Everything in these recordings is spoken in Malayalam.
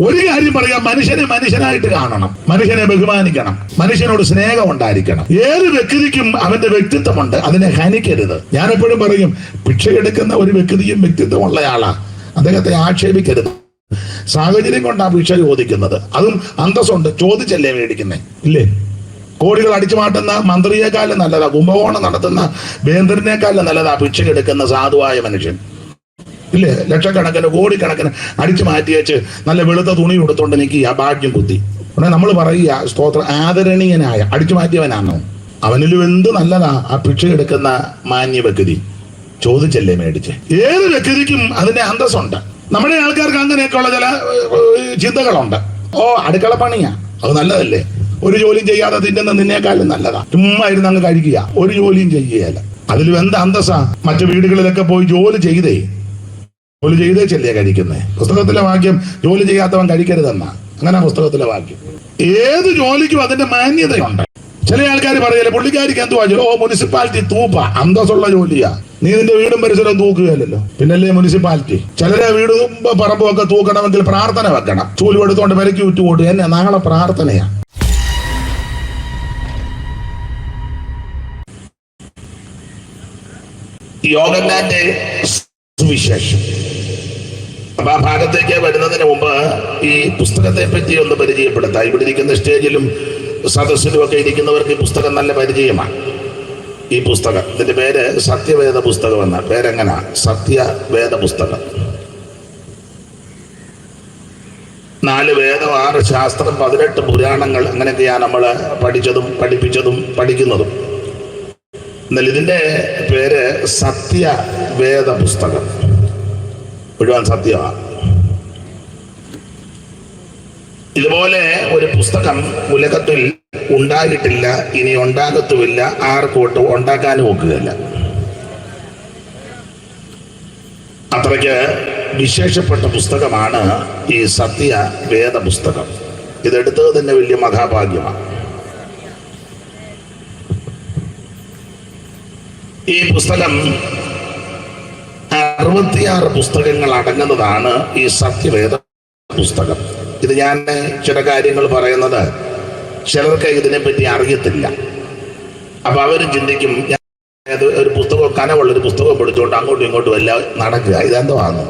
ഒരു കാര്യം പറയാം, മനുഷ്യനെ മനുഷ്യനായിട്ട് കാണണം, മനുഷ്യനെ ബഹുമാനിക്കണം, മനുഷ്യനോട് സ്നേഹം ഉണ്ടായിരിക്കണം. ഏത് വ്യക്തിക്കും അവന്റെ വ്യക്തിത്വമുണ്ട്, അതിനെ ഹനിക്കരുത്. ഞാൻ എപ്പോഴും പറയും, ഭിക്ഷയെടുക്കുന്ന ഒരു വ്യക്തിയും വ്യക്തിത്വമുള്ളയാളാ, അദ്ദേഹത്തെ ആക്ഷേപിക്കരുത്. സാഹചര്യം കൊണ്ടാണ് ഭിക്ഷ ചോദിക്കുന്നത്, അതും അന്തസ്സുണ്ട്, ചോദിച്ചല്ലേ മേടിക്കുന്നേ, ഇല്ലേ? കോടികൾ അടിച്ചു മാറ്റുന്ന മന്ത്രിയേക്കാളും നല്ലതാ, കുംഭകോണം നടത്തുന്ന വേന്ദ്രനേക്കാളും നല്ലതാ ഭിക്ഷയെടുക്കുന്ന സാധുവായ മനുഷ്യൻ, ഇല്ലേ? ലക്ഷക്കണക്കിന് കോടിക്കണക്കിന് അടിച്ചു മാറ്റിയേച്ച് നല്ല വെളുത്ത തുണി കൊടുത്തോണ്ട് എനിക്ക് ആ ഭാഗ്യം ബുദ്ധി. ഉടനെ നമ്മൾ പറയുക, സ്തോത്രം, ആദരണീയനായ അടിച്ചു മാറ്റിയവനാണോ? അവനിലും എന്ത് നല്ലതാ ആ ഭിക്ഷയെടുക്കുന്ന മാന്യ വ്യക്തി, ചോദിച്ചല്ലേ മേടിച്ച്. ഏത് വ്യക്തിക്കും അതിന്റെ അന്തസ്സുണ്ട്. നമ്മുടെ ആൾക്കാർക്ക് അങ്ങനെയൊക്കെയുള്ള ചില ചിന്തകളുണ്ട്. അടുക്കള പണിയാ, അത് നല്ലതല്ലേ? ഒരു ജോലിയും ചെയ്യാതെ തിന്നുന്ന നിന്നേക്കാളും നല്ലതാ. ചുമ്മാ ഇരുന്ന് അങ്ങ് കഴിക്കുക, ഒരു ജോലിയും ചെയ്യുകയല്ല. അതിലും എന്താ അന്തസ്സാ? മറ്റു വീടുകളിലൊക്കെ പോയി ജോലി ചെയ്തേച്ചല്ലേ കഴിക്കുന്നേ. പുസ്തകത്തിലെ വാക്യം ജോലി ചെയ്യാത്തവൻ കഴിക്കരുതെന്നാ, അങ്ങനെ പുസ്തകത്തിലെ വാക്യം. ഏത് ജോലിക്കും അതിന്റെ മാന്യതയുണ്ട്. ചില ആൾക്കാർ പറയല്ലേ, പുള്ളിക്കാരിക്ക് എന്തുവാ, മുനിസിപ്പാലിറ്റി തൂപ്പ, അന്തസ്സുള്ള ജോലിയാ. നീ നിന്റെ വീടും പരിസരവും തൂക്കുകയല്ലോ, പിന്നല്ലേ മുനിസിപ്പാലിറ്റി. ചിലരെ വീടും പറമ്പും ഒക്കെ തൂക്കണമെങ്കിൽ പ്രാർത്ഥന വെക്കണം, ചൂല് എടുത്തോണ്ട് പെരക്കി വിറ്റുപോട്ട്. എന്നെ നാളെ പ്രാർത്ഥനയാ. യോഹന്നാന്റെ സുവിശേഷം. അപ്പൊ ആ ഭാഗത്തേക്ക് വരുന്നതിന് മുമ്പ് ഈ പുസ്തകത്തെ പറ്റി ഒന്ന് പരിചയപ്പെടുത്താം. ഇവിടെ ഇരിക്കുന്ന സ്റ്റേജിലും സദസ്സിലും ഒക്കെ ഇരിക്കുന്നവർക്ക് ഈ പുസ്തകം നല്ല പരിചയമാണ്. ഈ പുസ്തകം, ഇതിന്റെ പേര് സത്യവേദ പുസ്തകം എന്ന പേരെങ്ങനെ, സത്യവേദ പുസ്തകം. 4 വേദം, 6 ശാസ്ത്രം, 18 പുരാണങ്ങൾ, അങ്ങനെയൊക്കെയാണ് നമ്മൾ പഠിച്ചതും പഠിപ്പിച്ചതും പഠിക്കുന്നതും. എന്നാൽ ഇതിന്റെ പേര് സത്യവേദ പുസ്തകം. മുഴുവൻ സത്യമാണ്. ഇതുപോലെ ഒരു പുസ്തകം ഉലകത്തിൽ ഉണ്ടായിട്ടില്ല, ഇനി ഉണ്ടാകത്തുമില്ല, ആർക്കോട്ട് ഉണ്ടാക്കാനും ഒക്കുകയില്ല. അത്രയ്ക്ക് വിശേഷപ്പെട്ട പുസ്തകമാണ് ഈ സത്യവേദ പുസ്തകം. ഇതെടുത്തത് തന്നെ വലിയ മഹാഭാഗ്യമാണ്. ഈ പുസ്തകം 66 പുസ്തകങ്ങൾ അടങ്ങുന്നതാണ് ഈ സത്യവേദ പുസ്തകം. ഇത് ഞാൻ ചില കാര്യങ്ങൾ പറയുന്നത് ചിലർക്ക് ഇതിനെപ്പറ്റി അറിയത്തില്ല. അപ്പൊ അവരും ചിന്തിക്കും, ഒരു പുസ്തകം, കനവുള്ളൊരു പുസ്തകം പിടിച്ചുകൊണ്ട് അങ്ങോട്ടും ഇങ്ങോട്ടും എല്ലാം നടക്കുക, ഇതെന്തോ ആണെന്ന്.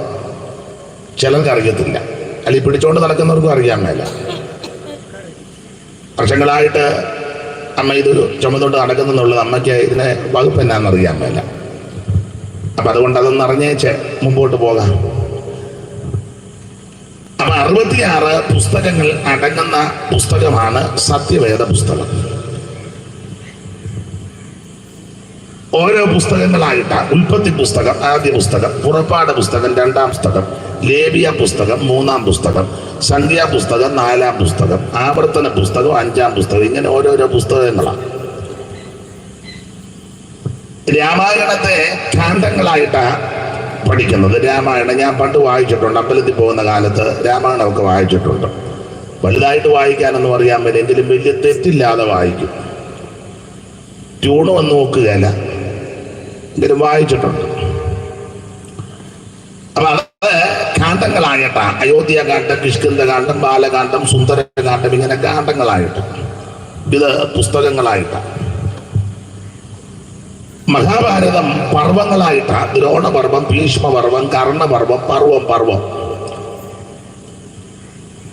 ചിലർക്ക് അറിയത്തില്ല, അല്ലെങ്കിൽ പിടിച്ചോണ്ട് നടക്കുന്നവർക്കും അറിയാൻ മേല. വർഷങ്ങളായിട്ട് അമ്മ ഇത് ചുമന്നുകൊണ്ട് നടക്കുന്നുള്ളത് അമ്മയ്ക്ക് ഇതിനെ വകുപ്പ് എന്നാന്നറിയാൻ മേല. അപ്പൊ അതുകൊണ്ട് അതൊന്ന് അറിഞ്ഞേച്ച് മുമ്പോട്ട് പോകാം. അപ്പൊ 66 പുസ്തകങ്ങൾ അടങ്ങുന്ന പുസ്തകമാണ് സത്യവേദ പുസ്തകം. ഓരോ പുസ്തകങ്ങളായിട്ട് ഉൽപ്പത്തി പുസ്തകം ആദ്യ പുസ്തകം, പുറപ്പാട് പുസ്തകം 2-ാം പുസ്തകം, ലേവ്യ പുസ്തകം 3-ാം പുസ്തകം, സംഖ്യാ പുസ്തകം 4-ാം പുസ്തകം, ആവർത്തന പുസ്തകം 5-ാം പുസ്തകം, ഇങ്ങനെ ഓരോരോ പുസ്തകങ്ങളാണ്. രാമായണത്തെ ഖണ്ഡങ്ങളായിട്ടാണ് പഠിക്കുന്നത്. രാമായണം ഞാൻ പണ്ട് വായിച്ചിട്ടുണ്ട്, അമ്പലത്തിൽ പോകുന്ന കാലത്ത് രാമായണമൊക്കെ വായിച്ചിട്ടുണ്ട്. വലുതായിട്ട് വായിക്കാനൊന്നും അറിയാൻ പറ്റില്ല, എങ്കിലും വലിയ തെറ്റില്ലാതെ വായിക്കും. ട്യൂണും ഒന്നും നോക്കുകയല്ല, എങ്കിലും വായിച്ചിട്ടുണ്ട്. അപ്പൊ അത് കാണ്ഡങ്ങളായിട്ടാ, അയോധ്യാകാന്ഡം, കിഷ്കിന്ധകാന്ഡം, ബാലകാന്ഡം, സുന്ദരകാന്ഡം, ഇങ്ങനെ കാണ്ഡങ്ങളായിട്ട്, ഇത് പുസ്തകങ്ങളായിട്ടാണ്. മഹാഭാരതം പർവങ്ങളായിട്ടാ, ദ്രോണപർവം, ഭീഷ്മപർവം, കർണപർവം, പർവം.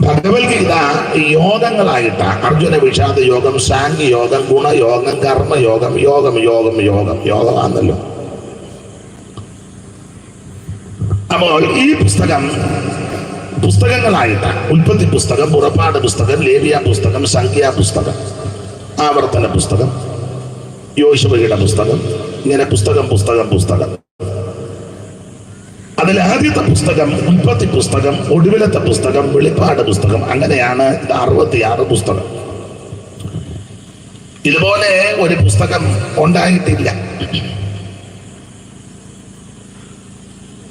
ഭഗവത്ഗീത യോഗങ്ങളായിട്ടാ, അർജുന വിഷാദ യോഗം, സാംഖ്യയോഗം, ഗുണയോഗം, കർമ്മയോഗം, യോഗമാണല്ലോ. അപ്പോൾ ഈ പുസ്തകങ്ങളായിട്ട് ഉൽപ്പത്തി പുസ്തകം, പുറപ്പാട് പുസ്തകം, ലേവ്യ പുസ്തകം, സംഖ്യാ പുസ്തകം, ആവർത്തന പുസ്തകം, യോശുവയുടെ പുസ്തകം, ഇങ്ങനെ പുസ്തകം. അതിൽ ആദ്യത്തെ പുസ്തകം ഉൽപ്പത്തി പുസ്തകം, ഒടുവിലത്തെ പുസ്തകം വെളിപ്പാട് പുസ്തകം, അങ്ങനെയാണ് ഇത് 66 പുസ്തകം. ഇതുപോലെ ഒരു പുസ്തകം ഉണ്ടായിട്ടില്ല.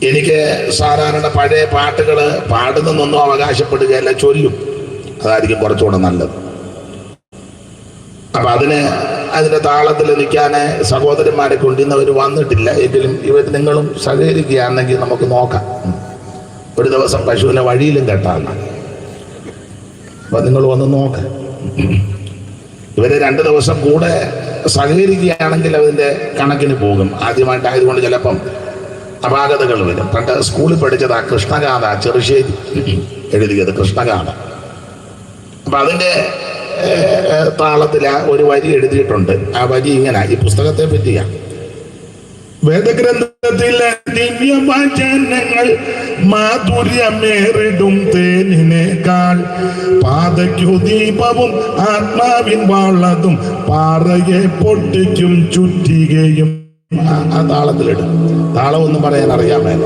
എനിക്ക് സാധാരണ പഴയ പാട്ടുകൾ പാടുന്നൊന്നും അവകാശപ്പെടുകയല്ല, ചൊല്ലും, അതായിരിക്കും കുറച്ചുകൂടെ നല്ലത്. അപ്പൊ അതിന്റെ താളത്തിൽ നിൽക്കാൻ സഹോദരന്മാരെ കൊണ്ടുവന്നവർ വന്നിട്ടില്ല. എങ്കിലും നിങ്ങളും സഹകരിക്കുകയാണെങ്കിൽ നമുക്ക് നോക്കാം. ഒരു ദിവസം പശുവിനെ വഴിയിലും കെട്ടാണ്, അപ്പൊ നിങ്ങൾ വന്ന് നോക്ക്. ഇവര് 2 ദിവസം കൂടെ സഹകരിക്കുകയാണെങ്കിൽ അതിന്റെ കണക്കിന് പോകും. ആദ്യമായിട്ടായതുകൊണ്ട് ചിലപ്പം അപാകതകൾ വരും. പണ്ട് സ്കൂളിൽ പഠിച്ചത് കൃഷ്ണഗാഥ, ചെറുശ്ശേരി എഴുതിയത് കൃഷ്ണഗാഥ. അപ്പൊ അതിന്റെ താളത്തിൽ ഒരു വരി എഴുതിയിട്ടുണ്ട്. ആ വരി ഇങ്ങനെ, ഈ പുസ്തകത്തെ പറ്റിയാ: വേദഗ്രന്ഥത്തിലെ ദിവ്യവചനങ്ങൾ മാധുര്യമേറിടും തേനിനേക്കാൾ, പാതയ്ക്കു ദീപവും ആത്മാവിൻ വാളതും പാറയെ പൊട്ടിക്കും ചുറ്റികയും. ആ താളത്തിലിടും. താളമൊന്നും പറയാൻ അറിയാൻ വേണ്ട.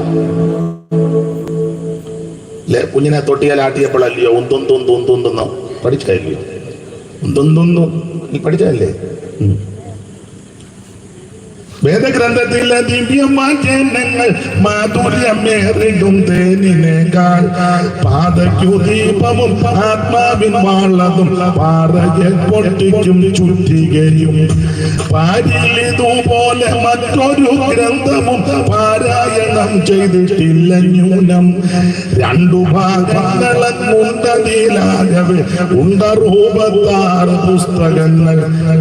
കുഞ്ഞിനെ തൊട്ടിയാലാട്ടിയപ്പോഴല്ലയോ ഉന്തുന്തുന്തുന്തുന്തുന്ന് പഠിച്ചല്ലോ. ഉന്തുന്തുന്തു പഠിച്ചല്ലേ? വേദഗ്രന്ഥത്തിലെ ദിവ്യവചനങ്ങൾ മാധുര്യമേറിടും തേനിനേക്കാൾ, പാതയ്ക്കു ദീപവും ആത്മാവിൻ വാളതും പാറയെ പൊട്ടിക്കും ചുറ്റികയും. പാരിലിതുപോലെ മറ്റൊരു ഗ്രന്ഥവും പാരായണം ചെയ്തിട്ടില്ല ന്യൂനം. 2 ഭാഗങ്ങളെ ഉണ്ടറൂപത്താറ് പുസ്തകങ്ങൾ.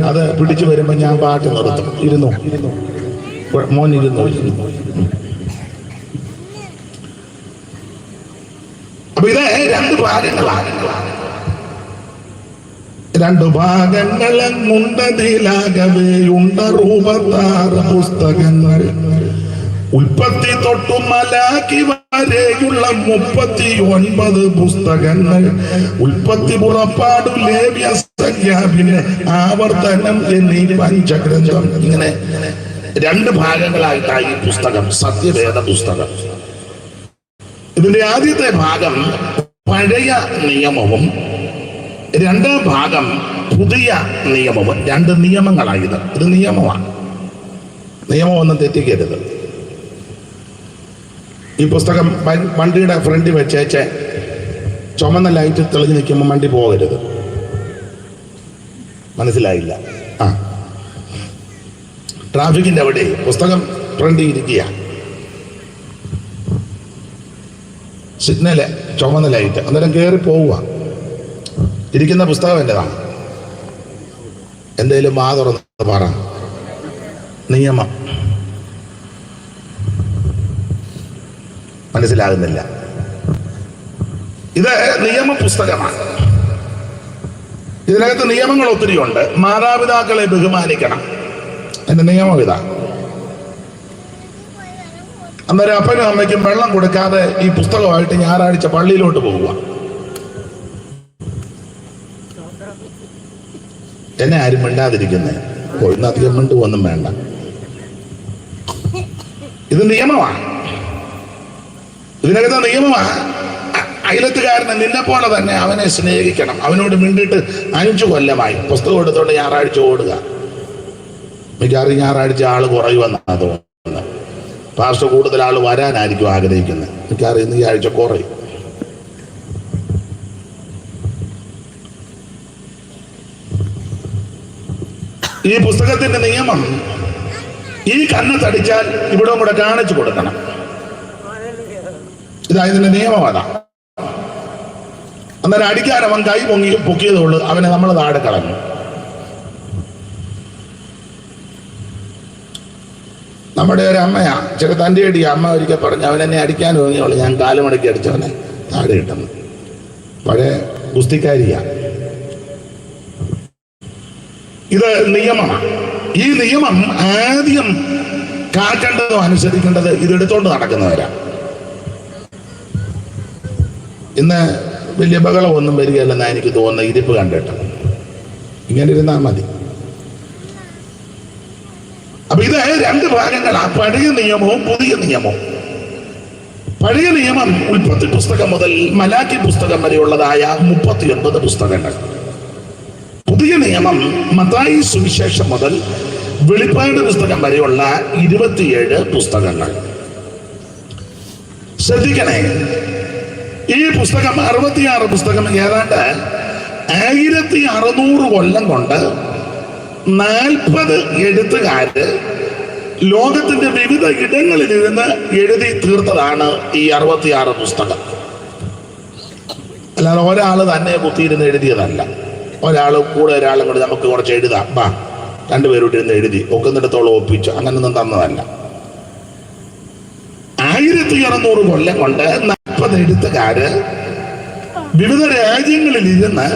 അത് പിടിച്ചു വരുമ്പോ ഞാൻ പാട്ട് നിർത്തും. ഇരുന്നു മോനിരുന്നു. അപ്പൊ ഇത് 2 ഭാഗങ്ങളാണ്. 2 ഭാഗങ്ങളെങ്ങുണ്ടതിലാകവേ ഉണ്ടറൂപത്താറ് പുസ്തകങ്ങൾ. ഉൽപ്പത്തി തൊട്ടു മലാക്കി വരെയുള്ള 39 പുസ്തകങ്ങൾ. ഉൽപ്പത്തി, പുറപ്പാടു, ലേവ്യ, സംഖ്യ, പിന്നെ ആവർത്തനം എന്നീ 5 ഗ്രന്ഥം. ഇങ്ങനെ 2 ഭാഗങ്ങളായിട്ടായി ഈ പുസ്തകം, സത്യവേദ പുസ്തകം. ഇതിന്റെ ആദ്യത്തെ ഭാഗം പഴയ നിയമവും 2ാം ഭാഗം പുതിയ നിയമവും. 2 നിയമങ്ങളായത്. ഇത് നിയമമാണ്. നിയമമൊന്നും തെറ്റിക്കരുത്. ഈ പുസ്തകം വണ്ടിയുടെ ഫ്രണ്ടിൽ വെച്ചേച്ച് ചുമന്ന ലൈറ്റ് തെളിഞ്ഞു നിൽക്കുമ്പോൾ വണ്ടി പോകരുത്. മനസ്സിലായില്ല? ട്രാഫിക്കിന്റെ അവിടെ പുസ്തകം ഫ്രണ്ടിൽ ഇരിക്കുക, സിഗ്നല് ചുമന്ന ലൈറ്റ്, അന്നേരം കയറി പോവുക. ഇരിക്കുന്ന പുസ്തകം എന്റേതാണ്. എന്തേലും വാ തുറന്ന് പറ. നിയമം മനസ്സിലാകുന്നില്ല. ഇത് നിയമ പുസ്തകമാണ്. ഇതിനകത്ത് നിയമങ്ങൾ ഒത്തിരി ഉണ്ട്. മാതാപിതാക്കളെ ബഹുമാനിക്കണം, എന്റെ നിയമം ഇതാ. അന്നേരം അപ്പനും അമ്മയ്ക്കും വെള്ളം കൊടുക്കാതെ ഈ പുസ്തകമായിട്ട് ഞായറാഴ്ച പള്ളിയിലോട്ട് പോവുക. എന്നെ ആരും മിണ്ടാതിരിക്കുന്നേ, ഇന്ന് അധികം മിണ്ടുവൊന്നും വേണ്ട. ഇത് നിയമമാണ്. ഇതിനകത്ത് നിയമമാണ്. അയലത്തുകാരനെ നിന്നെ പോലെ തന്നെ അവനെ സ്നേഹിക്കണം. അവനോട് മിണ്ടിട്ട് 5 കൊല്ലമായി. പുസ്തകം എടുത്തോണ്ട് ഞായറാഴ്ച ഓടുക. മിക്കവാറും ഞായറാഴ്ച ആള് കുറയുമെന്നാണ് തോന്നുന്നത്. പാസ്റ്റർ കൂടുതൽ ആള് വരാനായിരിക്കും ആഗ്രഹിക്കുന്നത്. മിക്കവാറും ഇന്ന് ഈ ആഴ്ച കുറയും. ഈ പുസ്തകത്തിന്റെ നിയമം, ഈ കണ്ണ് തടിച്ചാൽ ഇവിടെ കൂടെ കാണിച്ചു കൊടുക്കണം. ഇതാ ഇതിന്റെ നിയമം. അതാ. അന്നേരം അടിക്കാൻ അവൻ കൈ പൊക്കിയതുള്ളൂ, അവനെ നമ്മൾ താഴെ കളഞ്ഞു. നമ്മുടെ ഒരു അമ്മയാ, തൻ്റെ അടി അമ്മ ഒരിക്കൽ പറഞ്ഞു, അവനെന്നെ അടിക്കാൻ തോന്നിയോളൂ, ഞാൻ കാലുമടക്കി അടിച്ചവനെ താഴെ ഇട്ടെന്ന്. പഴയ ഗുസ്തിക്കാരിയാ. ഇത് നിയമമാണ്. ഈ നിയമം ആദ്യം കാക്കേണ്ടതും അനുസരിക്കേണ്ടത് ഇതെടുത്തോണ്ട് നടക്കുന്നവരാ. ഇന്ന് വലിയ ബഹളമൊന്നും വരികയല്ലെന്നാ എനിക്ക് തോന്നുന്ന ഇരിപ്പ് കണ്ടിട്ട്. ഇങ്ങനെ ഇരുന്നാൽ മതി. അപ്പൊ ഇത് 2 ഭാഗങ്ങളാ, പഴയ നിയമവും പുതിയ നിയമവും. പഴയ നിയമം ഉൽപ്പത്തി പുസ്തകം മുതൽ മലാക്കി പുസ്തകം വരെയുള്ളതായ 39 പുസ്തകങ്ങൾ. പുതിയ നിയമം മത്തായി സുവിശേഷം മുതൽ വെളിപ്പാട് പുസ്തകം വരെയുള്ള 27 പുസ്തകങ്ങൾ. ശ്രദ്ധിക്കണേ, ഈ പുസ്തകം 66 പുസ്തകം ഏതാണ്ട് 1600 കൊല്ലം കൊണ്ട് 40 എഴുത്തുകാര് ലോകത്തിന്റെ വിവിധ ഇടങ്ങളിൽ ഇരുന്ന് എഴുതി തീർത്തതാണ് ഈ 66 പുസ്തകം. അല്ലാതെ ഒരാൾ തന്നെ കുത്തിയിരുന്ന് എഴുതിയതല്ല. ഒരാൾ കൂടെ ഒരാളും കൂടി നമുക്ക് കുറച്ച് എഴുതാം, ബാ രണ്ടുപേരോട്ട് ഇരുന്ന് എഴുതി ഒക്കുന്നിടത്തോളം ഒപ്പിച്ചു, അങ്ങനൊന്നും തന്നതല്ല. 1600 കൊല്ലം കൊണ്ട് 40 എഴുത്തുകാര് വിവിധ രാജ്യങ്ങളിൽ ഇരുന്ന്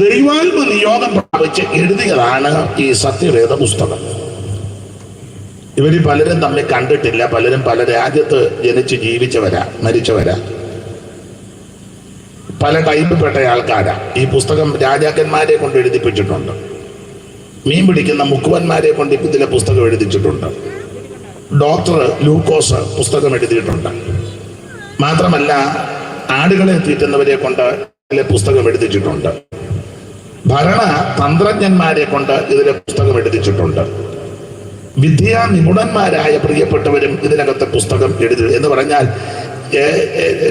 ദൈവാത്മ നിയോഗം പ്രാപിച്ച് എഴുതിയതാണ് ഈ സത്യവേദ പുസ്തകം. ഇവര് പലരും തമ്മിൽ കണ്ടിട്ടില്ല, പലരും പല രാജ്യത്ത് ജനിച്ച് ജീവിച്ചവരാ, മരിച്ചവരാ, പല ടൈപ്പിൽപ്പെട്ട ആൾക്കാരാ. ഈ പുസ്തകം രാജാക്കന്മാരെ കൊണ്ട് എഴുതിപ്പിച്ചിട്ടുണ്ട്, മീൻ പിടിക്കുന്ന മുക്കുവന്മാരെ കൊണ്ട് ഇതിലെ പുസ്തകം എഴുതിച്ചിട്ടുണ്ട്, ഡോക്ടർ ലൂക്കോസ് പുസ്തകം എഴുതിയിട്ടുണ്ട്. മാത്രമല്ല ആടുകളെ തീറ്റുന്നവരെ കൊണ്ട് ഇതിലെ പുസ്തകം എഴുതിച്ചിട്ടുണ്ട്, ഭരണ തന്ത്രജ്ഞന്മാരെ കൊണ്ട് ഇതിലെ പുസ്തകം എഴുതിച്ചിട്ടുണ്ട്, വിദ്യാ നിപുണന്മാരായ പ്രിയപ്പെട്ടവരും ഇതിനകത്തെ പുസ്തകം എഴുതി. എന്ന് പറഞ്ഞാൽ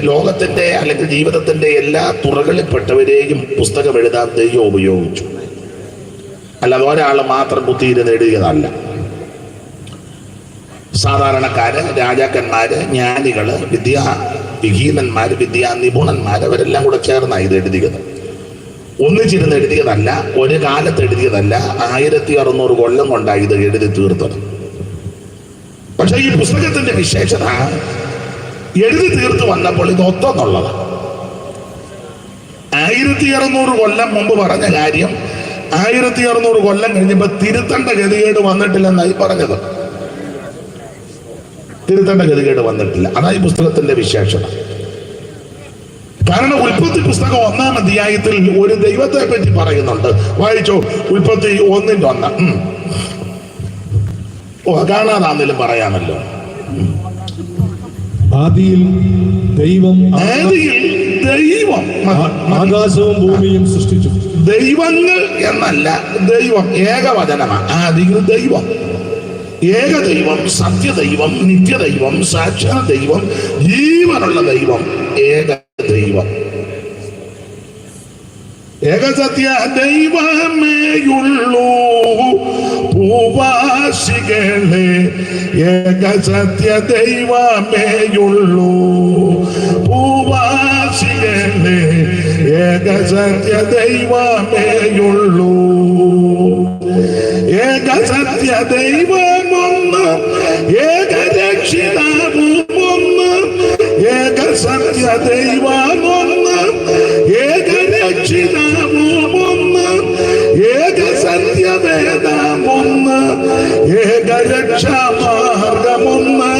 ലോകത്തിന്റെ അല്ലെങ്കിൽ ജീവിതത്തിന്റെ എല്ലാ തുറകളിൽപ്പെട്ടവരെയും പുസ്തകം എഴുതാൻ ദൈവം ഉപയോഗിച്ചു. അല്ലാതെ ഒരാൾ മാത്രം കുത്തിയിരുന്ന് എഴുതിയതല്ല. സാധാരണക്കാര്, രാജാക്കന്മാര്, ജ്ഞാനികള്, വിദ്യാവിഹീനന്മാര്, വിദ്യാ നിപുണന്മാര്, അവരെല്ലാം കൂടെ ചേർന്നാണ് ഇത് എഴുതിയത്. ഒന്നിച്ചിരുന്ന് എഴുതിയതല്ല, ഒരു കാലത്ത് എഴുതിയതല്ല, 1600 കൊല്ലം കൊണ്ടാണ് ഇത് എഴുതി തീർത്തത്. പക്ഷെ ഈ പുസ്തകത്തിന്റെ വിശേഷത എഴുതി തീർത്തു വന്നപ്പോൾ ഇത് ഒത്തെന്നുള്ളതാണ്. 1600 കൊല്ലം മുമ്പ് പറഞ്ഞ കാര്യം 1600 കൊല്ലം കഴിഞ്ഞപ്പോ തിരുത്തേണ്ട ഗതികേട് വന്നിട്ടില്ലെന്നായി പറഞ്ഞത്. തിരുത്തേണ്ട ഗതികേട് വന്നിട്ടില്ല. അതാ ഈ പുസ്തകത്തിന്റെ വിശേഷത. കാരണം ഉൽപ്പത്തി പുസ്തകം 1-ാം അധ്യായത്തിൽ ഒരു ദൈവത്തെ പറ്റി പറയുന്നുണ്ട്. വായിച്ചോ, ഉൽപ്പത്തി 1:1. കാണാതാണെങ്കിലും പറയാമല്ലോ. ആദിയിൽ ദൈവം ആകാശവും ഭൂമിയും സൃഷ്ടിച്ചു. ദൈവങ്ങൾ എന്നല്ല, ദൈവം ഏകവചനമാണ്. ആദിയിൽ ദൈവം, ഏകദൈവം, സത്യദൈവം, നിത്യദൈവം, സാക്ഷാ ദൈവം, ജീവനുള്ള ദൈവം, ഏകദൈവം. ഏകസത്യ ദൈവമേയുള്ളൂ ഭൂവാസികളെ, ഏകസത്യ ദൈവമേയുള്ളൂ ഭൂവാസികളെ, ഏകസത്യ ദൈവമേയുള്ളൂ. ഏകസത്യ ദൈവമൊന്ന്, ഏകരക്ഷിതാവുമൊന്ന്, ഏകസത്യ ദൈവമൊന്ന്, ഏകരക്ഷിതാവുമൊന്ന്, ഏകസത്യവേദമൊന്ന്, ഏകരക്ഷാമാർഗമൊന്ന്,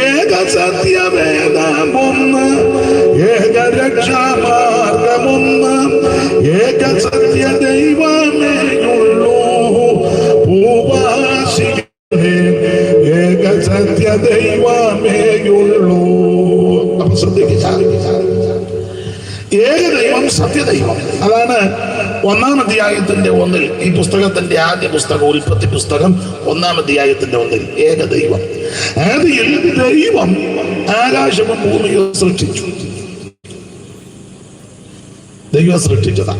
ഏകസത്യവേദമൊന്ന്, ഏകരക്ഷാമാർഗമൊന്ന്, ഏകസത്യ ദൈവമേയുള്ളൂ ഭൂവാസികളെ, ഏകസത്യ ദൈവമേയുള്ളൂ. അപ്പൊ ശ്രദ്ധിക്കുക, ഏകദൈവം, സത്യദൈവം. അതാണ് 1-ാം അധ്യായത്തിന്റെ 1-ൽ, ഈ പുസ്തകത്തിന്റെ ആദ്യ പുസ്തകം ഉൽപ്പത്തി പുസ്തകം 1-ാം അധ്യായത്തിന്റെ 1-ൽ ഏകദൈവം. ആദിയിൽ ദൈവം ആകാശവും ഭൂമിയും സൃഷ്ടിച്ചു. ദൈവം സൃഷ്ടിച്ചതാ,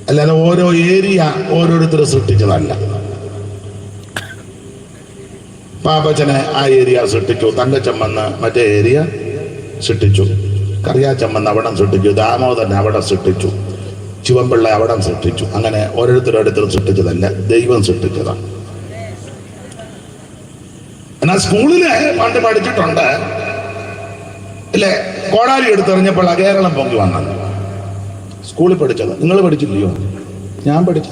അല്ലാതെ ഓരോ ഏരിയ ഓരോരുത്തരും സൃഷ്ടിച്ചതല്ല. പാപ്പച്ചനെ ആ ഏരിയ സൃഷ്ടിച്ചു, തങ്കച്ചമ്മന്ന് മറ്റേ ഏരിയ സൃഷ്ടിച്ചു, കറിയാച്ചമ്മന്ന് അവിടം സൃഷ്ടിച്ചു, ദാമോദരൻ അവിടെ സൃഷ്ടിച്ചു, ശിവൻപിള്ള അവിടം സൃഷ്ടിച്ചു. അങ്ങനെ ഓരോരുത്തരോരുത്തരും സൃഷ്ടിച്ചതല്ല, ദൈവം സൃഷ്ടിച്ചതാണ്. എന്നാൽ സ്കൂളില് പണ്ട് പഠിച്ചിട്ടുണ്ട് അല്ലേ, കോടാലി എടുത്തെറിഞ്ഞപ്പോൾ കേരളം പൊങ്ങി വന്നത്. സ്കൂളിൽ പഠിച്ചത് നിങ്ങൾ പഠിച്ചില്ലയോ? ഞാൻ പഠിച്ച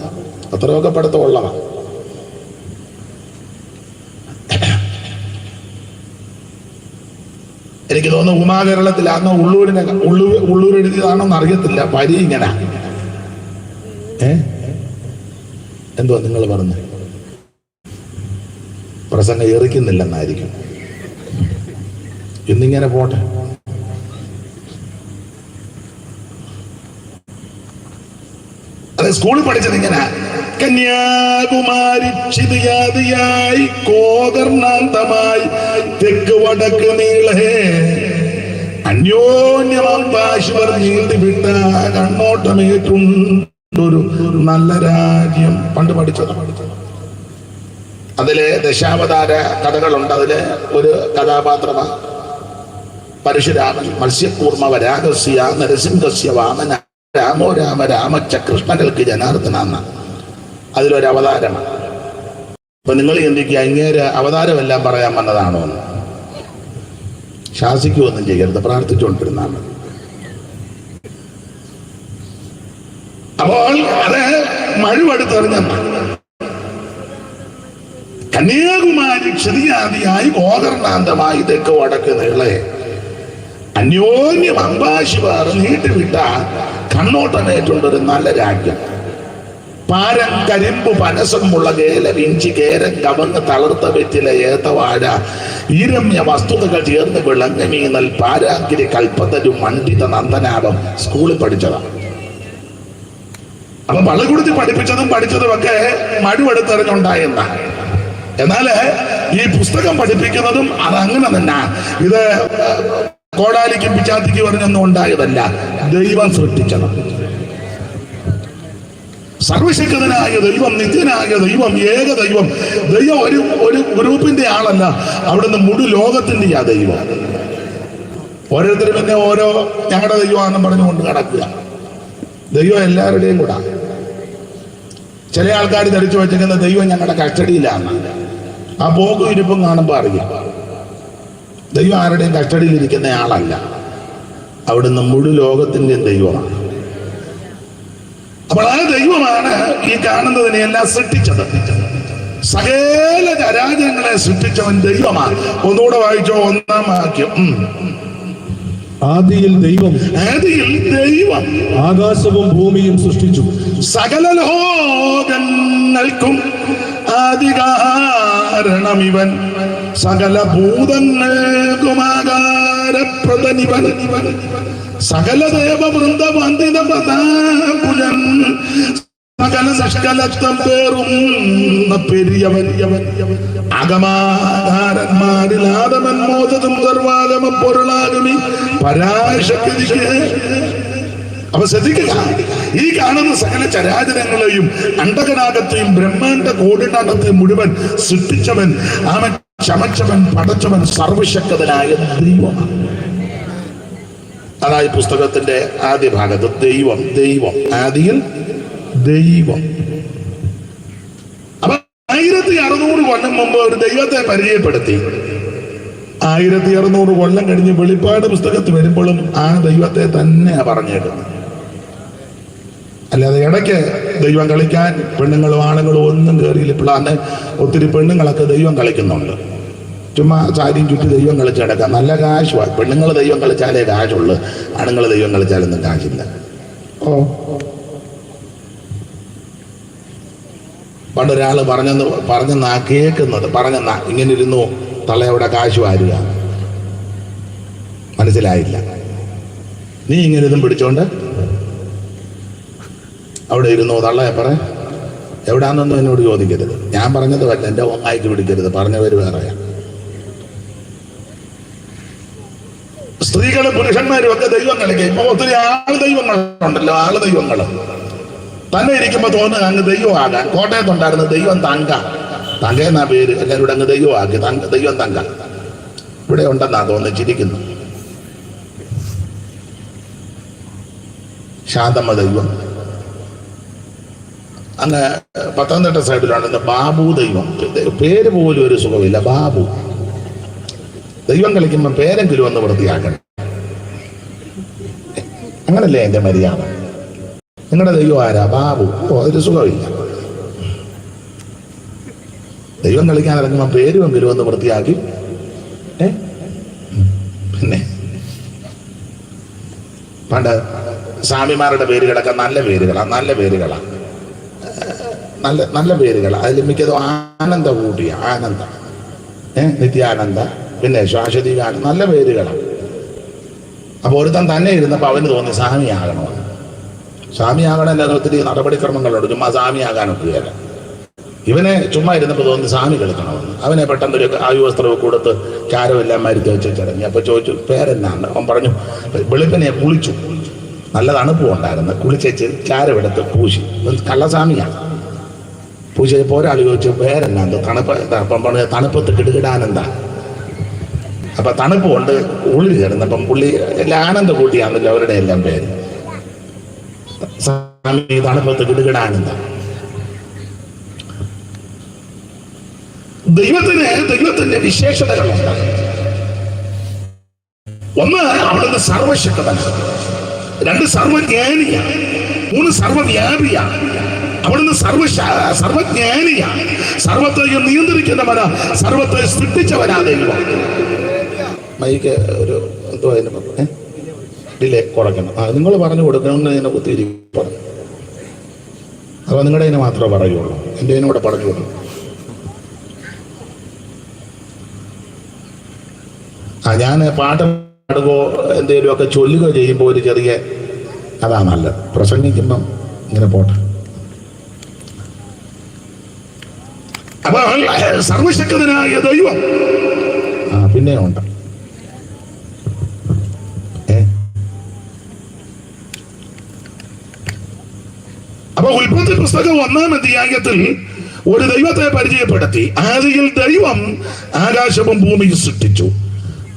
അത്രയൊക്കെ പഠിത്തം ഉള്ളതാണ്. എനിക്ക് തോന്നുന്നു ഉമാകേരളത്തിലാണോ ഉള്ളൂർ എഴുതിയതാണോന്ന് അറിയത്തില്ല. വരി ഇങ്ങനെ എന്തുവാ നിങ്ങൾ പറഞ്ഞു? പ്രസംഗം എറിക്കുന്നില്ലെന്നായിരിക്കും. ഇന്നിങ്ങനെ പോട്ടെ. അത് സ്കൂളിൽ പഠിച്ചത് ഇങ്ങനെ: കന്യാകുമാരി ചിതയാതിയായി കോകർണാന്തമായി തെക്ക് വടക്ക് നീളേ അന്യോന്യമാശുവർ നീന്തിവിട്ട കണ്ണോട്ടമേറ്റുണ്ടൊരു നല്ല രാജ്യം. പണ്ട് പഠിച്ചത്. അതില് ദശാവതാര കഥകളുണ്ട്. അതില് ഒരു കഥാപാത്രമാണ് പരശുരാമൻ മത്സ്യകൂർമ്മ വരാഗസ്യ നരസിംഹസ്യ വാമന രാമോ രാമ രാമച്ച കൃഷ്ണകൾക്ക് ജനാർദ്ദന എന്ന അതിലൊരു അവതാരമാണ്. അപ്പൊ നിങ്ങൾ ചിന്തിക്കുക, ഇങ്ങേര് അവതാരമെല്ലാം പറയാൻ വന്നതാണോ എന്ന്. ശാസിക്കുകയൊന്നും ചെയ്യരുത്, പ്രാർത്ഥിച്ചുകൊണ്ടിരുന്നാണ്. അപ്പോൾ അത് മഴുവെടുത്തെറിഞ്ഞ കന്യാകുമാരി ക്ഷതിയാദിയായി ഗോകർണാന്തമായി തെക്ക് വടക്ക് നീളെ അന്യോന്യം അമ്പാശിവാർ നീട്ടിവിട്ട കണ്ണോട്ടനേറ്റുണ്ടൊരു നല്ല രാജ്യം. പാരം കരിമ്പു പനസമുള്ള കേലം ഇഞ്ചി കേരം കവങ്ങ് തളർത്ത വെറ്റില ഏത്തവാഴ ഈരമ്യ വസ്തുതകൾ ചേർന്ന് വിളങ്ങമീന്നൽ പാരാഗിരി കൽപ്പതരും മണ്ഡിത നന്ദനാഭം സ്കൂളിൽ പഠിച്ചതാണ്. അപ്പൊ പള്ളിക്കൂടത്തിൽ പഠിച്ചതും ഒക്കെ മഴുവെടുത്തെറിഞ്ഞുണ്ടായെന്ന. എന്നാല് ഈ പുസ്തകം പഠിപ്പിക്കുന്നതും അതങ്ങനെ തന്നെ. ഇത് കോടാലിക്കും പിച്ചാത്തിക്കും പറഞ്ഞൊന്നും ഉണ്ടായതല്ല, ദൈവം സൃഷ്ടിച്ചത്. സർവശക്തനായ ദൈവം, നിത്യനായ ദൈവം, ഏക ദൈവം. ദൈവം ഒരു ഗ്രൂപ്പിന്റെ ആളല്ല, അവിടുന്ന് മുഴു ലോകത്തിന്റെയാ ദൈവം. ഓരോരുത്തരും പിന്നെ ഓരോ ഞങ്ങളുടെ ദൈവമാണെന്ന് പറഞ്ഞുകൊണ്ട് കിടക്കുക. ദൈവം എല്ലാവരുടെയും കൂടാ. ചില ആൾക്കാർ ധരിച്ചു വെച്ചിരിക്കുന്ന ദൈവം ഞങ്ങളുടെ കസ്റ്റഡിയിലാണ്. ആ പോക്കും ഇരിപ്പും കാണുമ്പോൾ അറിയാം ദൈവം ആരുടെയും കസ്റ്റഡിയിൽ ഇരിക്കുന്ന ആളല്ല, അവിടുന്ന് മുഴു ലോകത്തിന്റെയും ദൈവമാണ്. അപ്പോൾ ആ ദൈവമാണ് ഈ കാണുന്നതിനെല്ലാം സൃഷ്ടിച്ചത്. സകല ചരാചരങ്ങളെ സൃഷ്ടിച്ചവൻ ദൈവമാണ്. ഒന്നുകൂടെ വായിച്ചോ, 1-ാം വാക്യം. ആദിയിൽ ദൈവം ആകാശവും ഭൂമിയും സൃഷ്ടിച്ചു. സകല ലോകങ്ങൾക്കും ആദികാരണമിവൻ, സകല ഭൂതങ്ങൾക്കും ആകാരപ്രദനിവൻ, സകല ദേവവൃന്ദ വന്ദിത പ്രതാകുലൻ, സകല നിഷ്കലത്വം പേറുന്ന പെരിയവൻ, അകമാകാരന്മാരിൽ ആദമൻ മോദതും സർവാഗമ പൊരുളാകുമി പരാശക്തിക്ക്. അപ്പൊ ശ്രദ്ധിക്കുക, ഈ കാണുന്ന സകല ചരാചരങ്ങളെയും അണ്ടകനാകത്തെയും ബ്രഹ്മാണ്ട കോടിനാകത്തെയും മുഴുവൻ സൃഷ്ടിച്ചവൻ, അവൻ ചമച്ചവൻ, പടച്ചവൻ, സർവശക്തനായ ദൈവമാണ്. അതായത് പുസ്തകത്തിന്റെ ആദ്യ ഭാഗത്ത് ദൈവം, ആദിയിൽ ദൈവം. അപ്പൊ 1600 കൊല്ലം മുമ്പ് ഒരു ദൈവത്തെ പരിചയപ്പെടുത്തി. 1600 കൊല്ലം കഴിഞ്ഞ് വെളിപ്പാട് പുസ്തകത്തിൽ വരുമ്പോഴും ആ ദൈവത്തെ തന്നെയാ പറഞ്ഞേക്കുന്നത്. അല്ലാതെ ഇടയ്ക്ക് ദൈവം കളിക്കാൻ പെണ്ണുങ്ങളും ആണുങ്ങളും ഒന്നും കയറിയില്ല. ഇപ്പോഴാണ് ഒത്തിരി പെണ്ണുങ്ങളൊക്കെ ദൈവം കളിക്കുന്നുണ്ട്. ചുമ്മാ സാരിയും ചുറ്റി ദൈവം കളിച്ചടക്കാം. നല്ല കാശുമാണ്. പെണ്ണുങ്ങൾ ദൈവം കളിച്ചാലേ കാശുള്ളൂ, ആണുങ്ങൾ ദൈവം കളിച്ചാലൊന്നും കാശില്ല. പണ്ടൊരാള് പറഞ്ഞെന്നാ കേൾക്കുന്നത്, പറഞ്ഞെന്നാ ഇങ്ങനെ ഇരുന്നു തള്ളയോടെ കാശ് വാരുക. മനസ്സിലായില്ല. നീ ഇങ്ങനെ ഇതും പിടിച്ചോണ്ട് അവിടെ ഇരുന്നു തള്ളയെ പറ എവിടാന്നൊന്നും എന്നോട് ചോദിക്കരുത്. ഞാൻ പറഞ്ഞത് പറ്റില്ല, എൻ്റെ ഒന്നായിക്ക് പിടിക്കരുത്, പറഞ്ഞവര് വേറെയാ. സ്ത്രീകളും പുരുഷന്മാരും ഒക്കെ ദൈവം കളിക്കുക. ഇപ്പൊ ഒത്തിരി ദൈവങ്ങളുണ്ടല്ലോ, ദൈവങ്ങൾ തന്നെ ഇരിക്കുമ്പോ തോന്നുക അങ്ങ് ദൈവമാകാൻ. കോട്ടയത്തുണ്ടായിരുന്ന ദൈവം തങ്ക എന്നാ പേര്, എല്ലാവരും അങ്ങ് ദൈവമാക്കി. ദൈവം തങ്ക ഇവിടെ ഉണ്ടെന്നാ തോന്നിച്ചിരിക്കുന്നു. ശാന്തമ്മ ദൈവം. അങ്ങ് പത്തനംതിട്ട സൈഡിലുണ്ടെന്ന് ബാബു ദൈവം. പേര് പോലും ഒരു സുഖമില്ല, ബാബു. ദൈവം കളിക്കുമ്പോ പേരെങ്കിലും ഒന്ന് വൃത്തിയാക്കണം. അങ്ങനല്ലേ എന്റെ മര്യാദ. നിങ്ങളുടെ ദൈവം ആരാ? ബാബു. അതൊരു സുഖമില്ല. ദൈവം കളിക്കാൻ ഇറങ്ങുമ്പോ പേരുമെങ്കിലും ഒന്ന് വൃത്തിയാക്കി. പിന്നെ പണ്ട് സ്വാമിമാരുടെ പേരുകളൊക്കെ നല്ല പേരുകളാ. അതിൽ മിക്കതും ആനന്ദ കൂട്ടിയ ആനന്ദ, നിത്യാനന്ദ, പിന്നെ ശ്വാസതീകാനന്ദ, നല്ല പേരുകളാണ്. അപ്പൊ ഒരുത്തൻ തന്നെ ഇരുന്നപ്പോ അവന് തോന്നി സ്വാമിയാകണമെന്ന്. സ്വാമിയാകണമെന്ന് ഒത്തിരി നടപടിക്രമങ്ങളുണ്ട്. ചുമ്മാ സ്വാമിയാകാനൊക്കെയല്ല. ഇവനെ ചുമ്മാ ഇരുന്നപ്പോൾ തോന്നി സ്വാമി കളിക്കണമെന്ന്. അവനെ പെട്ടെന്നൊരു ആയുവസ്ത്രവും കൊടുത്ത് ചാരമെല്ലാം മരുത്തി വെച്ച് ചിറങ്ങി. അപ്പൊ ചോദിച്ചു പേരെന്നാണ്. അവൻ പറഞ്ഞു വെളുപ്പിനെ കുളിച്ചു, നല്ല തണുപ്പും ഉണ്ടായിരുന്നു, കുളിച്ചേച്ച് ചാരമെടുത്ത് പൂശി. കള്ളസ്വാമിയാണ്. പൂശിയപ്പോൾ ഒരാൾ ചോദിച്ചു പേരെന്നാ? തണുപ്പത്ത് കിടുകിടാനെന്താ? അപ്പൊ തണുപ്പ് കൊണ്ട് ഉള്ളിൽ കയറുന്നപ്പം പുള്ളി എല്ലാം ആനന്ദ കൂട്ടിയാണല്ലോ അവരുടെ എല്ലാം പേര്. സ്വാമി തണുപ്പത്ത് കിടുകിടാനന്ദ. ദൈവത്തിന്റെ വിശേഷതകളുണ്ട്. ഒന്ന്, അവിടുന്ന് സർവശക്തനാണ്. രണ്ട്, സർവജ്ഞാനിയാണ്. മൂന്ന്, സർവവ്യാപിയാണ്. അവിടുന്ന് സർവജ്ഞാനിയാണ്. സർവത്തെയും നിയന്ത്രിക്കുന്നവനാ, സർവത്തെ സൃഷ്ടിച്ചവനാ ദൈവം. മൈക്ക് ഒരു എന്തോ അതിന് ഡിലേ കുറയ്ക്കണം. നിങ്ങൾ പറഞ്ഞു കൊടുക്കണം. ഇതിനെ കുത്തിരി പറഞ്ഞു. അപ്പൊ നിങ്ങളുടെ ഇതിനെ മാത്രമേ പറയുള്ളൂ, എൻ്റെ ഇതിനൂടെ പറഞ്ഞു കൊടുക്കും. ഞാൻ പാട്ട് പാടുകയോ എന്തെങ്കിലുമൊക്കെ ചൊല്ലുകയോ ചെയ്യുമ്പോൾ ഒരു ചെറിയ അതാ നല്ലത്. പ്രസംഗിക്കുമ്പം ഇങ്ങനെ പോട്ടെ. അപ്പൊ സർവശക്തനായ ദൈവം പിന്നെ ഉണ്ട്. അപ്പൊ ഉൽപ്പത്തി പുസ്തകം 1-ാം അധ്യായത്തിൽ ഒരു ദൈവത്തെ പരിചയപ്പെടുത്തി. ആദിയിൽ ദൈവം ആകാശവും ഭൂമിയും സൃഷ്ടിച്ചു.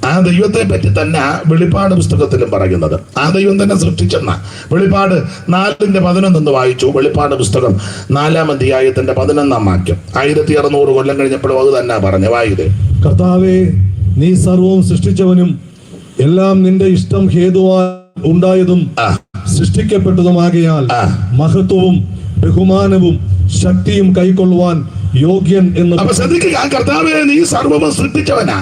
ആ ദൈവത്തെ പറ്റി തന്നെ വെളിപ്പാട് പുസ്തകത്തിലും പറയുന്നത്. ആ ദൈവം തന്നെ സൃഷ്ടിച്ചെന്ന വെളിപ്പാട് 4:11 വായിച്ചു. വെളിപ്പാട് പുസ്തകം 4-ാം അധ്യായത്തിന്റെ 11-ാം വാക്യം. 1600 കൊല്ലം കഴിഞ്ഞപ്പോഴും അത് തന്നെ പറഞ്ഞു. വായത്, കർത്താവേ, നീ സർവവും സൃഷ്ടിച്ചവനും എല്ലാം നിന്റെ ഇഷ്ടം ഹേതുവായി ഉണ്ടായതും സൃഷ്ടിക്കപ്പെട്ടതുമാകയാൽ മഹത്വവും ബഹുമാനവും ശക്തിയും കൈക്കൊള്ളുവാൻ യോഗ്യൻ എന്ന്. അപ്പൊ ശ്രദ്ധിക്കുക, കർത്താവേ, നീ സർവവും സൃഷ്ടിച്ചവനാ.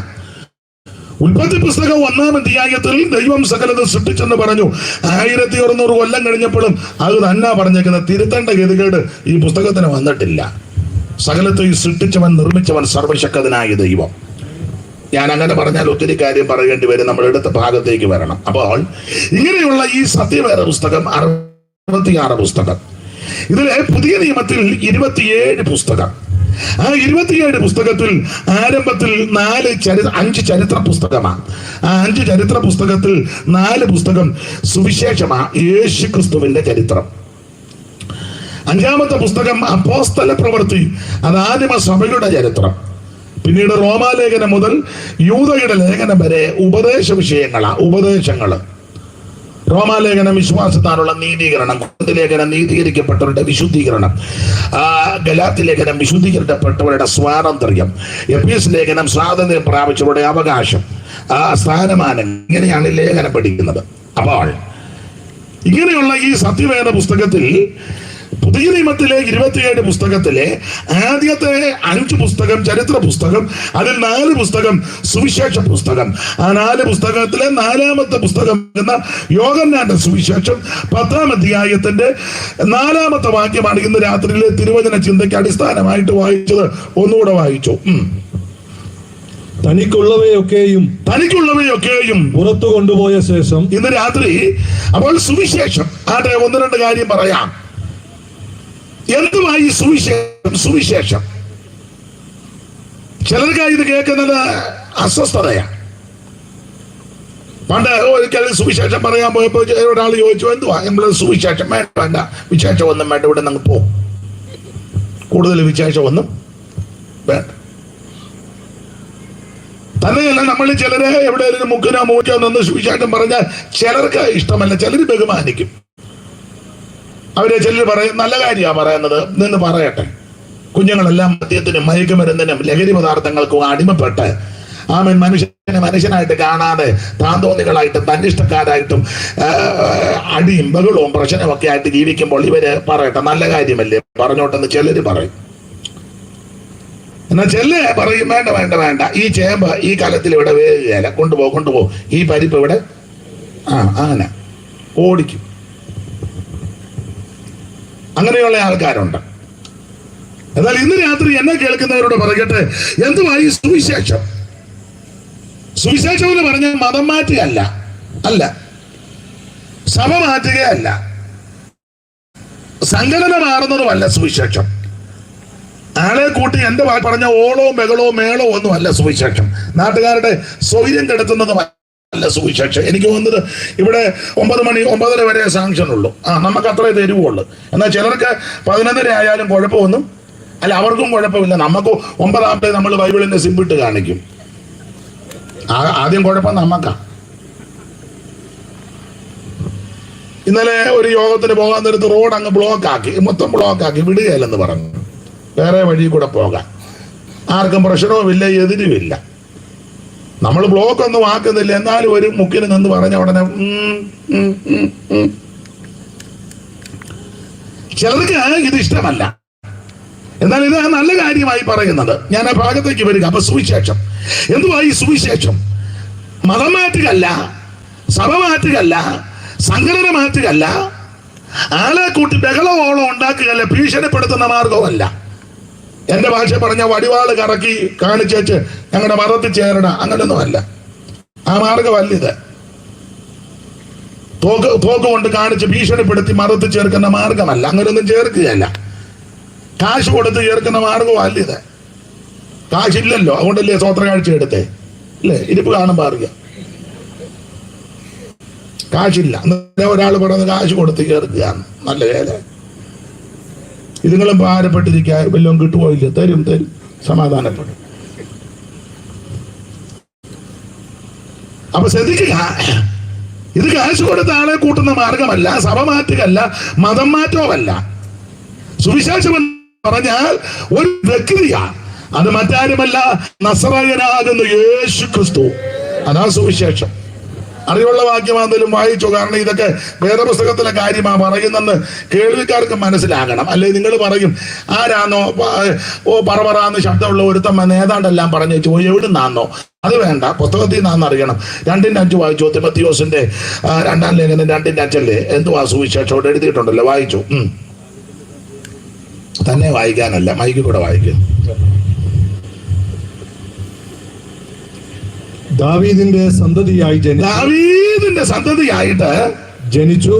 ഉൽപ്പത്തി പുസ്തകം 1-ാം അധ്യായത്തിൽ ദൈവം സകലത് സൃഷ്ടിച്ചെന്ന് പറഞ്ഞു. 1600 കൊല്ലം കഴിഞ്ഞപ്പോഴും അത് തന്നെ പറഞ്ഞേക്കുന്നത്. തിരുത്തേണ്ട ഗതികേട് ഈ പുസ്തകത്തിന് വന്നിട്ടില്ല. സകലത്തെ സൃഷ്ടിച്ചവൻ, നിർമ്മിച്ചവൻ, സർവശക്തനായ ദൈവം. ഞാൻ അങ്ങനെ പറഞ്ഞാൽ ഒത്തിരി കാര്യം പറയേണ്ടി വരും. നമ്മൾ എടുത്ത ഭാഗത്തേക്ക് വരണം. അപ്പോൾ ഇങ്ങനെയുള്ള ഈ സത്യവേദ പുസ്തകം 66 പുസ്തകം. ഇതിലെ പുതിയ നിയമത്തിൽ 27 പുസ്തകം. ആ 27 പുസ്തകത്തിൽ ആരംഭത്തിൽ 5 ചരിത്ര പുസ്തകമാണ്. ആ 5 ചരിത്ര പുസ്തകത്തിൽ 4 പുസ്തകം സുവിശേഷമാണ്, യേശു ക്രിസ്തുവിന്റെ ചരിത്രം. 5-ാമത്തെ പുസ്തകം അപ്പോസ്തല പ്രവൃത്തി, അത് ആദിമ സഭയുടെ ചരിത്രം. പിന്നീട് റോമാലേഖനം മുതൽ യൂദയുടെ ലേഖനം വരെ ഉപദേശ വിഷയങ്ങളാണ്, ഉപദേശങ്ങള്. റോമാലേഖനം വിശ്വാസത്താനുള്ള നീതീകരണം, ലേഖനം നീതീകരിക്കപ്പെട്ടവരുടെ വിശുദ്ധീകരണം, ഗലാത്തി ലേഖനം വിശുദ്ധീകരിക്കപ്പെട്ടവരുടെ സ്വാതന്ത്ര്യം, എഫീസ് ലേഖനം സ്വാതന്ത്ര്യം പ്രാപിച്ചവരുടെ അവകാശം, സ്ഥാനമാനം. ഇങ്ങനെയാണ് ലേഖനം പഠിക്കുന്നത്. അപ്പോൾ ഇങ്ങനെയുള്ള ഈ സത്യവേദ പുസ്തകത്തിൽ, പുതിയ നിയമത്തിലെ 27 പുസ്തകത്തിലെ ആദ്യത്തെ 5 പുസ്തകം ചരിത്ര പുസ്തകം, അതിൽ 4 പുസ്തകം സുവിശേഷ പുസ്തകം. ആ 4 പുസ്തകത്തിലെ 4-ാമത്തെ പുസ്തകം എന്ന യോഹന്നാന്റെ സുവിശേഷം 10-ാം അധ്യായത്തിന്റെ 4-ാമത്തെ വാക്യമാണ് ഇന്ന് രാത്രിയിലെ തിരുവചന ചിന്തയ്ക്ക് അടിസ്ഥാനമായിട്ട് വായിച്ചത്. ഒന്നുകൂടെ വായിച്ചു. തനിക്കുള്ളവയൊക്കെയും പുറത്തു കൊണ്ടുപോയ ശേഷം ഇന്ന് രാത്രി. അപ്പോൾ സുവിശേഷം ആട്ടെ, 1-2 കാര്യം പറയാം. എന്തുമായി സുവിശേഷം? ചിലർക്ക് ഇത് കേൾക്കുന്നത് അസ്വസ്ഥതയാണ്. പണ്ട് ഒരിക്കൽ സുവിശേഷം പറയാൻ പോയപ്പോ ഒരാൾ ചോദിച്ചു, എന്തുവാ നമ്മള് സുവിശേഷം? വേണ്ട, വിശേഷം ഒന്നും വേണ്ട, ഇവിടെ നിന്ന് പോകും. കൂടുതൽ വിശേഷം ഒന്നും വേണ്ട. തന്നെയല്ല, നമ്മൾ ചിലരെ എവിടെയെങ്കിലും മുക്കിനോ മൂക്കോ നിന്ന് സുവിശേഷം പറഞ്ഞാൽ ചിലർക്ക് ഇഷ്ടമല്ല, ചിലർ ബഹുമാനിക്കും. അവരെ ചിലർ പറയും, നല്ല കാര്യമാണ് പറയുന്നത്, നിന്ന് പറയട്ടെ. കുഞ്ഞുങ്ങളെല്ലാം മദ്യത്തിനും മയക്കുമരുന്നിനും ലഹരി പദാർത്ഥങ്ങൾക്കും അടിമപ്പെട്ട് മനുഷ്യനെ മനുഷ്യനായിട്ട് കാണാതെ താന്തോന്നികളായിട്ടും തന്നിഷ്ടക്കാരായിട്ടും അടിയും ബഹളവും പ്രശ്നവും ഒക്കെ ആയിട്ട് ജീവിക്കുമ്പോൾ ഇവര് പറയട്ടെ, നല്ല കാര്യമല്ലേ, പറഞ്ഞോട്ടെന്ന് ചിലര് പറയും. എന്നാൽ ചെല്ല് പറയും, വേണ്ട വേണ്ട വേണ്ട, ഈ ചേമ്പ് ഈ കലത്തിൽ ഇവിടെ വേകുകയല്ല, കൊണ്ടുപോ, ഈ പരിപ്പ് ഇവിടെ അങ്ങനെ ഓടിക്കും. അങ്ങനെയുള്ള ആൾക്കാരുണ്ട്. എന്നാൽ ഇന്ന് രാത്രി എന്നെ കേൾക്കുന്നവരോട് പറയട്ടെ, എന്തുമായി സുവിശേഷം? സുവിശേഷം എന്ന് പറഞ്ഞാൽ മതം മാറ്റുകയല്ല, അല്ല, സഭ മാറ്റുകയല്ല, സംഘടന മാറുന്നതുമല്ല സുവിശേഷം. ആളെ കൂട്ടി എന്റെ പറഞ്ഞ ഓളവും ബഹളവും മേളവും ഒന്നും അല്ല സുവിശേഷം. നാട്ടുകാരുടെ സ്വൈര്യം കെടുത്തുന്നതുമല്ല സുവിശേഷം. എനിക്ക് തോന്നുന്നത് ഇവിടെ 9 മണി 9:30 വരെ സാങ്ഷൻ ഉള്ളൂ. നമുക്ക് അത്രേ തരുവുള്ളൂ. എന്നാൽ ചിലർക്ക് 11:30 ആയാലും കുഴപ്പമൊന്നും അല്ല, അവർക്കും കുഴപ്പമില്ല. നമുക്ക് 9 നമ്മൾ ബൈബിളിന്റെ സിമ്പിട്ട് കാണിക്കും. ആദ്യം കുഴപ്പം നമുക്കാ. ഇന്നലെ ഒരു യോഗത്തിന് പോകാൻ നേരത്ത് റോഡ് അങ്ങ് ബ്ലോക്കാക്കി, മൊത്തം ബ്ലോക്കാക്കി, വിടുകയില്ലെന്ന് പറഞ്ഞു. വേറെ വഴി കൂടെ പോകാൻ ആർക്കും പ്രശ്നവുമില്ല, എതിരുമില്ല. നമ്മൾ ബ്ലോക്ക് ഒന്നും ആക്കുന്നില്ല, എന്നാലും ഒരു മുക്കിന് നിന്ന് പറഞ്ഞ ഉടനെ ചിലർക്ക് ഇത് ഇഷ്ടമല്ല. എന്നാൽ ഇത് നല്ല കാര്യമായി പറയുന്നത്. ഞാൻ ആ ഭാഗത്തേക്ക് വരിക. അപ്പൊ സുവിശേഷം എന്തുവാ? ഈ സുവിശേഷം മതം മാറ്റുകയല്ല, സഭ മാറ്റുകയല്ല, സംഘടന മാറ്റുകയല്ല, ആളെ കൂട്ടി ബഹളവോളം ഉണ്ടാക്കുകയല്ല, ഭീഷണിപ്പെടുത്തുന്ന മാർഗവുമല്ല. എന്റെ ഭാഷ പറഞ്ഞ വടിവാള് കറക്കി കാണിച്ചേച്ച് ഞങ്ങളുടെ മതത്തിൽ ചേരണ, അങ്ങനെയൊന്നുമല്ല. ആ മാർഗമല്ല ഇത്. തോക്ക് കൊണ്ട് കാണിച്ച് ഭീഷണിപ്പെടുത്തി മതത്തിൽ ചേർക്കുന്ന മാർഗമല്ല. അങ്ങനെയൊന്നും ചേർക്കുകയല്ല. കാശ് കൊടുത്ത് ചേർക്കുന്ന മാർഗവും അല്ല ഇത്. കാശില്ലല്ലോ, അതുകൊണ്ടല്ലേ സ്വോത്രകാഴ്ച എടുത്തേ, അല്ലേ? ഇരിപ്പ് കാണുമ്പോൾ അറിയാം കാശില്ല. ഒരാൾ പറയുന്നത് കാശ് കൊടുത്ത് ചേർക്കുകയാണ്. നല്ല വേല. ഇതുങ്ങളും ഭാരപ്പെട്ടിരിക്കുക, വല്ലതും കിട്ടുപോയില്ല. തരും തരും, സമാധാനപ്പെടും. അപ്പൊ ശ്രദ്ധിക്കുക, ഇത് കാശ് കൊടുത്ത ആളെ കൂട്ടുന്ന മാർഗമല്ല, സഭ മാറ്റുകയല്ല, മതം മാറ്റവുമല്ല. സുവിശേഷം എന്ന് പറഞ്ഞാൽ ഒരു വ്യക്തിയാ, അത് മറ്റാരുമല്ല, നസറായനാകുന്ന യേശു ക്രിസ്തു. അതാ സുവിശേഷം. അറിവുള്ള വാക്യമാണെങ്കിലും വായിച്ചു. കാരണം ഇതൊക്കെ വേദപുസ്തകത്തിലെ കാര്യമാണ് പറയുന്നെന്ന് കേൾവിക്കാർക്ക് മനസ്സിലാകണം. അല്ലെ നിങ്ങൾ പറയും, ആരാന്നോ പറന്ന് ശബ്ദമുള്ള ഒരുത്തം ഏതാണ്ടെല്ലാം പറഞ്ഞു വെച്ചു, എവിടുന്നാന്നോ? അത് വേണ്ട, പുസ്തകത്തിൽ നിന്നാന്ന് അറിയണം. 2:5 വായിച്ചു. തിമോത്തിയോസിന്റെ 2-ാം ലേഖനം 2:5 എന്തുവാ സുവിശേഷം അവിടെ എഴുതിയിട്ടുണ്ടല്ലോ, വായിച്ചു. തന്നെ വായിക്കാനല്ല, മൈക്കിൽ കൂടെ വായിക്കും. ദാവീദിന്റെ സന്തതിയായിട്ട് ജനിച്ച്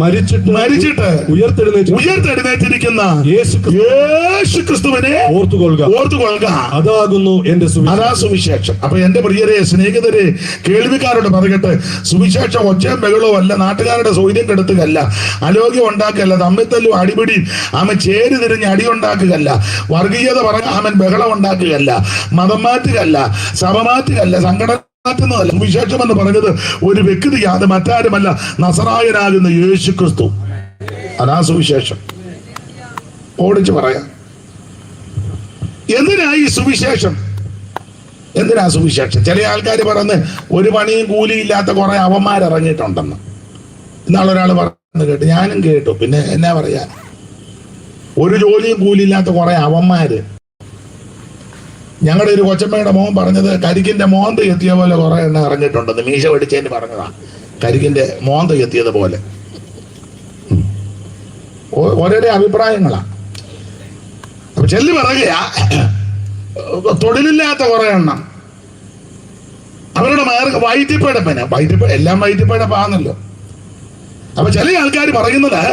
മരിച്ചിട്ട് ഉയർത്തെഴുന്നേറ്റിരിക്കുന്ന യേശു ക്രിസ്തുവിനെ ഓർത്തുകൊള്ളുക. അതാകുന്നു എന്റെ സുവിശേഷം. അപ്പൊ എന്റെ പ്രിയരെ, സ്നേഹിതരെ, കേൾവിക്കാരോട് പറയട്ടെ, സുവിശേഷം ഒച്ചയും ബഹളവും അല്ല, നാട്ടുകാരുടെ സൗകര്യം കെടുത്തുകയല്ല, അലോഗ്യം ഉണ്ടാക്കുകയല്ല, തമ്മിത്തല്ലും അടിപിടിയും ആമൻ ചേരി തിരിഞ്ഞ് അടിയുണ്ടാക്കുകയല്ല, വർഗീയത പറഞ്ഞ ആമൻ ബഹളം ഉണ്ടാക്കുകയല്ല, മതം മാറ്റുകയല്ല, സഭ മാറ്റുകയല്ല, സംഘടന മാറ്റുന്നതല്ല. സുവിശേഷം എന്ന് പറഞ്ഞത് ഒരു വ്യക്തിയാണ്, അത് മറ്റാരുമല്ല, നസറായനാകുന്ന യേശു ക്രിസ്തു. അതാ സുവിശേഷം. ഓടിച്ചു പറയാം, എന്തിനാ ഈ സുവിശേഷം? എന്തിനാ സുവിശേഷം? ചില ആൾക്കാർ പറയുന്നത് ഒരു പണിയും കൂലിയില്ലാത്ത കുറെ അവന്മാരിറങ്ങിയിട്ടുണ്ടെന്ന്. ഇന്നാളൊരാൾ പറഞ്ഞു കേട്ടു, ഞാനും കേട്ടു. പിന്നെ എന്നാ പറയാ, ഒരു ജോലിയും കൂലിയില്ലാത്ത കുറെ അവന്മാര്. ഞങ്ങളുടെ ഒരു കൊച്ചമ്മയുടെ മോൻ പറഞ്ഞത്, കരിക്കിന്റെ മോന്ത് എത്തിയ പോലെ കുറെ എണ്ണ ഇറങ്ങിയിട്ടുണ്ടെന്ന്. മീശ പഠിച്ചതിന് പറഞ്ഞതാ, കരിക്കിന്റെ മോന്ത് എത്തിയത് പോലെ. ഓരോരോ അഭിപ്രായങ്ങളാ. അപ്പൊ ചെല്ലി പറയുകയാ, തൊഴിലില്ലാത്ത കുറെ എണ്ണം, അവരുടെ വൈദ്യപ്പഴപ്പന് എല്ലാം വൈദ്യപ്പഴപ്പാന്നല്ലോ. അപ്പൊ ചില ആൾക്കാർ പറയുന്നത്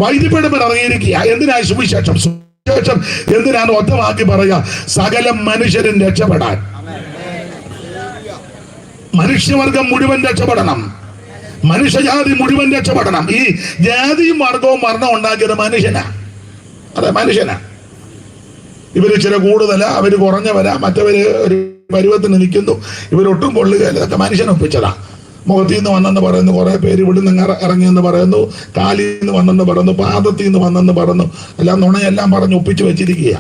വൈദ്യപ്പഴപ്പൻ ഇറങ്ങിയിരിക്കുക. എന്തിനാ സുവിശേഷം? സുവിശേഷം എന്തിനാണ് ഒറ്റവാക്കി പറയുക? സകല മനുഷ്യരും രക്ഷപ്പെടാൻ, മനുഷ്യവർഗം മുഴുവൻ രക്ഷപ്പെടണം, മനുഷ്യജാതി മുഴുവൻ രക്ഷപ്പെടണം. ഈ ജാതിയും വർഗവും മരണം ഉണ്ടാക്കിയത് മനുഷ്യനാ. അതെ, മനുഷ്യനാ. ഇവര് ചില കൂടുതലാ, അവര് കുറഞ്ഞവരാ, മറ്റവര് ഒരു പരുവത്തിന് നിൽക്കുന്നു, ഇവരൊട്ടും കൊള്ളുകയല്ല. ഇതൊക്കെ മനുഷ്യനൊപ്പിച്ചതാ. മുഖത്തിൽ നിന്ന് വന്നെന്ന് പറയുന്നു, കുറെ പേര് ഇവിടുന്ന് ഇറങ്ങിയെന്ന് പറയുന്നു, കാലിൽ നിന്ന് വന്നെന്ന് പറയുന്നു, പാദത്തിൽ നിന്ന് വന്നെന്ന് പറയുന്നു, എല്ലാം നുണയെല്ലാം പറഞ്ഞ് ഒപ്പിച്ച് വെച്ചിരിക്കുക.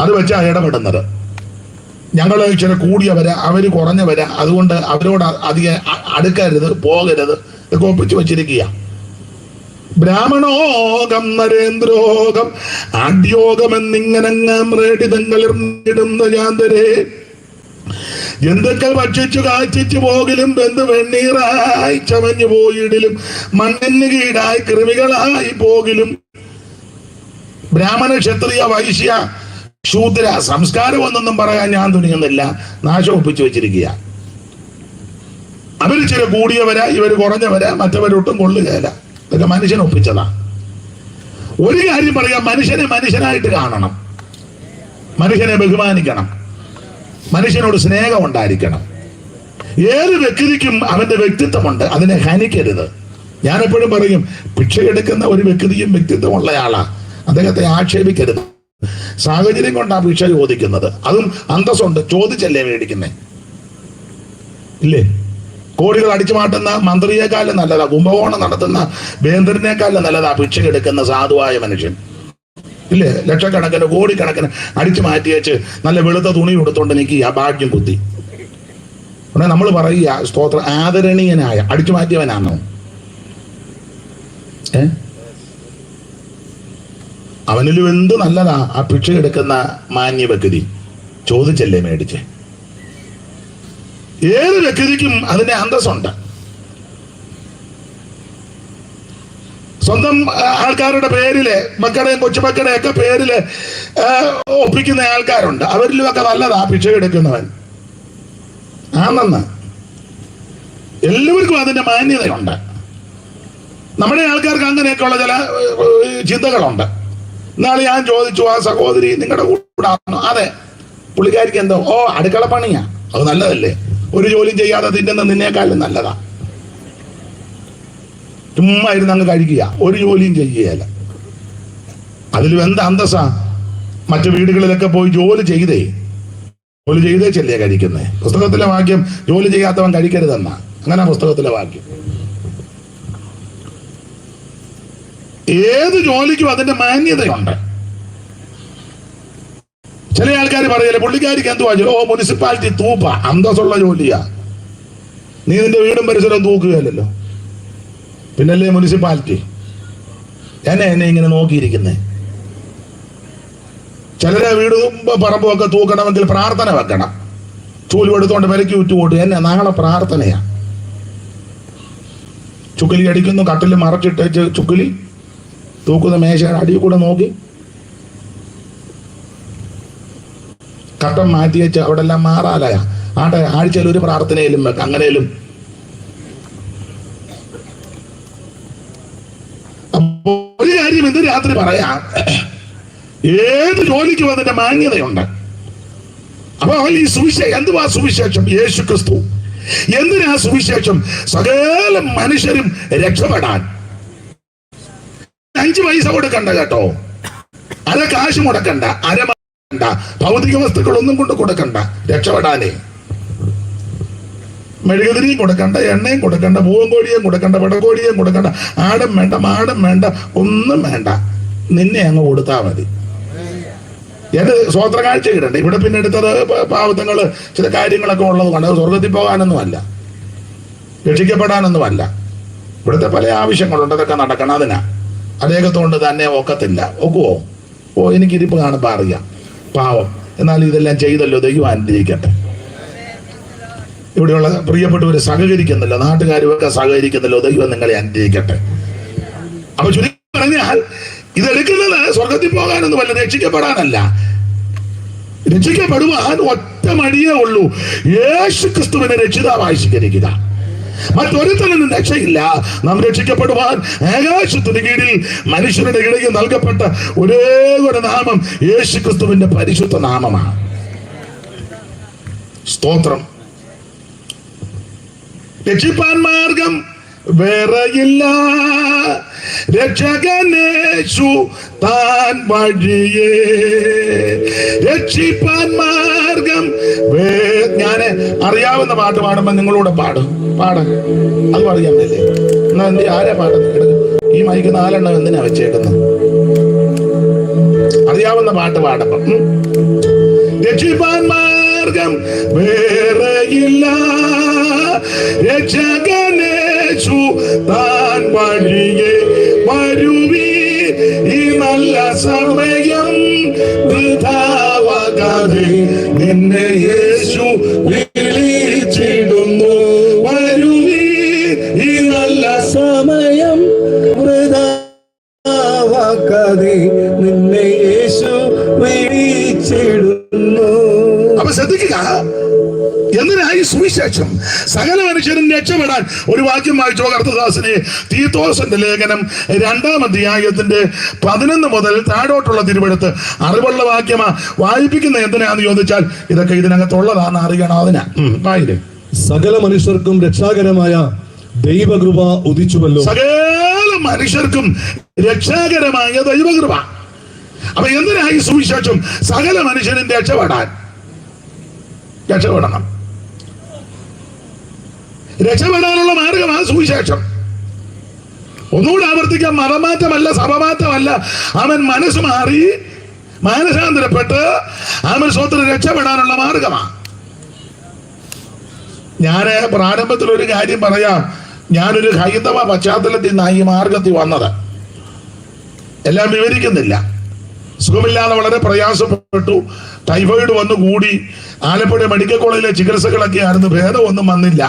അത് വെച്ചാ ഇടപെടുന്നത്. ഞങ്ങൾ ചില കൂടിയവരാ, അവര് കുറഞ്ഞവരാ, അതുകൊണ്ട് അവരോട് അധികം അടുക്കരുത്, പോകരുത്, ഇതൊക്കെ ഒപ്പിച്ച് വെച്ചിരിക്കുക. ബ്രാഹ്മണോകം നരേന്ദ്രോകം ആദ്യോഗം എന്നിങ്ങനങ്ങിടുന്ന ഞാന്തരേ, ജന്തുക്കൾ ഭക്ഷിച്ചു കാച്ചിച്ചു പോകിലും ബന്ധു വെണ്ണീറായി ചമഞ്ഞു പോയിടിലും മണ്ണിന് കീടായി കൃമികളായി പോകിലും. ബ്രാഹ്മണ, ക്ഷത്രിയ, വൈശ്യ, ശൂദ്ര സംസ്കാരം ഒന്നൊന്നും പറയാൻ ഞാൻ തുനിയുന്നില്ല. നാശം ഒപ്പിച്ചു വെച്ചിരിക്കുക. അവര് ചില കൂടിയവരാ, ഇവര് കുറഞ്ഞവരാ, മറ്റവരൊട്ടും കൊള്ളുകയല്ല. ഇതൊക്കെ മനുഷ്യൻ ഒപ്പിച്ചതാ. ഒരു കാര്യം പറയാം, മനുഷ്യനെ മനുഷ്യനായിട്ട് കാണണം, മനുഷ്യനെ ബഹുമാനിക്കണം, മനുഷ്യനോട് സ്നേഹം ഉണ്ടായിരിക്കണം. ഏത് വ്യക്തിക്കും അവന്റെ വ്യക്തിത്വമുണ്ട്, അതിനെ ഹനിക്കരുത്. ഞാൻ എപ്പോഴും പറയും, ഭിക്ഷയെടുക്കുന്ന ഒരു വ്യക്തിയും വ്യക്തിത്വമുള്ളയാളാ, അദ്ദേഹത്തെ ആക്ഷേപിക്കരുത്. സാഹചര്യം കൊണ്ടാണ് ഭിക്ഷ ചോദിക്കുന്നത്, അതും അന്തസ്സുണ്ട്, ചോദിച്ചല്ലേ മേടിക്കുന്നേ. ഇല്ലേ? കോടികൾ അടിച്ചു മാറ്റുന്ന മന്ത്രിയേക്കാളും നല്ലതാ, കുംഭകോണം നടത്തുന്ന വേന്ദ്രനേക്കാളും നല്ലതാ ഭിക്ഷ എടുക്കുന്ന സാധുവായ മനുഷ്യൻ, ഇല്ലേ? ലക്ഷക്കണക്കിന് കോടിക്കണക്കിന് അടിച്ചു മാറ്റിയേച്ച് നല്ല വെളുത്ത തുണി കൊടുത്തോണ്ട് നിൽക്കുക, ഭാഗ്യം കുത്തി. ഉടനെ നമ്മൾ പറയുക സ്തോത്രം, ആദരണീയനായ അടിച്ചു മാറ്റിയവനാണോ? അവനിലും എന്ത് നല്ലതാ ആ ഭിക്ഷ എടുക്കുന്ന മാന്യ വ്യക്തി, ചോദിച്ചല്ലേ മേടിച്ച്. ഏത് വ്യക്തിക്കും അതിന്റെ അന്തസ്സുണ്ട്. സ്വന്തം ആൾക്കാരുടെ പേരില്, മക്കളുടെയും കൊച്ചുമക്കളുടെ ഒക്കെ പേരില് ഒപ്പിക്കുന്ന ആൾക്കാരുണ്ട്. അവരിലുമൊക്കെ നല്ലതാ ഭിക്ഷ എടുക്കുന്നവൻ ആണെന്ന്. എല്ലാവർക്കും അതിന്റെ മാന്യതയുണ്ട്. നമ്മുടെ ആൾക്കാർക്ക് അങ്ങനെയൊക്കെയുള്ള ചില ചിന്തകളുണ്ട്. എന്നാള് ഞാൻ ചോദിച്ചു, ആ സഹോദരി നിങ്ങളുടെ കൂടാണോ? അതെ. പുള്ളിക്കാരിക്ക് എന്തോ അടുക്കള പണിയാ. അത് നല്ലതല്ലേ? ഒരു ജോലിയും ചെയ്യാതെ തിന്നുന്ന നിന്നേക്കാളും നല്ലതാ. ചുമ്മാ ഇരുന്ന് അങ്ങ് കഴിക്കുക, ഒരു ജോലിയും ചെയ്യുകയല്ല. അതിലും എന്ത് അന്തസ്സാ. മറ്റു വീടുകളിലൊക്കെ പോയി ജോലി ചെയ്തേച്ചല്ലേ കഴിക്കുന്നേ. പുസ്തകത്തിലെ വാക്യം ജോലി ചെയ്യാത്തവൻ കഴിക്കരുതെന്നാ. അങ്ങനെ പുസ്തകത്തിലെ വാക്യം. ഏത് ജോലിക്കും അതിന്റെ മാന്യതയുണ്ട്. ചില ആൾക്കാർ പറയല്ലേ, പുള്ളിക്കാരിക്ക് എന്തുവാ ജോലി? മുനിസിപ്പാലിറ്റി തൂപ്പ, അന്തസ്സുള്ള ജോലിയാ. നീ നിന്റെ വീടും പരിസരവും തൂക്കുകയല്ലോ, പിന്നല്ലേ മുനിസിപ്പാലിറ്റി. എന്നെ ഇങ്ങനെ നോക്കിയിരിക്കുന്നേ. ചിലരെ വീടും പറമ്പും ഒക്കെ തൂക്കണമെങ്കിൽ പ്രാർത്ഥന വെക്കണം. ചൂലും എടുത്തോണ്ട് വിലക്ക് വിറ്റുപോട്ട്. എന്നെ നാളെ പ്രാർത്ഥനയാ. ചുക്കിലി അടിക്കുന്നു, കട്ടിൽ മറച്ചിട്ടേച്ച് ചുക്കിലി തൂക്കുന്ന മേശയുടെ അടിയിൽ കൂടെ നോക്കി കട്ടം മാറ്റി വെച്ച് അവിടെ എല്ലാം മാറാലയ ആഴ്ചയിൽ ഒരു പ്രാർത്ഥനയിലും വെക്കാം. അങ്ങനെയും ഒരു കാര്യം ഇന്ന് രാത്രി പറയാം, ഏത് ജോലിക്കും അതിന്റെ മാന്യതയുണ്ട്. അപ്പൊ ഈ സുവിശേഷം എന്തുവാ? സുവിശേഷം യേശു ക്രിസ്തു. എന്തിനാ സുവിശേഷം? സകല മനുഷ്യരും രക്ഷപ്പെടാൻ. 5 പൈസ കൊടുക്കണ്ട കേട്ടോ, അര കാശ് മുടക്കണ്ട, അരമണ്ട, ഭൗതിക വസ്തുക്കളൊന്നും കൊണ്ട് കൊടുക്കണ്ട രക്ഷപ്പെടാനേ. മെഴുകുതിരിയും കൊടുക്കണ്ട, എണ്ണയും കൊടുക്കണ്ട, പൂവൻകോഴിയും കൊടുക്കണ്ട, പടക്കോഴിയും കൊടുക്കണ്ട, ആടും വേണ്ട, മാടും വേണ്ട, ഒന്നും വേണ്ട, നിന്നെ അങ്ങ് കൊടുത്താ മതി. എന്റെ സ്വോത്ര കാഴ്ച ഇടണ്ട. ഇവിടെ പിന്നെ എടുത്തത് പാവത്തങ്ങള് ചില കാര്യങ്ങളൊക്കെ ഉള്ളത് കൊണ്ട് അത് സ്വർഗത്തിൽ പോകാനൊന്നുമല്ല, രക്ഷിക്കപ്പെടാനൊന്നുമല്ല. ഇവിടുത്തെ പല ആവശ്യങ്ങളുണ്ട്, അതൊക്കെ നടക്കണം. അതിനാ അദ്ദേഹത്തോണ്ട് തന്നെ ഒക്കത്തില്ല. ഒക്കുവോ? എനിക്കിരിപ്പ് കാണുമ്പോ അറിയാം, പാവം. എന്നാൽ ഇതെല്ലാം ചെയ്തല്ലോ, ദൈവം അനുഗ്രഹിക്കട്ടെ. ഇവിടെയുള്ള പ്രിയപ്പെട്ടവര് സഹകരിക്കുന്നല്ലോ, നാട്ടുകാരുമൊക്കെ സഹകരിക്കുന്നല്ലോ, ദൈവം നിങ്ങളെ അനുഗ്രഹിക്കട്ടെ. അപ്പൊ ചുരുക്കി പറഞ്ഞാൽ ഇതെടുക്കുന്നത് സ്വർഗത്തിൽ പോകാനൊന്നുമല്ല, രക്ഷിക്കപ്പെടാനല്ല. രക്ഷിക്കപ്പെടുവാൻ ഒറ്റ മടിയേ ഉള്ളൂ, യേശു ക്രിസ്തുവിനെ രക്ഷിതാവായി സ്വീകരിക്കുക. മറ്റൊരുത്തനും രക്ഷയില്ല. നാം രക്ഷിക്കപ്പെടുവാൻ ആകാശത്തിന് കീഴിൽ മനുഷ്യരുടെ ഇടയിൽ നൽകപ്പെട്ട ഒരേ ഒരു നാമം യേശു ക്രിസ്തുവിന്റെ പരിശുദ്ധ നാമമാണ്. സ്തോത്രം. രക്ഷിപ്പാൻ മാർഗം വേറെയില്ല, രക്ഷകനേശു താൻ വഴിയേ. രക്ഷിപ്പാൻ മാർഗം ഞാന് അറിയാവുന്ന പാട്ട് പാടുമ്പോ നിങ്ങളൂടെ പാട്. അത് പറയാൻ പറ്റില്ലേ? എന്നാ എന്ത് ആരാ പാടുന്നത്? ഈ മൈക്ക് 4 എണ്ണം എന്തിനാ വെച്ചേക്കുന്നത്? അറിയാവുന്ന പാട്ട് പാടുമ്പം രക്ഷിപ്പാൻ മാർഗം വേറെയില്ല, രക്ഷകനേശു താൻ വഴിയേ. വരുവീ ഈ നല്ല സമയം വൃഥാവാകാതെ, നിന്നെ യേശു വിളിച്ചിടുന്നു. വരുവീ ഈ നല്ല സമയം വൃഥാവാകാതെ, നിന്നെ യേശു വിളിച്ചിടുന്നു. അപ്പൊ ശ്രദ്ധിക്കുക, എന്തിനായി സുവിശേഷം? സകല മനുഷ്യരും രക്ഷപ്പെടാൻ. ഒരു വാക്യം വായിച്ചോ കർത്തദാസനെ, തീത്തോസിന്റെ ലേഖനം 2-ാം അധ്യായത്തിന്റെ 11 മുതൽ താഴോട്ടുള്ള തിരുവെടുത്ത് അറിവുള്ള വാക്യമാ. വായിപ്പിക്കുന്ന എന്തിനാന്ന് ചോദിച്ചാൽ ഇതൊക്കെ ഇതിനകത്തുള്ളതാന്ന് അറിയണം. അതിനാ വായില്ലേ. സകല മനുഷ്യർക്കും രക്ഷാകരമായ ദൈവകൃപ ഉദിച്ചുവല്ലോ. സകല മനുഷ്യർക്കും രക്ഷാകരമായ ദൈവകൃപ. അപ്പൊ എന്തിനായി സുവിശേഷം? സകല മനുഷ്യരും രക്ഷപ്പെടണം. രക്ഷപ്പെടാനുള്ള മാർഗമാണ് സുവിശേഷം. ഒന്നുകൂടെ ആവർത്തിക്കാം, മതമാറ്റമല്ല, സഭമാറ്റമല്ല. അവൻ മനസ്സ് മാറി മാനസാന്തരപ്പെട്ട് അവൻ സ്വത്തിന് രക്ഷപ്പെടാനുള്ള മാർഗമാണ്. ഞാന് പ്രാരംഭത്തിൽ ഒരു കാര്യം പറയാം. ഞാനൊരു ഹൈന്ദവ പശ്ചാത്തലത്തിൽ നിന്നാണ് ഈ മാർഗത്തിൽ വന്നത്. എല്ലാം വിവരിക്കുന്നില്ല. സുഖമില്ലാതെ വളരെ പ്രയാസപ്പെട്ടു. ടൈഫോയിഡ് വന്നു കൂടി. ആലപ്പുഴ മെഡിക്കൽ കോളേജിലെ ചികിത്സകളൊക്കെ ആയിരുന്നു. ഭേദമൊന്നും വന്നില്ല.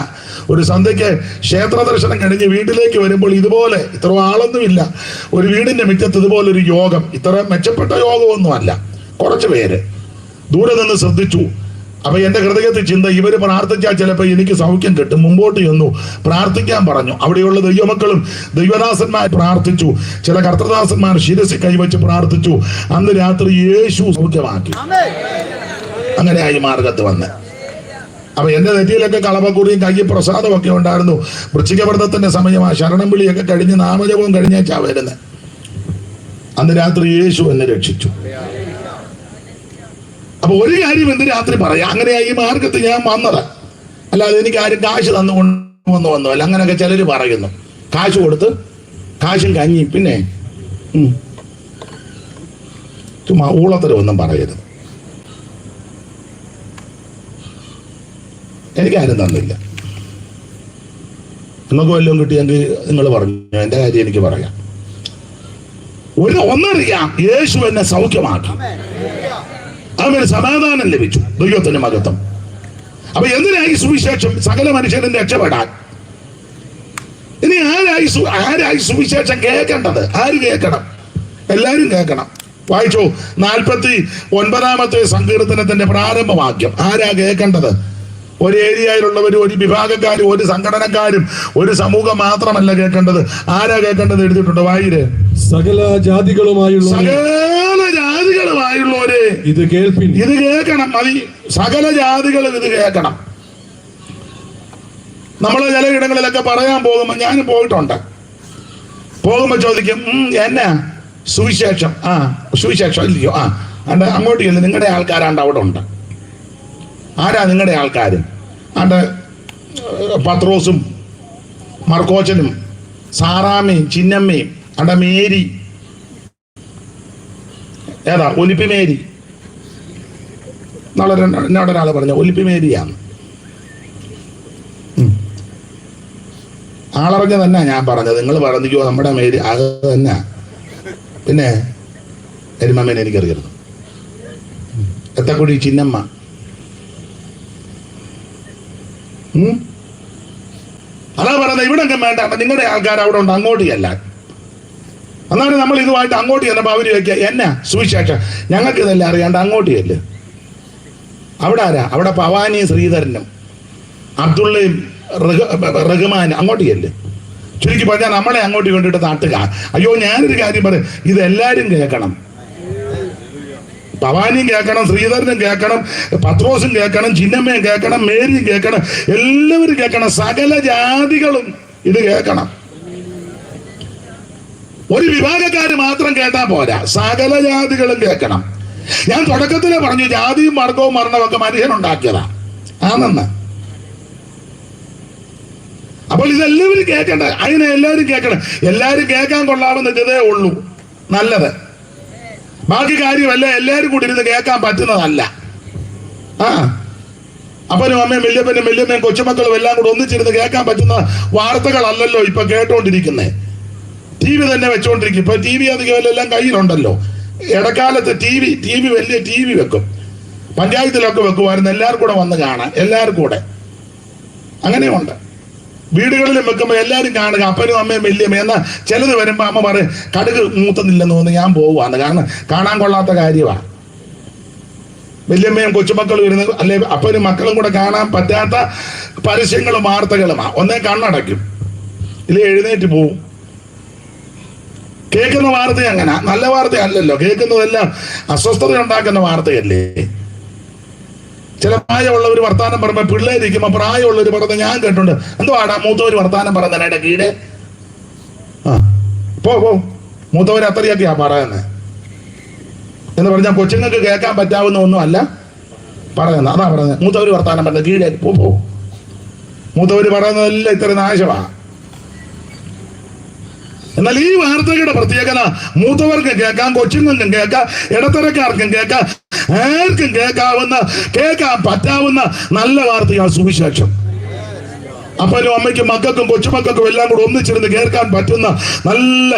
ഒരു സന്ധ്യയ്ക്ക് ക്ഷേത്ര ദർശനം കഴിഞ്ഞ് വീട്ടിലേക്ക് വരുമ്പോൾ ഇതുപോലെ, ഇത്ര ആളൊന്നുമില്ല, ഒരു വീടിന്റെ മുറ്റത്ത് ഇതുപോലൊരു യോഗം. ഇത്ര മെച്ചപ്പെട്ട യോഗമൊന്നുമല്ല, കുറച്ച് പേര് ദൂരെ നിന്ന് ശ്രദ്ധിച്ചു. അപ്പൊ എന്റെ ഹൃദയത്തിൽ ചിന്ത, ഇവര് പ്രാർത്ഥിച്ചാൽ ചിലപ്പോൾ എനിക്ക് സൗഖ്യം കിട്ടും. മുമ്പോട്ട് ചെന്നു പ്രാർത്ഥിക്കാൻ പറഞ്ഞു. അവിടെയുള്ള ദൈവമക്കളും ദൈവദാസന്മാർ പ്രാർത്ഥിച്ചു. ചില കർത്തദാസന്മാർ ശിരസിൽ കൈവച്ച് പ്രാർത്ഥിച്ചു. അന്ന് രാത്രി യേശു സൗഖ്യമാക്കി. അങ്ങനെയായി മാർഗത്ത് വന്ന്. അപ്പൊ എന്റെ നെറ്റിയിലൊക്കെ കളവക്കുറിയും കയ്യിൽ പ്രസാദമൊക്കെ ഉണ്ടായിരുന്നു. വൃശ്ചികവ്രതത്തിന്റെ സമയമാ. ശരണം വിളിയൊക്കെ കഴിഞ്ഞ് നാമജപവും കഴിഞ്ഞാച്ചാ വരുന്നത്. അന്ന് രാത്രി യേശു എന്നെ രക്ഷിച്ചു. അപ്പൊ ഒരു കാര്യം ഇന്ന് രാത്രി പറയാം, അങ്ങനെയായി ഈ മാർഗത്ത് ഞാൻ വന്നത്. അല്ലാതെ എനിക്ക് ആരും കാശ് വന്നല്ല. അങ്ങനെയൊക്കെ ചിലര് പറയുന്നു. കാശ് കൊടുത്ത് കാശും കഞ്ഞി, പിന്നെ ചുമ്മാ ഊളത്തരമൊന്നും പറയരുത്. എനിക്കാരും തന്നില്ല. നിങ്ങൾക്ക് വല്ലതും കിട്ടിയെങ്കിൽ നിങ്ങൾ പറഞ്ഞു. എന്റെ കാര്യം എനിക്ക് പറയാം. ഒന്നറിയാം, യേശു എന്നെ സൗഖ്യമാക്കി. അവന് സമാധാനം ലഭിച്ചു. ദൈവത്തിന്റെ മഹത്വം. അപ്പൊ എന്തിനായി സുവിശേഷം? സകല മനുഷ്യനും രക്ഷപ്പെടാൻ. ഇനി ആരായി സുവിശേഷം കേൾക്കേണ്ടത്? ആര് കേൾക്കണം? എല്ലാരും കേൾക്കണം. വായിച്ചോ, 49-ാമത്തെ സങ്കീർത്തനത്തിന്റെ പ്രാരംഭവാക്യം. ആരാ കേൾക്കേണ്ടത്? ഒരു ഏരിയയിലുള്ളവരും ഒരു വിഭാഗക്കാരും ഒരു സംഘടനക്കാരും ഒരു സമൂഹം മാത്രമല്ല കേൾക്കേണ്ടത്. ആരാ കേൾക്കേണ്ടത്? എഴുതിയിട്ടുണ്ട്, വായിര്. സകല ജാതികളുമായുള്ളവരെ ഇത് കേൾപ്പിൻ. ഇത് കേൾക്കണം. മതി. സകല ജാതികളും ഇത് കേൾക്കണം. നമ്മള് ചില ഇടങ്ങളിലൊക്കെ പറയാൻ പോകുമ്പോ, ഞാനും പോയിട്ടുണ്ട്, പോകുമ്പോ ചോദിക്കും, എന്നാ സുവിശേഷം? സുവിശേഷം ഇല്ലയോ? അങ്ങോട്ട് ചെല്ല്, നിങ്ങളുടെ ആൾക്കാരാണ്ട് അവിടെ ഉണ്ട്. ആരാ നിങ്ങളുടെ ആൾക്കാരും? പത്രോസും മർക്കോച്ചനും സാറാമ്മയും ചിന്നമ്മയും മേരി, ഏതാ? ഒലിപ്പി മേരി. നാളെ എന്നോട് ഒരാൾ പറഞ്ഞ ഒലിപ്പി മേരിയാണ്. ആളറിഞ്ഞ തന്നെ ഞാൻ പറഞ്ഞത്. നിങ്ങൾ പറഞ്ഞോ നമ്മുടെ മേരി അത് തന്നെ. പിന്നെ എരുമമ്മേനെ എനിക്കറിയരുത്. എത്തക്കുടി ചിന്നമ്മ. അതാ പറയുന്നത്, ഇവിടെയൊക്കെ വേണ്ട, നിങ്ങളുടെ ആൾക്കാർ അവിടെ ഉണ്ട്, അങ്ങോട്ട് ചെല്ലാൻ. എന്നാലും നമ്മൾ ഇതുമായിട്ട് അങ്ങോട്ട് ചെന്നപ്പോ അവര് ചോദിക്കുക, എന്നാ സുവിശേഷം? ഞങ്ങൾക്ക് ഇതെല്ലാം അറിയാണ്ട് അങ്ങോട്ട് ചെല്ല്. അവിടെ ആരാ? അവിടെ പവാനിയും ശ്രീധരനും അബ്ദുള്ളയും റഹ്മാനും. അങ്ങോട്ട് ചെല്ല്. ചുരുക്കി പറഞ്ഞാൽ നമ്മളെ അങ്ങോട്ട് കൊണ്ടിട്ട് നാട്ടുക. അയ്യോ, ഞാനൊരു കാര്യം പറയും, ഇതെല്ലാരും കേൾക്കണം. പവാനിയും കേൾക്കണം, ശ്രീധരനും കേൾക്കണം, പത്രോസും കേൾക്കണം, ചിന്നമ്മയും കേൾക്കണം, മേരിയും കേൾക്കണം, എല്ലാവരും കേൾക്കണം. സകല ജാതികളും ഇത് കേൾക്കണം. ഒരു വിഭാഗക്കാര് മാത്രം കേട്ടാ പോരാ, സകല ജാതികളും കേൾക്കണം. ഞാൻ തുടക്കത്തിലെ പറഞ്ഞു, ജാതിയും വർഗവും മരണമൊക്കെ മനുഷ്യനുണ്ടാക്കിയതാ ആണെന്ന്. അപ്പോൾ ഇതെല്ലാവരും കേൾക്കണ്ട. അതിനെ എല്ലാവരും കേൾക്കണം. എല്ലാവരും കേൾക്കാൻ കൊള്ളാമെന്ന് ഇതേ ഉള്ളൂ നല്ലത്. ബാക്കി കാര്യമല്ല എല്ലാവരും കൂടി ഇരുന്ന് കേൾക്കാൻ പറ്റുന്നതല്ല. അപ്പനും അമ്മയും വല്യമ്മയും കൊച്ചുമക്കളും എല്ലാം കൂടെ ഒന്നിച്ചിരുന്ന് കേൾക്കാൻ പറ്റുന്ന വാർത്തകളല്ലല്ലോ ഇപ്പൊ കേട്ടോണ്ടിരിക്കുന്നേ. TV തന്നെ വെച്ചോണ്ടിരിക്കും. ഇപ്പൊ TV അധികം എല്ലാം കയ്യിലുണ്ടല്ലോ. ഇടക്കാലത്ത് TV വലിയ TV വെക്കും. പഞ്ചായത്തിലൊക്കെ വെക്കുമായിരുന്നു. എല്ലാവരും കൂടെ വന്ന് കാണാൻ, എല്ലാവരും കൂടെ. അങ്ങനെയുണ്ട്. വീടുകളിലും വെക്കുമ്പോൾ എല്ലാവരും കാണുക. അപ്പനും അമ്മയും വല്യമ്മ. എന്നാൽ ചിലത് വരുമ്പോ അമ്മ പറയും, കടുക് മൂത്തുന്നില്ലെന്ന് തോന്നുന്നു, ഞാൻ പോവാന്ന്. കാരണം കാണാൻ കൊള്ളാത്ത കാര്യമാണ്. വല്യമ്മയും കൊച്ചുമക്കളും ഇരുന്ന്, അല്ലെ അപ്പനും മക്കളും കൂടെ കാണാൻ പറ്റാത്ത പരസ്യങ്ങളും വാർത്തകളുമാ. ഒന്നേ കണ്ണടയ്ക്കും, ഇല്ല എഴുന്നേറ്റ് പോവും. കേൾക്കുന്ന വാർത്ത അങ്ങനെ നല്ല വാർത്തയല്ലല്ലോ. കേൾക്കുന്നതെല്ലാം അസ്വസ്ഥത ഉണ്ടാക്കുന്ന വാർത്തയല്ലേ. ചില പ്രായമുള്ളവർ വർത്താനം പറയുമ്പോൾ പിള്ളേരിക്കുമ്പോ പ്രായമുള്ളവർ പറഞ്ഞ ഞാൻ കേട്ടുണ്ട്, എന്തുവാടാ മൂത്തവര് വർത്താനം പറയുന്നതിനിടെ കീഴെ പോ മൂത്തവര് അത്രയൊക്കെയാ പറയുന്നത് എന്ന് പറഞ്ഞാൽ കൊച്ചുങ്ങൾക്ക് കേൾക്കാൻ പറ്റാവുന്ന ഒന്നും അല്ല പറയുന്നത്. അതാ പറയുന്നത്, മൂത്തവര് വർത്താനം പറയുന്നത് കീഴെ പോ. മൂത്തവര് പറയുന്നതെല്ലാം ഇത്ര നാശമാണ്. എന്നാൽ ഈ വാർത്തകളുടെ പ്രത്യേകത മൂത്തവർക്കും കേൾക്കാം, കൊച്ചുങ്ങൾക്കും കേൾക്കാം, ഇടത്തരക്കാർക്കും കേൾക്കാം, ആർക്കും കേൾക്കാൻ പറ്റാവുന്ന നല്ല വാർത്തയാണ് സുവിശേഷം. അപ്പനും അമ്മയ്ക്കും മക്കൾക്കും കൊച്ചുമക്കൾക്കും എല്ലാം കൂടെ ഒന്നിച്ചിരുന്ന് കേൾക്കാൻ പറ്റുന്ന നല്ല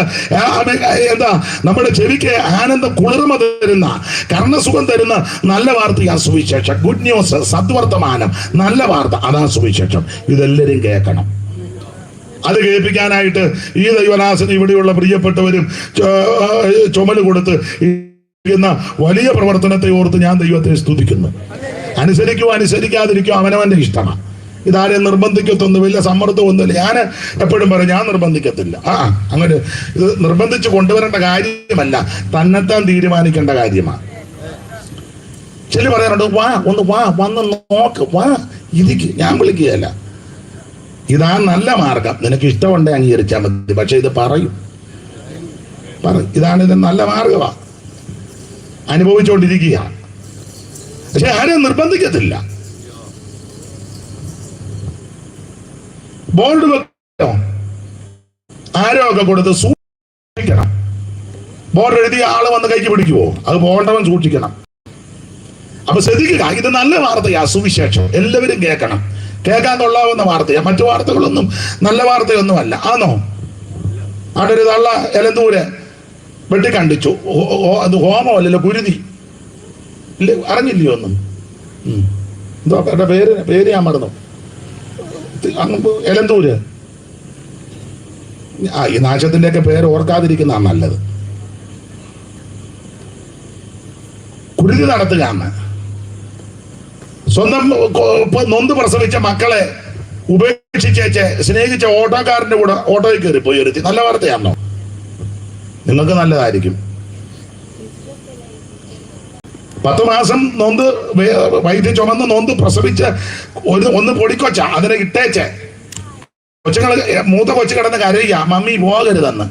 നമ്മുടെ ചെവിക്ക് ആനന്ദം കുളിർമ തരുന്ന, കർണസുഖം തരുന്ന നല്ല വാർത്തയാണ് സുവിശേഷം. ഗുഡ് ന്യൂസ്, സദ്വർത്തമാനം, നല്ല വാർത്ത, അതാണ് സുവിശേഷം. ഇതെല്ലാവരും കേൾക്കണം. അത് കേൾപ്പിക്കാനായിട്ട് ഈ ദൈവദാസൻ ഇവിടെയുള്ള പ്രിയപ്പെട്ടവരും ചുമല് കൊടുത്ത് വലിയ പ്രവർത്തനത്തെ ഓർത്ത് ഞാൻ ദൈവത്തെ സ്തുതിക്കുന്നു. അനുസരിക്കോ അനുസരിക്കാതിരിക്കോ അവനവന്റെ ഇഷ്ടമാണ്. ഇതാരെയും നിർബന്ധിക്കത്തൊന്നും വലിയ സമ്മർദ്ദമൊന്നുമില്ല. ഞാൻ എപ്പോഴും പറയും, ഞാൻ നിർബന്ധിക്കത്തില്ല. അങ്ങനെ ഇത് നിർബന്ധിച്ച് കൊണ്ടുവരേണ്ട കാര്യമല്ല, തന്നെത്താൻ തീരുമാനിക്കേണ്ട കാര്യമാണ്. ചില പറയാറുണ്ട്, വന്ന് നോക്ക്, ഇരിക്ക്. ഞാൻ വിളിക്കുകയല്ല. ഇതാ നല്ല മാർഗം, നിനക്ക് ഇഷ്ടമുണ്ടെ അംഗീകരിച്ചാൽ മതി. പക്ഷെ ഇത് പറയും, ഇതാണ് ഇത് നല്ല മാർഗമാണ്, അനുഭവിച്ചുകൊണ്ടിരിക്കുക. പക്ഷെ ആരെയും നിർബന്ധിക്കത്തില്ല. ബോർഡ് വെക്കോ, ആരോ ഒക്കെ കൊടുത്ത് സൂക്ഷിക്കണം. ബോർഡ് എഴുതിയ ആള് വന്ന് കൈക്ക് പിടിക്കുവോ? അത് പോകേണ്ടവൻ സൂക്ഷിക്കണം. അപ്പൊ ശ്രദ്ധിക്കുക, ഇത് നല്ല വാർത്തയാ സുവിശേഷം. എല്ലാവരും കേൾക്കണം. കേൾക്കാൻ കൊള്ളാവുന്ന വാർത്തയാ. മറ്റു വാർത്തകളൊന്നും നല്ല വാർത്തയൊന്നും അല്ല. ആണോ? അവിടെ ഒരു തള്ള എലന്തൂര് വെട്ടിക്കണ്ടിച്ചു. അത് ഹോമമല്ലല്ലോ, കുരുതി. ഇല്ല, അറിഞ്ഞില്ലയോ ഒന്നും? എന്തോ അവരുടെ പേര് ഞാൻ മറന്നു. എലന്തൂര്. ഈ നാശത്തിന്റെ ഒക്കെ പേര് ഓർക്കാതിരിക്കുന്നതാണ് നല്ലത്. കുരുതി നടത്തുകയാണ്. സ്വന്തം നൊന്ത് പ്രസവിച്ച മക്കളെ ഉപേക്ഷിച്ചേച്ച് സ്നേഹിച്ച ഓട്ടോക്കാരന്റെ കൂടെ ഓട്ടോയിൽ കയറി പോയി ഒരുത്തി. നല്ല വാർത്തയാണോ? നിങ്ങൾക്ക് നല്ലതായിരിക്കും. 10 മാസം നൊന്ത് വൈദ്യ ചുമന്ന് നൊന്ത് പ്രസവിച്ച് ഒന്ന് പൊടിക്കൊച്ച അതിനെ ഇട്ടേച്ച് കൊച്ചുങ്ങള്, മൂത്ത കൊച്ചു കിടന്ന് കരയുക, മമ്മി പോകരുതെന്ന്.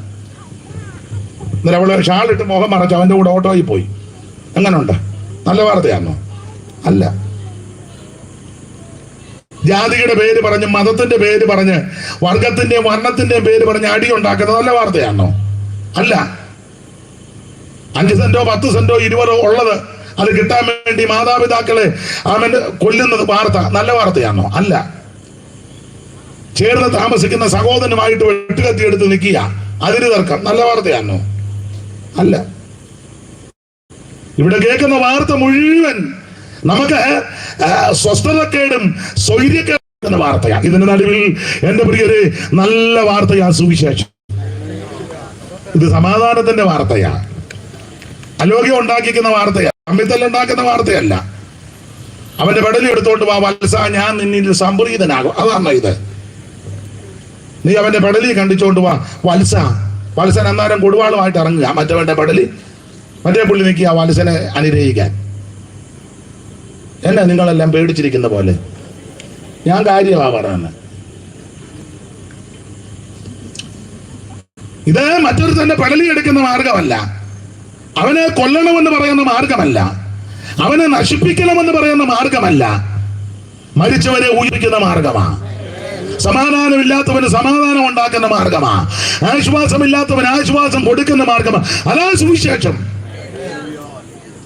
എന്നിട്ട് അവള് ഷാളിട്ട് മുഖം മറച്ചു അവന്റെ കൂടെ ഓട്ടോയിൽ പോയി. എങ്ങനെ ഉണ്ട്? നല്ല വാർത്തയാണോ? അല്ല. ജാതിയുടെ പേര് പറഞ്ഞ്, മതത്തിന്റെ പേര് പറഞ്ഞ്, വർഗത്തിന്റെയും വർണ്ണത്തിന്റെയും പേര് പറഞ്ഞ് അടി ഉണ്ടാക്കുന്നത് നല്ല വാർത്തയാണോ? അല്ല. 5 സെന്റോ 10 സെന്റോ 20 ഉള്ളത് അത് കിട്ടാൻ വേണ്ടി മാതാപിതാക്കളെ അവൻ കൊല്ലുന്നത് വാർത്ത നല്ല വാർത്തയാണോ? അല്ല. ചേർന്ന് താമസിക്കുന്ന സഹോദരനുമായിട്ട് വെട്ടുകത്തി എടുത്ത് നിൽക്കുക, അതിന് തർക്കം നല്ല വാർത്തയാണോ? അല്ല. ഇവിടെ കേൾക്കുന്ന വാർത്ത മുഴുവൻ നമുക്ക് സ്വസ്ഥതക്കേടും സ്വൈര്യക്കേടും വാർത്തയാണ്. ഇതിന്റെ നടുവിൽ എന്റെ പ്രിയരെ നല്ല വാർത്തയാ സുവിശേഷം. ഇത് സമാധാനത്തിന്റെ വാർത്തയാ, അലോഗ്യം ഉണ്ടാക്കിക്കുന്ന വാർത്തയാ, അമ്മിത്തല്ലുണ്ടാക്കുന്ന വാർത്തയല്ല. അവന്റെ പെടലി എടുത്തോണ്ട് വാ വത്സ, ഞാൻ നിന്നിൽ സംപ്രീതനാകും. അതാണ് ഇത്. നീ അവന്റെ പെടലി കണ്ടിച്ചോണ്ട് വാ വത്സൻ അന്നേരം കൊടുവാളുമായിട്ട് ഇറങ്ങുക. മറ്റവന്റെ പെടലി മറ്റേ പുള്ളി നിൽക്കുക വത്സനെ അനുഗ്രഹിക്കാൻ. എന്നാ നിങ്ങളെല്ലാം പേടിച്ചിരിക്കുന്ന പോലെ? ഞാൻ കാര്യമാ പറയുന്നത്. ഇത് മറ്റൊരു തന്നെ പെടലി എടുക്കുന്ന മാർഗമല്ല, അവനെ കൊല്ലണമെന്ന് പറയുന്ന മാർഗമല്ല, അവനെ നശിപ്പിക്കണമെന്ന് പറയുന്ന മാർഗമല്ല, മരിച്ചവരെ ഉയർക്കുന്ന മാർഗമാ. സമാധാനമില്ലാത്തവന് സമാധാനം ഉണ്ടാക്കുന്ന മാർഗമാ. ആശ്വാസമില്ലാത്തവന് ആശ്വാസം കൊടുക്കുന്ന മാർഗമാ. അതാ സുവിശേഷം.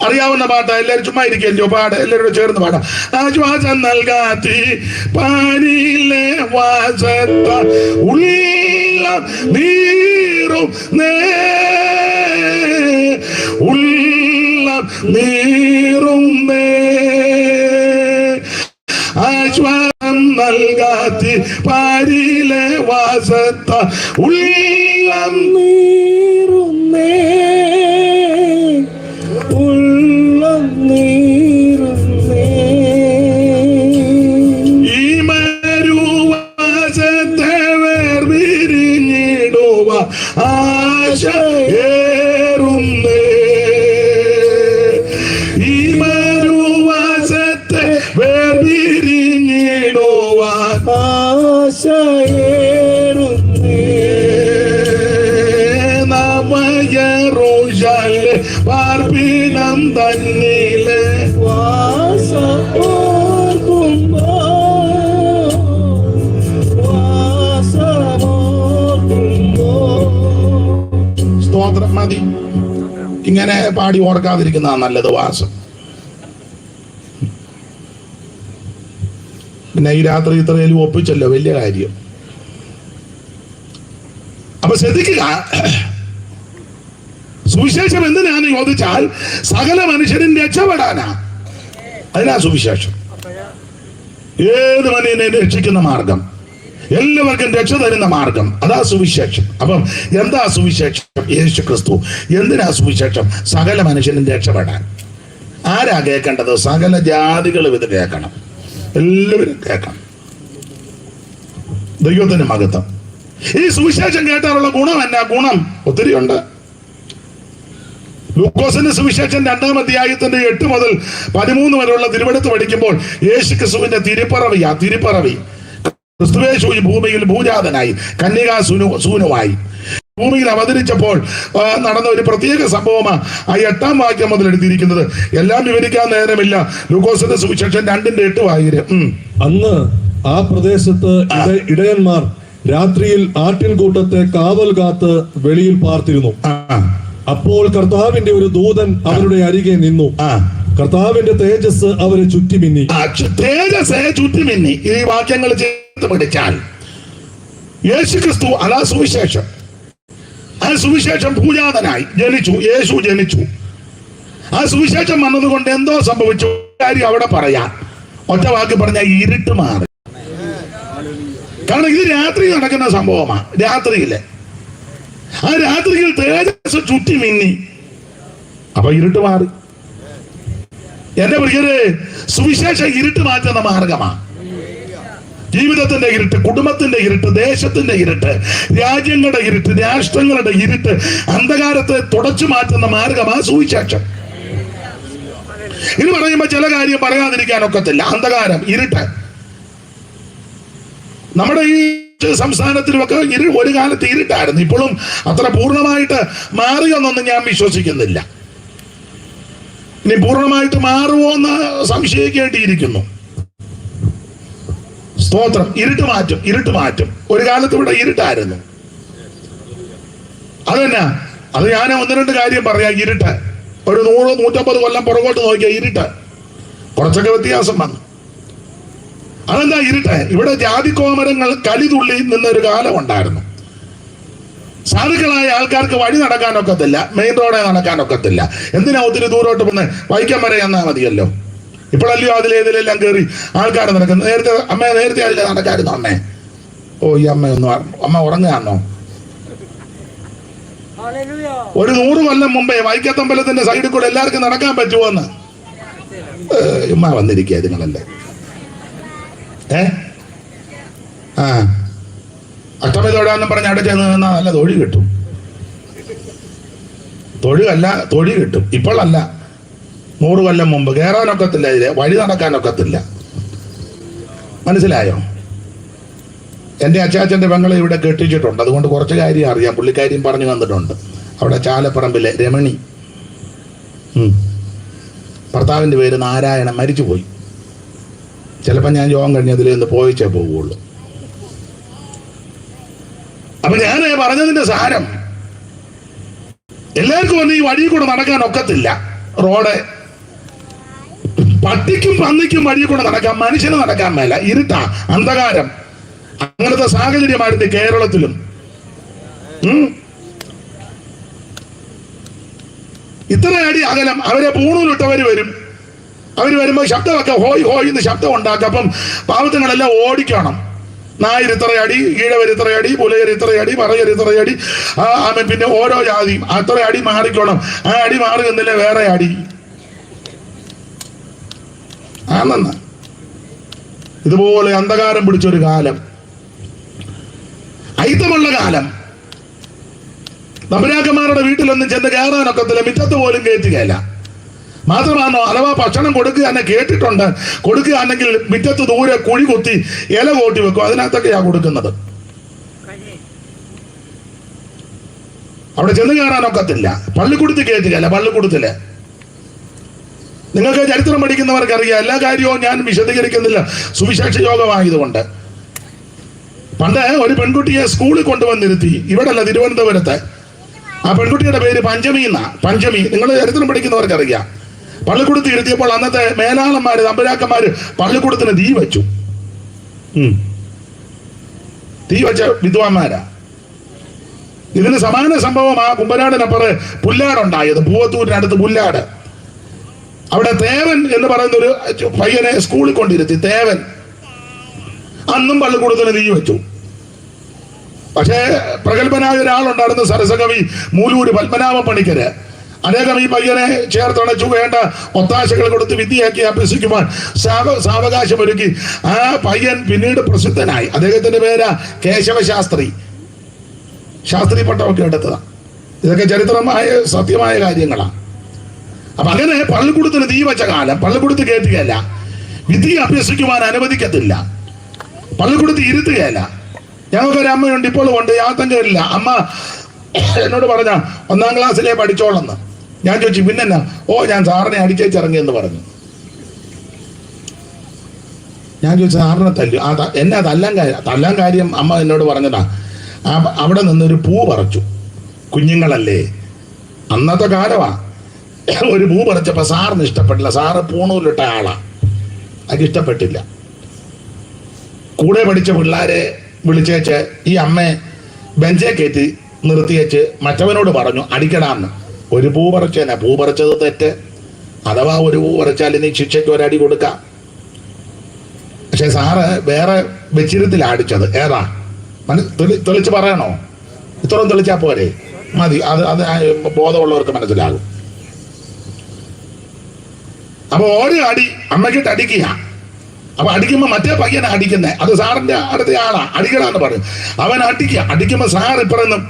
അറിയാവുന്ന പാട്ടാ, എല്ലാവരും ചുമ്മാ ഇരിക്കല്ലോ, പാട് എല്ലാവരോടും ചേർന്ന് പാടാം. ആശ്വാസം നൽകാത്തി പാനിലെ വാസത്ത ഉള്ള നീറും ഉള്ള നീറും ആശ്വാസം നൽകാത്തി പാരിലെ വാസത്ത ഉള്ളം നീറും ഈ മരുവാസത്തെ വേർപിരിഞ്ഞിടുക ആശ ഏറുന്നേ. ഈ മരുവാസത്തെ വേർപിരിഞ്ഞിടുക ആശ ഏറുന്നേ. നവയറൂശലേം പാർപ്പിടം തന്നിലെ സ്തോത്രം മതി. ഇങ്ങനെ പാടി ഓർക്കാതിരിക്കുന്ന നല്ലത് വാസം. പിന്നെ ഈ രാത്രി ഇത്രയും ഒപ്പിച്ചല്ലോ, വലിയ കാര്യം. അപ്പൊ ശ്രദ്ധിക്കുക, സുവിശേഷം എന്തിനാന്ന് ചോദിച്ചാൽ സകല മനുഷ്യരും രക്ഷപ്പെടാനാ. അതിനാ സുവിശേഷം. ഏത് മനുഷ്യനെ രക്ഷിക്കുന്ന മാർഗം, എല്ലാവർക്കും രക്ഷ തരുന്ന മാർഗം, അതാ സുവിശേഷം. അപ്പം എന്താ സുവിശേഷം? യേശു ക്രിസ്തു. എന്തിനാ സുവിശേഷം? സകല മനുഷ്യനും രക്ഷപ്പെടാൻ. ആരാ കേൾക്കേണ്ടത്? സകല ജാതികളും ഇത് കേൾക്കണം, എല്ലാവരും കേൾക്കണം. ദൈവത്തിന്റെ മഹത്വം. ഈ സുവിശേഷം കേട്ടാലുള്ള ഗുണം എന്നാ? ഗുണം ഒത്തിരി ഉണ്ട്. ലൂക്കോസിന്റെ സുവിശേഷം 2-ാം അധ്യായത്തിന്റെ 8 മുതൽ 13 വരെയുള്ള തിരുവെടുത്ത് പഠിക്കുമ്പോൾ യേശു ക്രിസ്തുവിന്റെ തിരുപ്പിറവി. ക്രിസ്തുവേശു ഭൂമിയിൽ ഭൂജാതനായി കന്യകാ സൂനുവായി ഭൂമിയിൽ അവതരിച്ചപ്പോൾ നടന്ന ഒരു പ്രത്യേക സംഭവമാണ് ആ 8-ാം വാക്യം മുതൽ എടുത്തിരിക്കുന്നത്. എല്ലാം വിവരിക്കാൻ നേരമില്ല. ലൂക്കോസിന്റെ സുവിശേഷം 2-ന്റെ 8 വായിര്. അന്ന് ആ പ്രദേശത്ത് ഇടയന്മാർ രാത്രിയിൽ ആട്ടിൻകൂട്ടത്തെ കാവൽ കാത്ത് വെളിയിൽ പാർത്തിരുന്നു. അപ്പോൾ കർത്താവിന്റെ ഒരു ദൂതൻ അവരുടെ അരികെ നിന്നു. കർത്താവിന്റെ തേജസ് അവരെ ചുറ്റിമിന്നി. ചുറ്റിമിന്നി. ഈ വാക്യങ്ങൾ ചേർത്ത് പഠിച്ചാൽ യേശു ക്രിസ്തു അതാ സുവിശേഷം. ആ സുവിശേഷം ഭൂജാതനായി ജനിച്ചു. യേശു ജനിച്ചു. ആ സുവിശേഷം വന്നതുകൊണ്ട് എന്തോ സംഭവിച്ചു. കാര്യം അവിടെ പറയാം. ഒറ്റ വാക്ക് പറഞ്ഞാൽ ഇരുട്ട് മാറി. കാരണം ഇത് രാത്രി നടക്കുന്ന സംഭവമാണ്. രാത്രിയിലെ ആ രാത്രിയിൽ തേജസ് ചുറ്റി മിന്നി. അപ്പൊ ഇരുട്ട് മാറി. എന്റെ പ്രിയരെ, സുവിശേഷം ഇരുട്ട് മാറ്റുന്ന മാർഗമാണ്. ജീവിതത്തിന്റെ ഇരുട്ട്, കുടുംബത്തിന്റെ ഇരുട്ട്, ദേശത്തിന്റെ ഇരുട്ട്, രാജ്യങ്ങളുടെ ഇരുട്ട്, രാഷ്ട്രങ്ങളുടെ ഇരുട്ട്, അന്ധകാരത്തെ തുടച്ചു മാറ്റുന്ന മാർഗമാണ് സുവിശേഷം. ഇത് പറയുമ്പോ ചില കാര്യം പറയാതിരിക്കാനൊക്കത്തില്ല. അന്ധകാരം, ഇരുട്ട്. നമ്മുടെ ഈ സംസ്ഥാനത്തിലുമൊക്കെ ഒരു കാലത്ത് ഇരുട്ടായിരുന്നു. ഇപ്പോഴും അത്ര പൂർണ്ണമായിട്ട് മാറിയെന്നൊന്നും ഞാൻ വിശ്വസിക്കുന്നില്ല. ഇനി പൂർണ്ണമായിട്ട് മാറുമോ എന്ന് സംശയിക്കേണ്ടിയിരിക്കുന്നു. സ്തോത്രം. ഇരുട്ട് മാറ്റും. ഒരു കാലത്ത് ഇവിടെ ഇരുട്ടായിരുന്നു. അതെന്നാ? അത് ഞാൻ 1-2 കാര്യം പറയാം. ഇരുട്ട് ഒരു 100-150 കൊല്ലം പുറകോട്ട് നോക്കിയ ഇരുട്ട് കുറച്ചൊക്കെ വ്യത്യാസം വന്നു. അതെന്താ ഇരുട്ട്? ഇവിടെ ജാതിക്കോമരങ്ങൾ കലിതുള്ളി നിന്നൊരു കാലം ഉണ്ടായിരുന്നു. സാധുക്കളായ ആൾക്കാർക്ക് വഴി നടക്കാനൊക്കത്തില്ല, മെയിൻ റോഡേ നടക്കാനൊക്കത്തില്ല. എന്തിനാ ഒത്തിരി ദൂരോട്ട് പോകുന്നത്? വൈക്കം വരെ എന്നാ മതിയല്ലോ. ഇപ്പോഴല്ലയോ അതിലേതിലെല്ലാം കയറി ആൾക്കാർ നടക്കുന്നത്. നേരത്തെ അതിലെ നടക്കായിരുന്നു അമ്മേ. ഓ, ഈ അമ്മ ഉറങ്ങുകയാണോ? ഒരു 100 കൊല്ലം മുമ്പേ വൈക്കത്തമ്പലത്തിന്റെ സൈഡിൽ കൂടെ എല്ലാവർക്കും നടക്കാൻ പറ്റുമോന്ന് ഉമ്മ വന്നിരിക്കുക നിങ്ങളല്ലേ. അഷ്ടമി തൊഴാന്നും പറഞ്ഞ് അവിടെ ചെന്ന് നിന്നാ നല്ല തൊഴി കിട്ടും. തൊഴി കിട്ടും. ഇപ്പോഴല്ല, 100 കൊല്ലം മുമ്പ് കയറാനൊക്കത്തില്ല, ഇതിലെ വഴി നടക്കാനൊക്കത്തില്ല. മനസ്സിലായോ? എൻ്റെ അച്ചാച്ചൻ്റെ പെങ്ങളെ ഇവിടെ കെട്ടിച്ചിട്ടുണ്ട്. അതുകൊണ്ട് കുറച്ച് കാര്യം അറിയാം. പുള്ളിക്കാരിയും പറഞ്ഞു വന്നിട്ടുണ്ട്. അവിടെ ചാലപ്പറമ്പിലെ രമണി, ഭർത്താവിൻ്റെ പേര് നാരായണൻ, മരിച്ചുപോയി. ചിലപ്പോൾ ഞാൻ യോഗം കഴിഞ്ഞതിൽ നിന്ന് പോയിച്ചേ പോവുള്ളൂ. അപ്പൊ ഞാൻ പറഞ്ഞതിന്റെ സാരം, എല്ലാവർക്കും ഒന്നും ഈ വഴി കൂടെ നടക്കാൻ ഒക്കത്തില്ല. റോഡ് പട്ടിക്കും പന്നിക്കും വഴി കൂടെ നടക്കാൻ, മനുഷ്യന് നടക്കാൻ മേല. ഇരുട്ടാ, അന്ധകാരം. അങ്ങനത്തെ സാഹചര്യമായിരുന്നു കേരളത്തിലും. ഇത്ര അടി അകലം. അവരെ പൂണൂലിട്ടവര് വരും. അവർ വരുമ്പോൾ ശബ്ദമൊക്കെ ഹോയ് ഹോയ് എന്ന് ശബ്ദം ഉണ്ടാക്കും. അപ്പം പാവത്തുങ്ങളെല്ലാം ഓടിക്കണം. നായർ ഇത്ര അടി, ഈഴവർ ഇത്ര അടി, പുലയർ ഇത്ര അടി, പറയർ ഇത്ര അടി, പിന്നെ ഓരോ ജാതിയും അത്ര അടി മാറിക്കോണം. ആ അടി മാറി എന്നില്ല വേറെ അടി. ആണെന്ന് ഇതുപോലെ അന്ധകാരം പിടിച്ചൊരു കാലം, അയിത്തമുള്ള കാലം. നമ്പരാക്കന്മാരുടെ വീട്ടിലൊന്നും ചെന്ന് കയറാനൊക്കത്തില്ല, മുറ്റത്ത് പോലും കയറ്റുകയില്ല. മാത്രമാണോ, അഥവാ ഭക്ഷണം കൊടുക്കുക കേട്ടിട്ടുണ്ട്. കൊടുക്കുകയാണെങ്കിൽ മുറ്റത്ത് ദൂരെ കുഴി കുത്തി ഇല കൂട്ടി വെക്കും. അതിനകത്തൊക്കെയാ കൊടുക്കുന്നത്. അവിടെ ചെന്ന് കയറാനൊക്കത്തില്ല. പള്ളിക്കൂടത്തിൽ കയറ്റുകയല്ല. പള്ളിക്കൂടത്തില് നിങ്ങൾക്ക് ചരിത്രം പഠിക്കുന്നവർക്ക് അറിയാം. എല്ലാ കാര്യവും ഞാൻ വിശദീകരിക്കുന്നില്ല, സുവിശേഷ യോഗമായതുകൊണ്ട്. പണ്ട് ഒരു പെൺകുട്ടിയെ സ്കൂളിൽ കൊണ്ടുവന്നിരുത്തി. ഇവിടല്ല, തിരുവനന്തപുരത്ത്. ആ പെൺകുട്ടിയുടെ പേര് പഞ്ചമി എന്നാ. പഞ്ചമി, നിങ്ങൾ ചരിത്രം പഠിക്കുന്നവർക്ക് അറിയാം. പള്ളിക്കൂടത്തിൽ ഇരുത്തിയപ്പോൾ അന്നത്തെ മേലാളന്മാര് തമ്പുരാക്കന്മാര് പള്ളിക്കൂടത്തിന് തീ വെച്ചു. തീ വെച്ച വിദ്വാന്മാരാ. ഇതിന് സമാന സംഭവം ആ കുമ്പനാടിനപ്പുറം പുല്ലാടുണ്ടായത്, പൂവത്തൂരിനടുത്ത് പുല്ലാട്. അവിടെ തേവൻ എന്ന് പറയുന്ന ഒരു പയ്യനെ സ്കൂളിൽ കൊണ്ടിരുത്തി. തേവൻ അന്നും പള്ളിക്കൂടത്തിന് തീ വെച്ചു. പക്ഷേ പ്രഗത്ഭനായ ഒരാളുണ്ടായിരുന്നു, സരസകവി മൂലൂര് പത്മനാഭ പണിക്കര്. അനേകം ഈ പയ്യനെ ചേർത്തണച്ചു, വേണ്ട ഒത്താശകൾ കൊടുത്ത് വിദ്യയാക്കി അഭ്യസിക്കുവാൻ സാവകാശമൊരുക്കി. ആ പയ്യൻ പിന്നീട് പ്രസിദ്ധനായി. അദ്ദേഹത്തിന്റെ പേര് കേശവശാസ്ത്രി. ശാസ്ത്രി പട്ടമൊക്കെ എടുത്തതാണ്. ഇതൊക്കെ ചരിത്രമായ സത്യമായ കാര്യങ്ങളാണ്. അപ്പൊ അങ്ങനെ പള്ളിക്കൂടത്തിന് തീ വെച്ച കാലം. പള്ളിക്കൂടത്ത് കയറ്റുകയല്ല, വിദ്യ അഭ്യസിക്കുവാൻ അനുവദിക്കത്തില്ല, പള്ളിക്കൂടത്ത് ഇരുത്തുകയല്ല. ഞങ്ങൾക്കൊരു അമ്മയുണ്ട്, ഇപ്പോഴും ഉണ്ട്, യാതൊങ്കയില്ല. അമ്മ എന്നോട് പറഞ്ഞ 1ാം ക്ലാസ്സിലേ പഠിച്ചോളെന്ന്. ഞാൻ ചോദിച്ചു പിന്നെന്നാ? ഞാൻ സാറിനെ അടിച്ചേച്ചിറങ്ങി എന്ന് പറഞ്ഞു. ഞാൻ ചോദിച്ചു സാറിനെ തല്ലു? എന്നെ തല്ലാൻ കാര്യം അമ്മ എന്നോട് പറഞ്ഞതാ. അവിടെ നിന്നൊരു പൂ പറിച്ചു. കുഞ്ഞുങ്ങളല്ലേ, അന്നത്തെ കാലമാ. ഒരു പൂ പറിച്ചപ്പോ സാറിന് ഇഷ്ടപ്പെട്ടില്ല. സാറ് പൂണൂലിട്ട ആളാ, അത് ഇഷ്ടപ്പെട്ടില്ല. കൂടെ പഠിച്ച പിള്ളേരെ വിളിച്ചേച്ച് ഈ അമ്മയെ ബെഞ്ചേ കയറ്റി നിർത്തിയേച്ച് മറ്റവനോട് പറഞ്ഞു അടിക്കടാന്ന്. ഒരു പൂ പറിച്ചേനാ, പൂ പറിച്ചത് തെറ്റ്. അഥവാ ഒരു പൂ പറിച്ചാൽ ഇനി ശിക്ഷയ്ക്ക് ഒരടി കൊടുക്കാം. പക്ഷെ സാറ് വേറെ വെച്ചിരത്തിലാണ് അടിച്ചത്. ഏതാ തെളിച്ച് പറയണോ? ഇത്രയും തെളിച്ചാ പോരെ, മതി. അത് ബോധമുള്ളവർക്ക് മനസ്സിലാകും. അപ്പൊ ഓരോ അടി അമ്മക്കിട്ട് അടിക്കുക. അപ്പൊ അടിക്കുമ്പോ മറ്റേ പയ്യനെ അടിക്കുന്നേ, അത് സാറിന്റെ അടുത്ത ആളാ, അടിക്കടാന്ന് പറയും. അവൻ അടിക്കുമ്പോ സാർ ഇപ്പറന്നും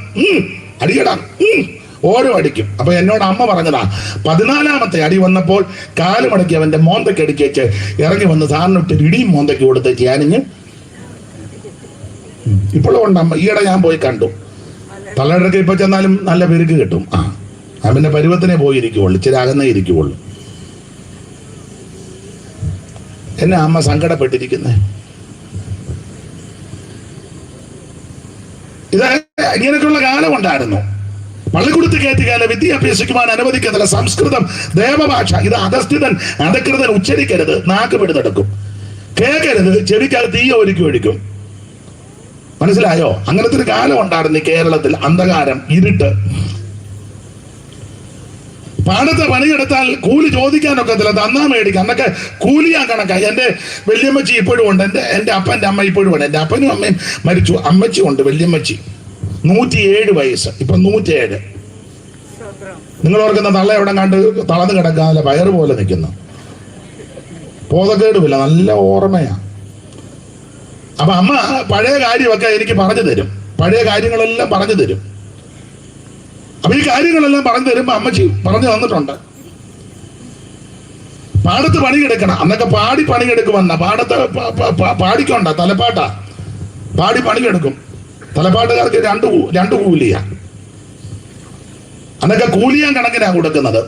അടിക്കടാ, ഓരോ അടിക്കും. അപ്പൊ എന്നോട് അമ്മ പറഞ്ഞതാ, 14ാമത്തെ അടി വന്നപ്പോൾ കാലുമടക്കി അവന്റെ മോന്തയ്ക്ക് അടിക്കേച്ച് ഇറങ്ങി വന്ന് സാറിനിട്ട് ഇടിയും മോന്തയ്ക്ക് കൊടുത്ത് ഞാനിഞ്ഞ്. ഇപ്പോഴും ഉണ്ട് അമ്മ. ഈയിടെ ഞാൻ പോയി കണ്ടു. തലയിടയ്ക്ക് ഇപ്പൊ ചെന്നാലും നല്ല പെരുക്ക് കിട്ടും. പിന്നെ പരുവത്തിനെ പോയിരിക്കുള്ളൂ, ഇച്ചിരി അകന്നേ ഇരിക്കുള്ളൂ. എന്നെ അമ്മ സങ്കടപ്പെട്ടിരിക്കുന്നേ. ഇത് ഇങ്ങനെയൊക്കെയുള്ള കാലം ഉണ്ടായിരുന്നു. പള്ളിക്കൂടത്ത് കയറ്റുകയല്ല, വിദ്യ അഭ്യസിക്കുവാൻ അനുവദിക്കത്തില്ല. സംസ്കൃതം ദേവഭാഷ. ഇത് അധസ്ഥിതൻ അധകൃതൻ ഉച്ചരിക്കരുത്, നാക്ക് പിടിതെടുക്കും. കേൾക്കരുത്, ചെവിക്കകത്ത് തീ ഒരുക്കി ഒഴിക്കും. മനസ്സിലായോ? അങ്ങനത്തെ ഒരു കാലം ഉണ്ടായിരുന്നു കേരളത്തിൽ. അന്ധകാരം, ഇരുട്ട്. പാടത്തെ പണിയെടുത്താൽ കൂലി ചോദിക്കാനൊക്കത്തില്ല, തന്നാ മേടിക്കാം. അന്നൊക്കെ കൂലിയാ കണക്കായി. എൻ്റെ വല്യമ്മച്ചി ഇപ്പോഴും ഉണ്ട്, എൻ്റെ അപ്പൻ്റെ അമ്മ ഇപ്പോഴും ഉണ്ട്. എൻ്റെ അപ്പനും അമ്മയും മരിച്ചു, അമ്മച്ചി ഉണ്ട്, വല്യമ്മച്ചി. 107 വയസ്സ്, ഇപ്പൊ 107. നിങ്ങൾ ഓർക്കുന്ന തള്ള എവിടെ കണ്ട് തളർന്ന് കിടക്കാതെ പയറ് പോലെ നിൽക്കുന്നു. ബോധക്കേടുമില്ല, നല്ല ഓർമ്മയാ. അപ്പൊ അമ്മ പഴയ കാര്യമൊക്കെ എനിക്ക് പറഞ്ഞു തരും, പഴയ കാര്യങ്ങളെല്ലാം പറഞ്ഞു തരും. അപ്പൊ ഈ കാര്യങ്ങളെല്ലാം പറഞ്ഞു തരുമ്പോ അമ്മച്ചി പറഞ്ഞു തന്നിട്ടുണ്ട്. പാടത്ത് പണിയെടുക്കണം. അന്നൊക്കെ പാടി പണിയെടുക്കുമെന്ന. പാടത്ത് പാടിക്കൊണ്ട തലപ്പാട്ടാ, പാടി പണിയെടുക്കും. തലപ്പാട്ടുകാർക്ക് രണ്ട് കൂലിയാ. അന്നൊക്കെ കൂലിയാൻ കണക്കിനാ കൊടുക്കുന്നത്.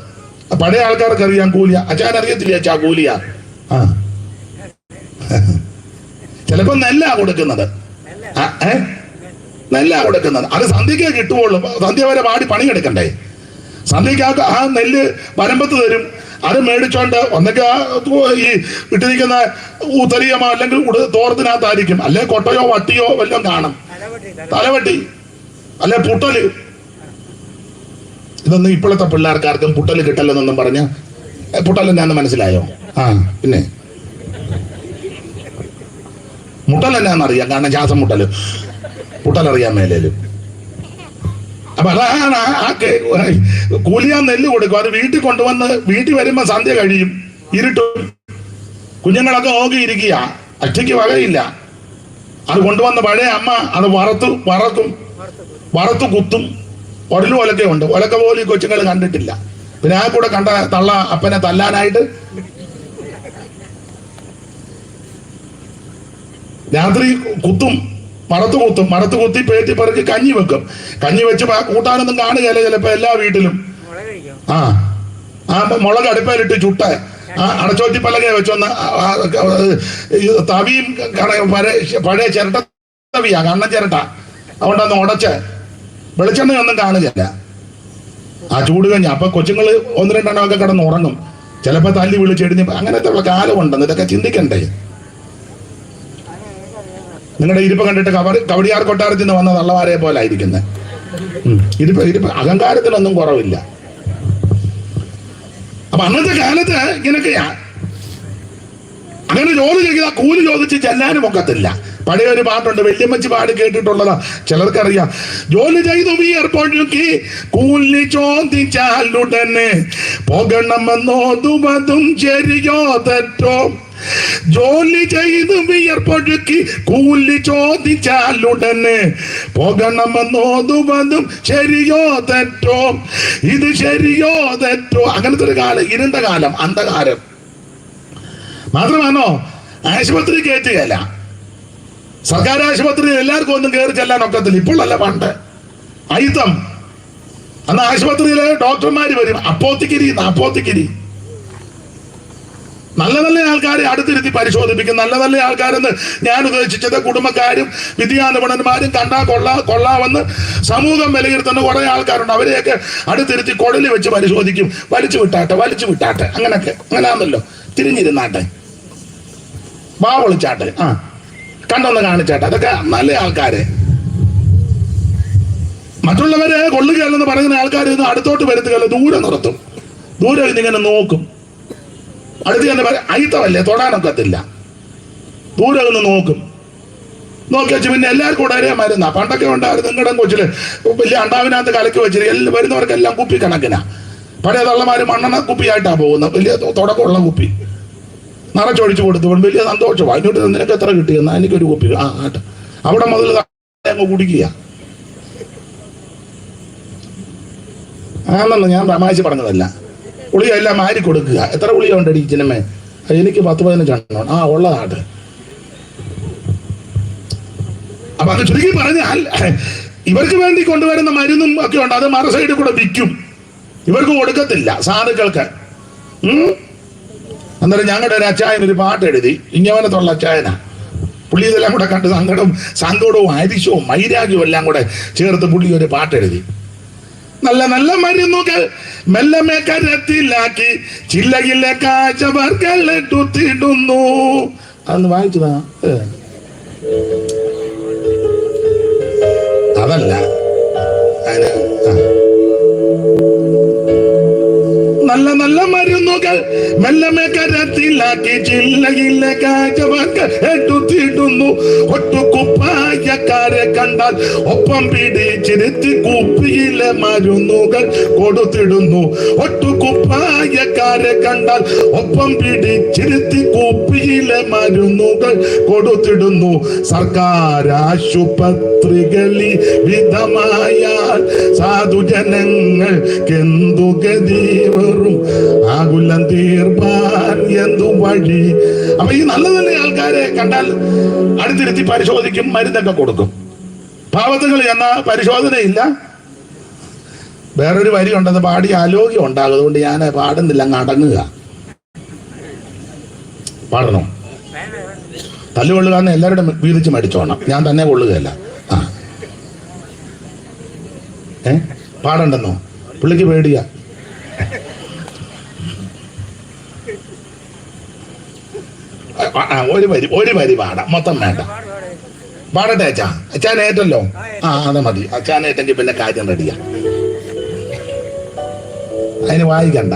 പഴയ ആൾക്കാർക്ക് അറിയാം കൂലിയ. അച്ഛൻ അറിയത്തില്ല അച്ഛാ കൂലിയാ. ചിലപ്പോ നെല്ലാ കൊടുക്കുന്നത്. നെല്ലാ കൊടുക്കുന്നത്. അത് സന്ധ്യക്കേ കിട്ടുവുള്ളൂ. സന്ധ്യ വരെ പാടി പണിയെടുക്കണ്ടേ. സന്ധ്യക്കാർക്ക് ആ നെല്ല് വരമ്പത്ത് തരും. അത് മേടിച്ചോണ്ട് ഒന്നൊക്കെ ഈ ഇട്ടിരിക്കുന്ന ഊത്തരിയമോ അല്ലെങ്കിൽ തോർത്തിനകത്തായിരിക്കും. അല്ലെ കൊട്ടയോ വട്ടിയോ വല്ലതും കാണും. തലവട്ടി അല്ലെ പുട്ടല്. ഇതൊന്നും ഇപ്പോഴത്തെ പിള്ളേർക്കാർക്കും പുട്ടല് കിട്ടല്ലെന്നൊന്നും പറഞ്ഞ പുട്ടലെന്നാന്ന് മനസ്സിലായോ? പിന്നെ മുട്ടലെന്നാന്നറിയാം, കാരണം ശ്വാസം മുട്ടല്. പുട്ടലറിയാൻ മേലേലും. അപ്പൊ അതാണ് കൂലിയാൻ നെല്ല് കൊടുക്കും. അത് വീട്ടിൽ കൊണ്ടുവന്ന് വീട്ടിൽ വരുമ്പോ സന്ധ്യ കഴിയും, ഇരുട്ടും. കുഞ്ഞുങ്ങളൊക്കെ നോക്കിയിരിക്കുക, അച്ഛയ്ക്ക് വകയില്ല. അത് കൊണ്ടുവന്ന പഴയ അമ്മ അത് വറുത്തു കുത്തും. ഒടലും ഒലക്കെ ഉണ്ട്. ഒലക്ക പോലും ഈ കൊച്ചുങ്ങൾ കണ്ടിട്ടില്ല. പിന്നെ ആ കൂടെ കണ്ട തള്ള അപ്പനെ തല്ലാനായിട്ട് രാത്രി കുത്തും, മറത്ത് കുത്തി പേറ്റി പറക്കി കഞ്ഞി വെക്കും. കഞ്ഞി വെച്ച് കൂട്ടാനൊന്നും കാണുകയല്ല ചിലപ്പോ എല്ലാ വീട്ടിലും. മുളക് അടുപ്പയിലിട്ട് ചുട്ട അടച്ചോറ്റി പലകെ വെച്ചൊന്ന് തവിയും പഴയ ചിരട്ട തവിയാ, കണ്ണൻ ചിരട്ട. അതുകൊണ്ടൊന്ന് ഉടച്ച് വെളിച്ചെണ്ണയൊന്നും കാണുകയല്ല. ആ ചൂട് കഴിഞ്ഞ അപ്പൊ കൊച്ചുങ്ങള് 1-2 എണ്ണമൊക്കെ കിടന്ന് ഉറങ്ങും, ചിലപ്പോ തല്ലി വിളിച്ചെടിഞ്ഞ് അങ്ങനത്തെ ഉള്ള കാലമുണ്ടെന്ന്. ഇതൊക്കെ ചിന്തിക്കണ്ടേ? നിങ്ങളുടെ ഇരിപ്പ് കണ്ടിട്ട് കവടിയാർ കൊട്ടാരത്തിൽ നിന്ന് വന്ന തള്ളവാരെ പോലെ ആയിരിക്കുന്നത്. ഇരിപ്പ് അഹങ്കാരത്തിനൊന്നും കുറവില്ല. അപ്പൊ അന്നത്തെ കാലത്ത് ഇങ്ങനൊക്കെയാ. അങ്ങനെ ജോലി ചെയ്ത കൂലി ചോദിച്ച് ചെല്ലാനും ഒക്കത്തില്ല. പഴയ ഒരു പാട്ടുണ്ട്, വല്യമ്മച്ചി പാടി കേട്ടിട്ടുള്ളതാ, ചിലർക്കറിയാം. ജോലി ചെയ്തു വിയർപ്പൊഴുക്കി കൂലി ചോദിച്ചാലുടനെ പോകണമെന്നോതുവതും ശരിയോ തെറ്റോ. ജോലി ചെയ്ത് വിയർപ്പൊഴുക്കി കൂലി ചോദിച്ചാലുടനെ പോകണമെന്നോതുവതും ശരിയോ തെറ്റോ. ഇത് ശരിയോ തെറ്റോ. അങ്ങനത്തെ ഒരു കാലം, ഇരുണ്ട കാലം, അന്ധകാരം. മാത്രമാണോ ആശുപത്രി കയറ്റുകയല്ല. സർക്കാർ ആശുപത്രിയിൽ എല്ലാവർക്കും ഒന്നും കയറി ചെല്ലാൻ ഒക്കത്തില്ല. ഇപ്പോഴല്ല, പണ്ട് അയിത്തം. അന്ന് ആശുപത്രിയിലെ ഡോക്ടർമാര് വരും, അപ്പോത്തിക്കിരി. നല്ല നല്ല ആൾക്കാരെ അടുത്തിരുത്തി പരിശോധിപ്പിക്കും. നല്ല നല്ല ആൾക്കാരെന്ന് ഞാൻ ഉദ്ദേശിച്ചത് കുടുംബക്കാരും വിദ്യാനിപുണന്മാരും കണ്ടാൽ കൊള്ളാമെന്ന് സമൂഹം വിലയിരുത്തുന്ന കുറെ ആൾക്കാരുണ്ട്. അവരെയൊക്കെ അടുത്തിരുത്തി കുഴല് വെച്ച് പരിശോധിക്കും. വലിച്ചു വിട്ടാട്ടെ അങ്ങനെയാണല്ലോ. തിരിഞ്ഞിരുന്നാട്ടെ, വാ വിളിച്ചാട്ടെ, കണ്ടൊന്ന് കാണിച്ചാട്ടെ. അതൊക്കെ നല്ല ആൾക്കാരെ. മറ്റുള്ളവരെ കൊള്ളുകയല്ലെന്ന് പറയുന്ന ആൾക്കാരൊന്നും അടുത്തോട്ട് വരുത്തുകയല്ല, ദൂരെ നിർത്തും. ദൂരെ ഇങ്ങനെ നോക്കും. അടുത്ത് തന്നെ അയിത്തമല്ലേ, തൊടാനൊക്കത്തില്ല. ദൂരെ ഒന്ന് നോക്കി വെച്ച് പിന്നെ എല്ലാവർക്കും കൂടെ ഒരേ മരുന്നാ. പണ്ടൊക്കെ ഉണ്ടായിരുന്നു നിങ്ങളുടെ കൊച്ചില് വലിയ അണ്ടാവിനകത്ത് കലക്കി വെച്ചിട്ട് വരുന്നവർക്കെല്ലാം കുപ്പി കണക്കിനാ. പഴയ തള്ളമാര് മണ്ണെണ്ണ കുപ്പിയായിട്ടാ പോകുന്നത്, വലിയ തുടക്കമുള്ള കുപ്പി നിറച്ചൊഴിച്ചു കൊടുത്തു. വലിയ സന്തോഷമാണ്. അതിനോട്ട് നിനക്ക് എത്ര കിട്ടിയെന്നാ, എനിക്കൊരു കുപ്പി. അവിടെ മുതൽ അങ്ങ് കുടിക്കുക. ആണെന്ന് ഞാൻ തമാശ പറഞ്ഞതല്ല. ഗുളിക എല്ലാം മാരി കൊടുക്കുക. എത്ര ഗുളിക ഉണ്ടടി ചിന്നമ്മേ? എനിക്ക് 10-15 എണ്ണം. ഉള്ളതാട്ട്. അപ്പൊ അത് ചുരുക്കി പറഞ്ഞാൽ ഇവർക്ക് വേണ്ടി കൊണ്ടുവരുന്ന മരുന്നും ഒക്കെ ഉണ്ട്. അത് മറു സൈഡിൽ കൂടെ വിൽക്കും. ഇവർക്ക് കൊടുക്കത്തില്ല, സാധുക്കൾക്ക്. അന്നേരം ഞങ്ങളുടെ ഒരു അച്ചായൻ ഒരു പാട്ട് എഴുതി, ഇങ്ങവനത്തുള്ള അച്ചായനാ. പുള്ളി ഇതെല്ലാം കൂടെ കണ്ട് സങ്കടവും അരിശവും വൈരാഗ്യവും എല്ലാം കൂടെ ചേർത്ത് പുള്ളി ഒരു പാട്ടെഴുതി. നല്ല നല്ല മരുന്നുകൾ മെല്ലമേ കരത്തിലാക്കി ചില്ലകില്ല കാഴ്ചവർക്കിടുന്നു. അതൊന്ന് വായിച്ചതാ. അതല്ല, നല്ല നല്ല മരുന്നുകൾ മെല്ലമേ കരത്തിലാക്കി ചില്ലകില്ല കാഴ്ചവർക്കിടുന്നു. ഒട്ടുകുപ്പായക്കാരെ കണ്ടാൽ ഒപ്പം പിടിച്ചിരുത്തി കുപ്പിയിലെ മരുന്നുകൾ കൊടുത്തിടുന്നു. ഒട്ടുകുപ്പായക്കാരെ കണ്ടാൽ ഒപ്പം പിടിച്ചിരുത്തി കുപ്പിയിലെ മരുന്നുകൾ കൊടുത്തിടുന്നു. സർക്കാർ ആശുപത്രികളിൽ വിധമായാൽ സാധുജനങ്ങൾക്കെന്തു ഗതി വരും, ആകുലം തീർപ്പാൻ എന്തു വഴി. അപ്പൊ ഈ നല്ല നല്ല ആൾക്കാരെ കണ്ടാൽ അടുത്തിരുത്തി പരിശോധിക്കും, മരുന്നൊക്കെ കൊടുക്കും. പാവത്തുകൾ എന്ന പരിശോധനയില്ല. വേറൊരു വരി ഉണ്ടെന്ന് പാടി ആലോക്യം ഉണ്ടാകും. അതുകൊണ്ട് ഞാൻ പാടുന്നില്ല, അങ്ങ് അടങ്ങുക. പാടണോ? തല്ലുകൊള്ളുക എന്ന് എല്ലാവരുടെ വീതിച്ച് മടിച്ചോണം. ഞാൻ തന്നെ കൊള്ളുകയല്ല. പാടണ്ടെന്നോ? പുള്ളിക്ക് പേടിയാ. ഒരു വരി പാടാം, മൊത്തം വേണ്ട. പാടട്ടെ അച്ഛാ? അച്ഛാൻ ഏറ്റല്ലോ? അതെ മതി. അച്ഛാൻ ഏറ്റെങ്കിൽ പിന്നെ കാര്യം റെഡിയാ. അതിന് വായിക്കണ്ട.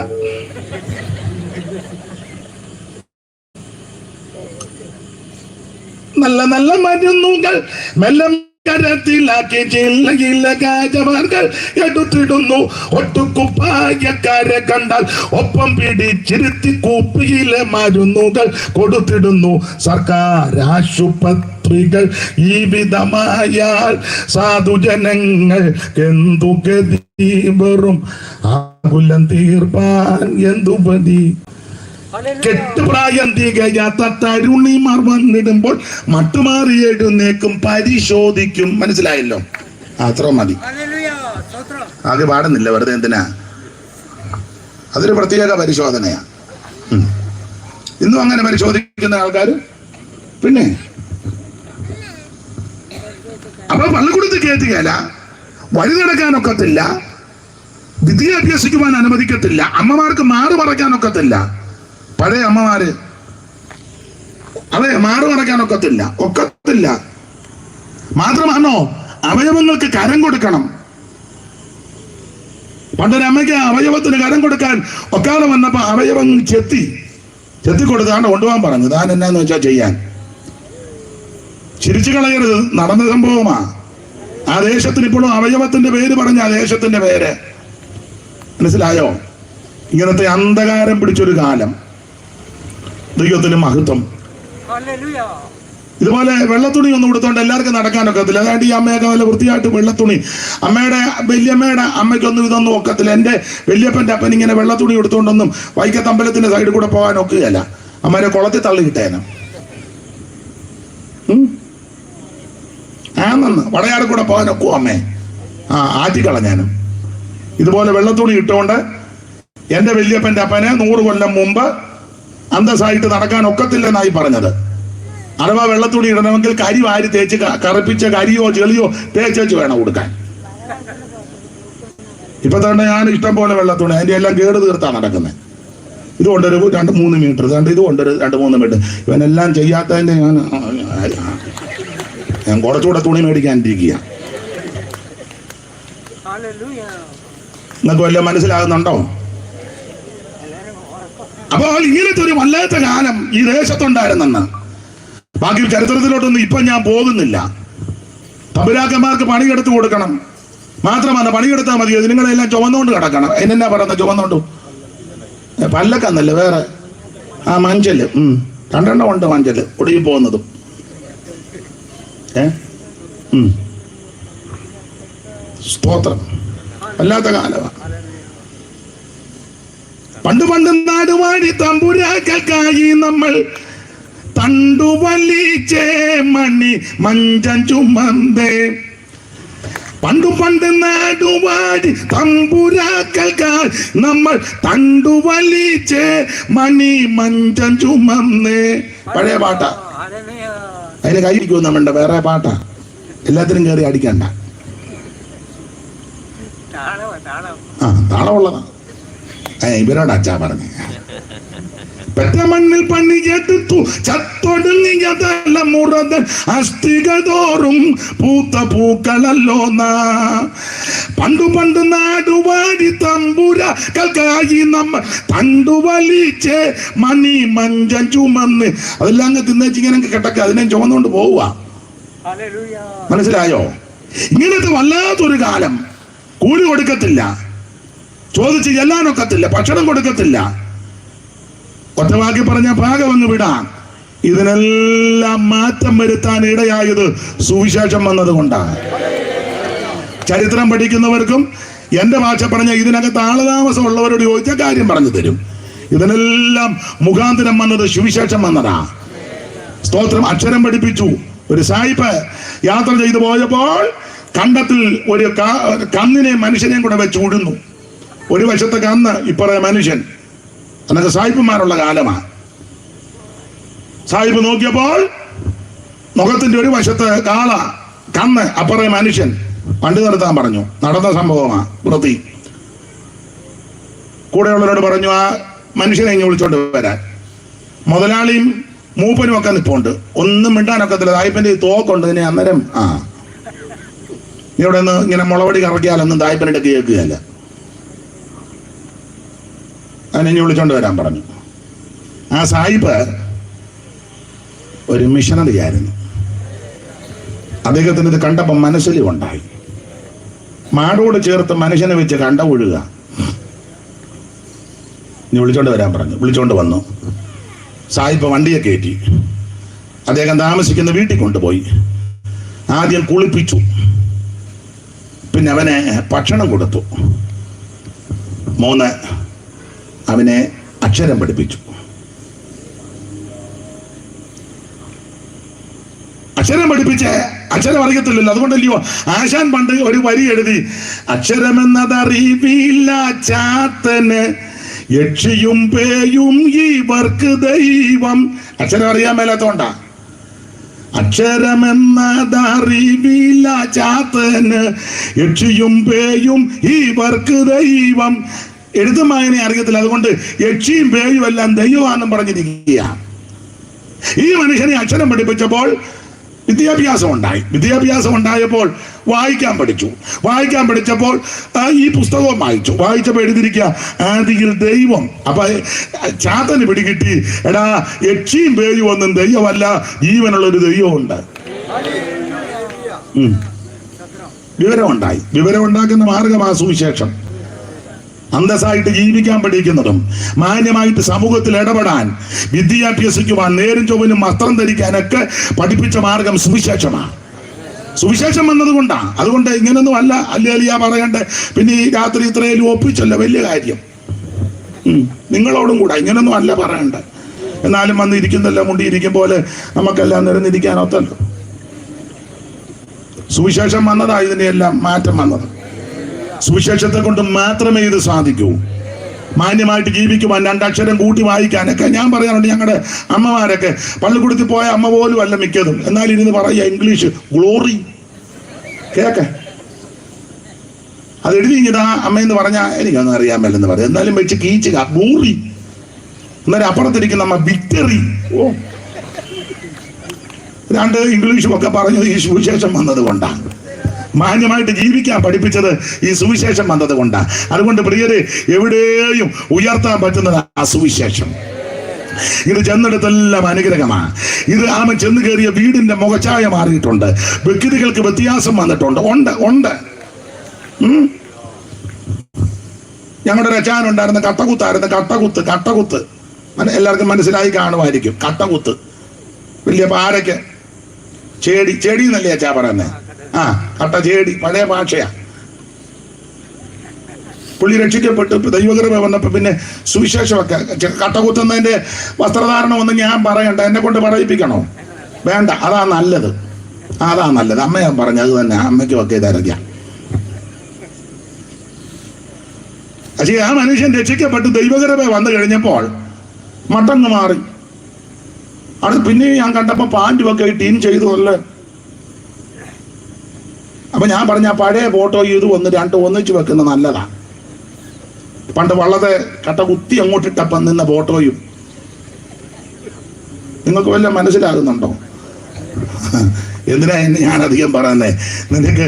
നല്ല നല്ല മരുന്നുകൾ മെല്ലെ കരത്തിലാക്കി ചില്ലകില്ല കാഴ്ചവർകൾ എടുത്തിടുന്നു. ഒട്ടുകുപ്പായക്കാരെ കണ്ടാൽ ഒപ്പം പിടിച്ചിരുത്തി കുപ്പിയിലെ മരുന്നുകൾ കൊടുത്തിടുന്നു. സർക്കാർ ആശുപത്രികൾ ഈ വിധമായാൽ സാധുജനങ്ങൾക്കെന്തു ഗതി വരും, ആകുലം തീർപ്പാൻ എന്തു മതി. കെട്ടുപ്രായം തികയാത്ത തരുണിമാർ വന്നിടുമ്പോൾ മട്ടുമാറി എഴുന്നേക്കും, പരിശോധിക്കും. മനസ്സിലായല്ലോ? അത്ര മതി. ആകെ പാടുന്നില്ല, വെറുതെ എന്തിനാ? അതൊരു പ്രത്യേക പരിശോധനയാ. ഇന്നും അങ്ങനെ പരിശോധിക്കുന്ന ആൾക്കാർ. പിന്നെ അപ്പൊ പള്ളിക്കൂടത്തിൽ കയറ്റുകയല്ല, വഴി നടക്കാനൊക്കത്തില്ല. വിദ്യ അഭ്യസിക്കുവാൻ അനുവദിക്കത്തില്ല. അമ്മമാർക്ക് മാറ് മറയ്ക്കാനൊക്കത്തില്ല. പഴയ അമ്മമാര് അതെ, മാറ് ഒക്കത്തില്ല. മാത്രമാണോ അവയവങ്ങൾക്ക് കരം കൊടുക്കണം. പണ്ടൊരമ്മയ്ക്ക് അവയവത്തിന് കരം കൊടുക്കാൻ ഒക്കാതെ വന്നപ്പോ അവയവം ചെത്തി കൊടുത്താണ്ട് കൊണ്ടുപോകാൻ പറഞ്ഞു. താൻ എന്നാന്ന് വെച്ചാൽ ചെയ്യാൻ. ചിരിച്ചു കളയരുത്, നടന്ന സംഭവമാ. ആ ദേശത്തിന് ഇപ്പോഴും അവയവത്തിന്റെ പേര് പറഞ്ഞ ആ ദേശത്തിന്റെ പേര് മനസ്സിലായോ? ഇങ്ങനത്തെ അന്ധകാരം പിടിച്ചൊരു കാലം. ദൈവത്തിന് മഹത്വം. ഇതുപോലെ വെള്ളത്തുണി ഒന്നും കൊടുത്തോണ്ട് എല്ലാവർക്കും നടക്കാനൊക്കത്തില്ല. അതായത് ഈ അമ്മയൊക്കെ വല്ല വൃത്തിയായിട്ട് വെള്ളത്തുണി, വല്യമ്മയുടെ അമ്മയ്ക്കൊന്നും ഇതൊന്നും ഒക്കത്തില്ല. എൻ്റെ വല്യപ്പൻ്റെ അപ്പൻ ഇങ്ങനെ വെള്ളത്തുണി എടുത്തുകൊണ്ടൊന്നും വൈക്കത്തമ്പലത്തിന്റെ സൈഡിൽ കൂടെ പോകാൻ ഒക്കുകയല്ല. അമ്മേരെ കുളത്തിൽ തള്ളിയിട്ടേനും. വടയാട് കൂടെ പോകാൻ ഒക്കുവോ അമ്മേ? ആറ്റിക്കളഞ്ഞാനും. ഇതുപോലെ വെള്ളത്തുണി ഇട്ടുകൊണ്ട് എൻ്റെ വല്യപ്പൻ്റെ അപ്പനെ 100 കൊല്ലം മുമ്പ് അന്തസ്സായിട്ട് നടക്കാൻ ഒക്കത്തില്ലെന്നായി പറഞ്ഞത്. അഥവാ വെള്ളത്തുണി ഇടണമെങ്കിൽ കരി വാരി തേച്ച് കറുപ്പിച്ച കരിയോ ചെളിയോ തേച്ചു വേണം കൊടുക്കാൻ. ഇപ്പൊ തന്നെ ഞാൻ ഇഷ്ടം പോലെ വെള്ളത്തുണി അതിന്റെ എല്ലാം കേട് തീർത്താണ് നടക്കുന്നത്. ഇതുകൊണ്ടൊരു 2-3 മീറ്റർ, ഇതുകൊണ്ടൊരു 2-3 മീറ്റർ. ഇവനെല്ലാം ചെയ്യാത്തതിന്റെ ഞാൻ കുറച്ചുകൂടെ തുണി മേടിക്കാനിരിക്കുക. നിങ്ങൾക്ക് വല്ലതും മനസ്സിലാകുന്നുണ്ടോ? അപ്പോൾ ഇങ്ങനത്തെ ഒരു വല്ലാത്ത കാലം ഈ ദേശത്തുണ്ടായിരുന്നെന്ന്. ബാക്കി ചരിത്രത്തിലോട്ടൊന്നും ഇപ്പൊ ഞാൻ പോകുന്നില്ല. തമ്പുരാക്കന്മാർക്ക് പണിയെടുത്ത് കൊടുക്കണം. മാത്രമല്ല പണിയെടുത്താൽ മതി, നിങ്ങളെല്ലാം ചുവന്നുകൊണ്ട് കിടക്കണം. അതിനെന്നാ പറയുന്നത്? ചുവന്നുകൊണ്ട് പല്ലക്കന്നല്ല, വേറെ മഞ്ചല് 2 ഉണ്ട്. മഞ്ചല് ഒടുങ്ങി പോകുന്നതും സ്തോത്രം. വല്ലാത്ത കാലമാണ്. പണ്ട് നാടുവാടി തമ്പുരാക്കൾക്കായി നമ്മൾ തണ്ടുവലിച്ചേ മണി മഞ്ചം ചുമന്തേ. പണ്ട് നാടുവാടി തമ്പുരാക്കൾക്കായി നമ്മൾ തണ്ടുവലിച്ചേ മണി മഞ്ചം ചുമന്നേ. പഴയ പാട്ടാ. അതിന് കൈയിരിക്കും നമ്മളുടെ വേറെ പാട്ടാ. എല്ലാത്തിനും കയറി അടിക്കണ്ട. താളമുള്ളതാ. ഇവരോട് അച്ഛാ പറഞ്ഞു. പെറ്റ മണ്ണിൽ പണിയെടുത്തു ചത്തൊടുങ്ങിയതല്ല മുറതൻ അസ്ഥികൾ തോറും പൂത്ത പൂക്കളല്ലോ നാ. പണ്ട് നാടുവാടി തമ്പുരാക്കൾക്കായി നമ്മൾ തണ്ടുവലിച്ചേ മണി മഞ്ചം ചുമന്ന്. അതെല്ലാം അങ്ങ് തിന്നേച്ചിങ്ങനെ കിടക്ക, അതിനെ ചുമന്നുകൊണ്ട് പോവുക. മനസ്സിലായോ? ഇങ്ങനത്തെ വല്ലാത്തൊരു കാലം. കൂലി കൊടുക്കത്തില്ല, ചോദിച്ച് ചെല്ലാനൊക്കത്തില്ല, ഭക്ഷണം കൊടുക്കത്തില്ല. ഒറ്റവാക്കി പറഞ്ഞ ഭാഗം അങ്ങ് വിടാം. ഇതിനെല്ലാം മാറ്റം വരുത്താൻ ഇടയായത് സുവിശേഷം വന്നത് കൊണ്ടാണ്. ചരിത്രം പഠിക്കുന്നവർക്കും എന്റെ ഭാഷ പറഞ്ഞ ഇതിനകത്ത് ആളതാമസം ഉള്ളവരോട് ചോദിച്ച കാര്യം പറഞ്ഞു തരും. ഇതിനെല്ലാം മുഖാന്തരം വന്നത് സുവിശേഷം വന്നതാ. സ്തോത്രം. അക്ഷരം പഠിപ്പിച്ചു. ഒരു സായിപ്പ് യാത്ര ചെയ്തു പോയപ്പോൾ കണ്ടത്തിൽ ഒരു കന്നിനെ മനുഷ്യനെയും കൂടെ വെച്ച് ഉഴുന്നു. ഒരു വശത്തെ കന്ന്, ഇപ്പറേ മനുഷ്യൻ. അന്നൊക്കെ സായിപ്പുമാരുള്ള കാലമാണ്. സായിപ്പ് നോക്കിയപ്പോൾ മുഖത്തിന്റെ ഒരു വശത്ത് കന്ന്, അപ്പറേ മനുഷ്യൻ. വണ്ടി നിർത്താൻ പറഞ്ഞു. നടന്ന സംഭവമാ. വൃത്തി കൂടെയുള്ളവരോട് പറഞ്ഞു ആ മനുഷ്യനെ ഇങ്ങനെ വിളിച്ചോണ്ട് വരാൻ. മുതലാളിയും മൂപ്പനും ഒക്കെ നിപ്പുണ്ട്. ഒന്നും മിണ്ടാനൊക്കത്തില്ല. സായിപ്പിന്റെ തോക്കുണ്ട്. ഇതിനെ അന്നേരം ഇവിടെ നിന്ന് ഇങ്ങനെ മുളവടി കറക്കിയാലൊന്നും തായ്പനിട്ട് കേൾക്കുകയല്ല. അതിനെ വിളിച്ചോണ്ട് വരാൻ പറഞ്ഞു. ആ സായിപ്പ് ഒരു മിഷണറി ആയിരുന്നു. അദ്ദേഹത്തിന് ഇത് കണ്ടപ്പോൾ മനസ്സിൽ ഉണ്ടായി. മാടോട് ചേർത്ത് മനുഷ്യനെ വെച്ച് കണ്ട ഒഴുക. നീ വിളിച്ചോണ്ട് വരാൻ പറഞ്ഞു. വിളിച്ചോണ്ട് വന്നു. സായിപ്പ് വണ്ടിയെ കയറ്റി അദ്ദേഹം താമസിക്കുന്ന വീട്ടിൽ കൊണ്ടുപോയി. ആദ്യം കുളിപ്പിച്ചു, പിന്നെ അവനെ ഭക്ഷണം കൊടുത്തു. 3 അവനെ അക്ഷരം പഠിപ്പിച്ചു. അക്ഷരം പഠിപ്പിച്ച് അക്ഷരം അറിയത്തില്ലല്ലോ. അതുകൊണ്ടല്ലയോ ആശാൻ പണ്ട് ഒരു വരി എഴുതി, അക്ഷരമെന്നതറിവില്ല ചാത്തന് യക്ഷിയും പേയും ഇവർക്ക് ദൈവം. അക്ഷരം അറിയാൻ മേലാത്തോണ്ടാ. അക്ഷരമെന്നതറിവില്ല ചാത്തന്, യക്ഷിയും പേയും ഇവർക്ക് ദൈവം. എഴുത്തും വായന അറിയത്തില്ല, അതുകൊണ്ട് യക്ഷിയും പേയും എല്ലാം ദൈവമാണെന്നും പറഞ്ഞിരിക്കുക. ഈ മനുഷ്യനെ അക്ഷരം പഠിപ്പിച്ചപ്പോൾ വിദ്യാഭ്യാസം ഉണ്ടായപ്പോൾ വായിക്കാൻ പഠിച്ചപ്പോൾ ഈ പുസ്തകവും വായിച്ചപ്പോൾ എഴുതിയിരിക്കുക ആദിയിൽ ദൈവം. അപ്പൊ ചാത്തന് പിടികിട്ടി, എടാ യക്ഷിയും പേയും ഒന്നും ദൈവമല്ല, ജീവനുള്ളൊരു ദൈവമുണ്ട്. വിവരം ഉണ്ടാക്കുന്ന മാർഗമാ സുവിശേഷം. അന്തസ്സായിട്ട് ജീവിക്കാൻ പഠിക്കുന്നതും മാന്യമായിട്ട് സമൂഹത്തിൽ ഇടപെടാൻ, വിദ്യ അഭ്യസിക്കുവാൻ, നേരും ചൊവ്വനും വസ്ത്രം ധരിക്കാനൊക്കെ പഠിപ്പിച്ച മാർഗം സുവിശേഷമാണ്. സുവിശേഷം വന്നതുകൊണ്ടാണ്. അതുകൊണ്ട് ഇങ്ങനൊന്നും അല്ല അല്ലേലിയ പറയണ്ടേ. പിന്നെ ഈ രാത്രി ഇത്രയും ഒപ്പിച്ചല്ലോ, വലിയ കാര്യം. നിങ്ങളോടും കൂടെ ഇങ്ങനൊന്നും അല്ല പറയണ്ടേ. എന്നാലും വന്ന് ഇരിക്കുന്നല്ലോ, മുണ്ടിയിരിക്കും പോലെ നമുക്കെല്ലാം നിരന്നിരിക്കാനൊത്തല്ലോ. സുവിശേഷം വന്നതാ ഇതിന്റെ എല്ലാം മാറ്റം വന്നത്. സുവിശേഷത്തെ കൊണ്ട് മാത്രമേ ഇത് സാധിക്കൂ. മാന്യമായിട്ട് ജീവിക്കുവാൻ, രണ്ടക്ഷരം കൂട്ടി വായിക്കാനൊക്കെ ഞാൻ പറയാറുണ്ട്. ഞങ്ങളുടെ അമ്മമാരൊക്കെ പള്ളിക്കൂടത്തിൽ പോയ അമ്മ പോലും അല്ല മിക്കതും, എന്നാൽ ഇരുന്ന് പറയുക ഇംഗ്ലീഷ് ഗ്ലോറി കേക്ക. അത് എഴുതി ഇതാ അമ്മയെന്ന് പറഞ്ഞാൽ എനിക്കൊന്നും അറിയാൻ മേലെന്ന് പറയാം, എന്നാലും വെച്ച് കീച്ചുക ഗ്ലോറി. എന്നാലും അപ്പുറത്തിരിക്കുന്ന അമ്മ വിക്ടറി. ഓ, രണ്ട് ഇംഗ്ലീഷും ഒക്കെ പറഞ്ഞത് ഈ സുവിശേഷം വന്നത് കൊണ്ടാണ്. മാന്യമായിട്ട് ജീവിക്കാൻ പഠിപ്പിച്ചത് ഈ സുവിശേഷം വന്നത് കൊണ്ടാണ്. അതുകൊണ്ട് പ്രിയരെ, എവിടെയും ഉയർത്താൻ പറ്റുന്നത് ആ സുവിശേഷം. ഇത് ചെന്നിടത്തെല്ലാം അനുഗ്രഹമാണ്. ഇത് ആമൻ ചെന്ന് കയറിയ വീടിന്റെ മുഖച്ഛായ മാറിയിട്ടുണ്ട്. വ്യക്തികൾക്ക് വ്യത്യാസം വന്നിട്ടുണ്ട്. ഉണ്ട്. ഞങ്ങളുടെ ഒരു അച്ചാനുണ്ടായിരുന്ന കട്ടകുത്ത് എല്ലാവർക്കും മനസ്സിലായി കാണുമായിരിക്കും. കട്ടകുത്ത് വലിയ പാരയ്ക്ക് ചേടി എന്നല്ലേ അച്ചാ പറയുന്നേ. കട്ടചേടി പഴയ ഭാഷയാ. പുള്ളി രക്ഷിക്കപ്പെട്ടു ദൈവകൃപ വന്നപ്പോ പിന്നെ സുവിശേഷമൊക്കെ. കട്ടകുത്തുന്നതിന്റെ വസ്ത്രധാരണം ഒന്നും ഞാൻ പറയണ്ട, എന്നെ കൊണ്ട് പറയിപ്പിക്കണോ? വേണ്ട, അതാ നല്ലത്. അമ്മ ഞാൻ പറഞ്ഞത് തന്നെ, അമ്മയ്ക്കും ഒക്കെ ഇതറിയാം. പക്ഷേ ആ മനുഷ്യൻ രക്ഷിക്കപ്പെട്ട് ദൈവകൃപ വന്നു കഴിഞ്ഞപ്പോൾ മട്ടങ്ങ് മാറി. അത് പിന്നെ ഞാൻ കണ്ടപ്പോ പാൻറ്റുമൊക്കെ ടീം ചെയ്തു അല്ലേ. അപ്പൊ ഞാൻ പറഞ്ഞ പഴയ ഫോട്ടോ ഇത് ഒന്നിച്ച് വെക്കുന്നത് നല്ലതാ. പണ്ട് വള്ളത്തെ കട്ട കുത്തി അങ്ങോട്ടിട്ടപ്പം നിന്ന ഫോട്ടോയും നിങ്ങൾക്ക് വല്ല മനസ്സിലാകുന്നുണ്ടോ? എന്തിനാ ഞാൻ അധികം പറയുന്നേ? നിനക്ക്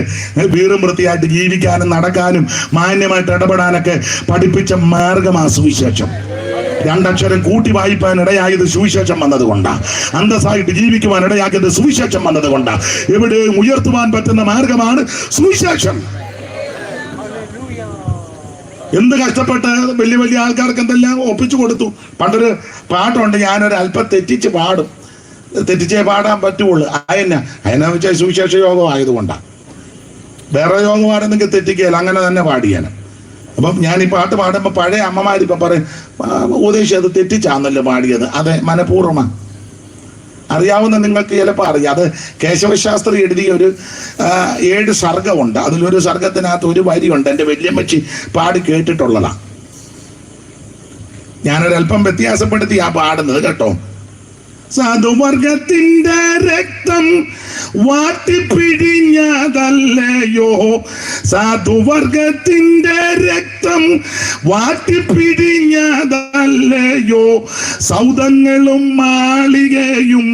വീറും വൃത്തിയായിട്ട് ജീവിക്കാനും നടക്കാനും മാന്യമായിട്ട് ഇടപെടാനൊക്കെ പഠിപ്പിച്ച മാർഗമാ സുവിശേഷം. രണ്ടക്ഷരം കൂട്ടി വായിപ്പാൻ ഇടയായത് സുവിശേഷം വന്നതുകൊണ്ടാണ്. അന്തസ്സായിട്ട് ജീവിക്കുവാൻ ഇടയാക്കിയത് സുവിശേഷം വന്നതുകൊണ്ടാണ്. എവിടെയും ഉയർത്തുവാൻ പറ്റുന്ന മാർഗമാണ് സുവിശേഷം. എന്ത് കഷ്ടപ്പെട്ട് വലിയ വലിയ ആൾക്കാർക്ക് എന്തെല്ലാം ഒപ്പിച്ചു കൊടുത്തു. പണ്ടൊരു പാട്ടുണ്ട്, ഞാനൊരു അല്പം തെറ്റിച്ചേ പാടാൻ പറ്റുള്ളൂ. അതിനെ വെച്ചാൽ സുവിശേഷ യോഗം ആയതുകൊണ്ടാണ്. വേറെ യോഗമാണെന്നെങ്കിൽ തെറ്റിക്കുകയില്ല, അങ്ങനെ തന്നെ പാടിയാന്. അപ്പം ഞാൻ ഈ പാട്ട് പാടുമ്പോൾ പഴയ അമ്മമാരിപ്പം പറയും, ഉപദേശം അത് തെറ്റിച്ചാന്നല്ലോ പാടിയത്. അതെ, മനഃപൂർവ്വമാണ്. അറിയാവുന്ന നിങ്ങൾക്ക് ചിലപ്പോൾ അറിയാം. അത് കേശവശാസ്ത്രി എഴുതിയ ഒരു 7 സർഗമുണ്ട്. അതിലൊരു സർഗത്തിനകത്ത് ഒരു വരിയുണ്ട്, എൻ്റെ വല്യമ്മച്ചി പാടി കേട്ടിട്ടുള്ളതാണ്. ഞാനൊരല്പം വ്യത്യാസപ്പെടുത്തി ആ പാടുന്നത് കേട്ടോ. സാധുവർഗത്തിന്റെ രക്തം വാട്ടിപ്പിഴിഞ്ഞതല്ലയോ, സാധുവർഗത്തിന്റെ രക്തം വാട്ടിപ്പിഴിഞ്ഞതല്ലയോ, സൗധങ്ങളും മാളികയും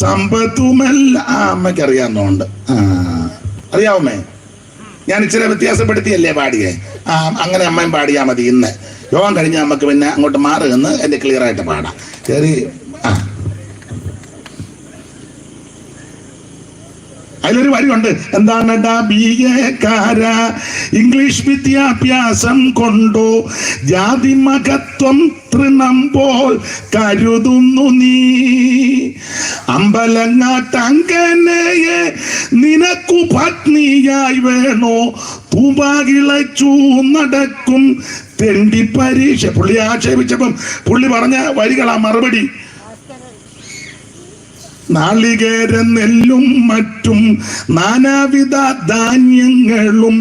സമ്പത്തുമെല്ലാം. അമ്മയ്ക്കറിയാവുന്നതുകൊണ്ട് അറിയാവുമേ, ഞാൻ ഇച്ചിരി വ്യത്യാസപ്പെടുത്തിയല്ലേ പാടിയേ. അങ്ങനെ അമ്മയും പാടിയാൽ മതി. ഇന്ന് യോഗം കഴിഞ്ഞ് നമുക്ക് പിന്നെ അങ്ങോട്ട് മാറുമെന്ന് എൻ്റെ ക്ലിയർ ആയിട്ട് പാടാം. കയറി അതിലൊരു വരിയുണ്ട്, എന്താണ് BA-കാര ഇംഗ്ലീഷ് വിദ്യാഭ്യാസം കൊണ്ടോ ജാതി മഹത്വം തൃണം പോൽ കരുതുന്നു നീ, അമ്പലങ്ങാട്ടങ്കനയെ നിനക്കു പത്നിയായി വേണോ, തൂപാകിളച്ചു നടക്കും തെണ്ടി പരീക്ഷ. പുള്ളി ആക്ഷേപിച്ചപ്പം പുള്ളി പറഞ്ഞ വരികളാ മറുപടി. നാളികേര നെല്ലും മറ്റും നാനാവിധ ധാന്യങ്ങളും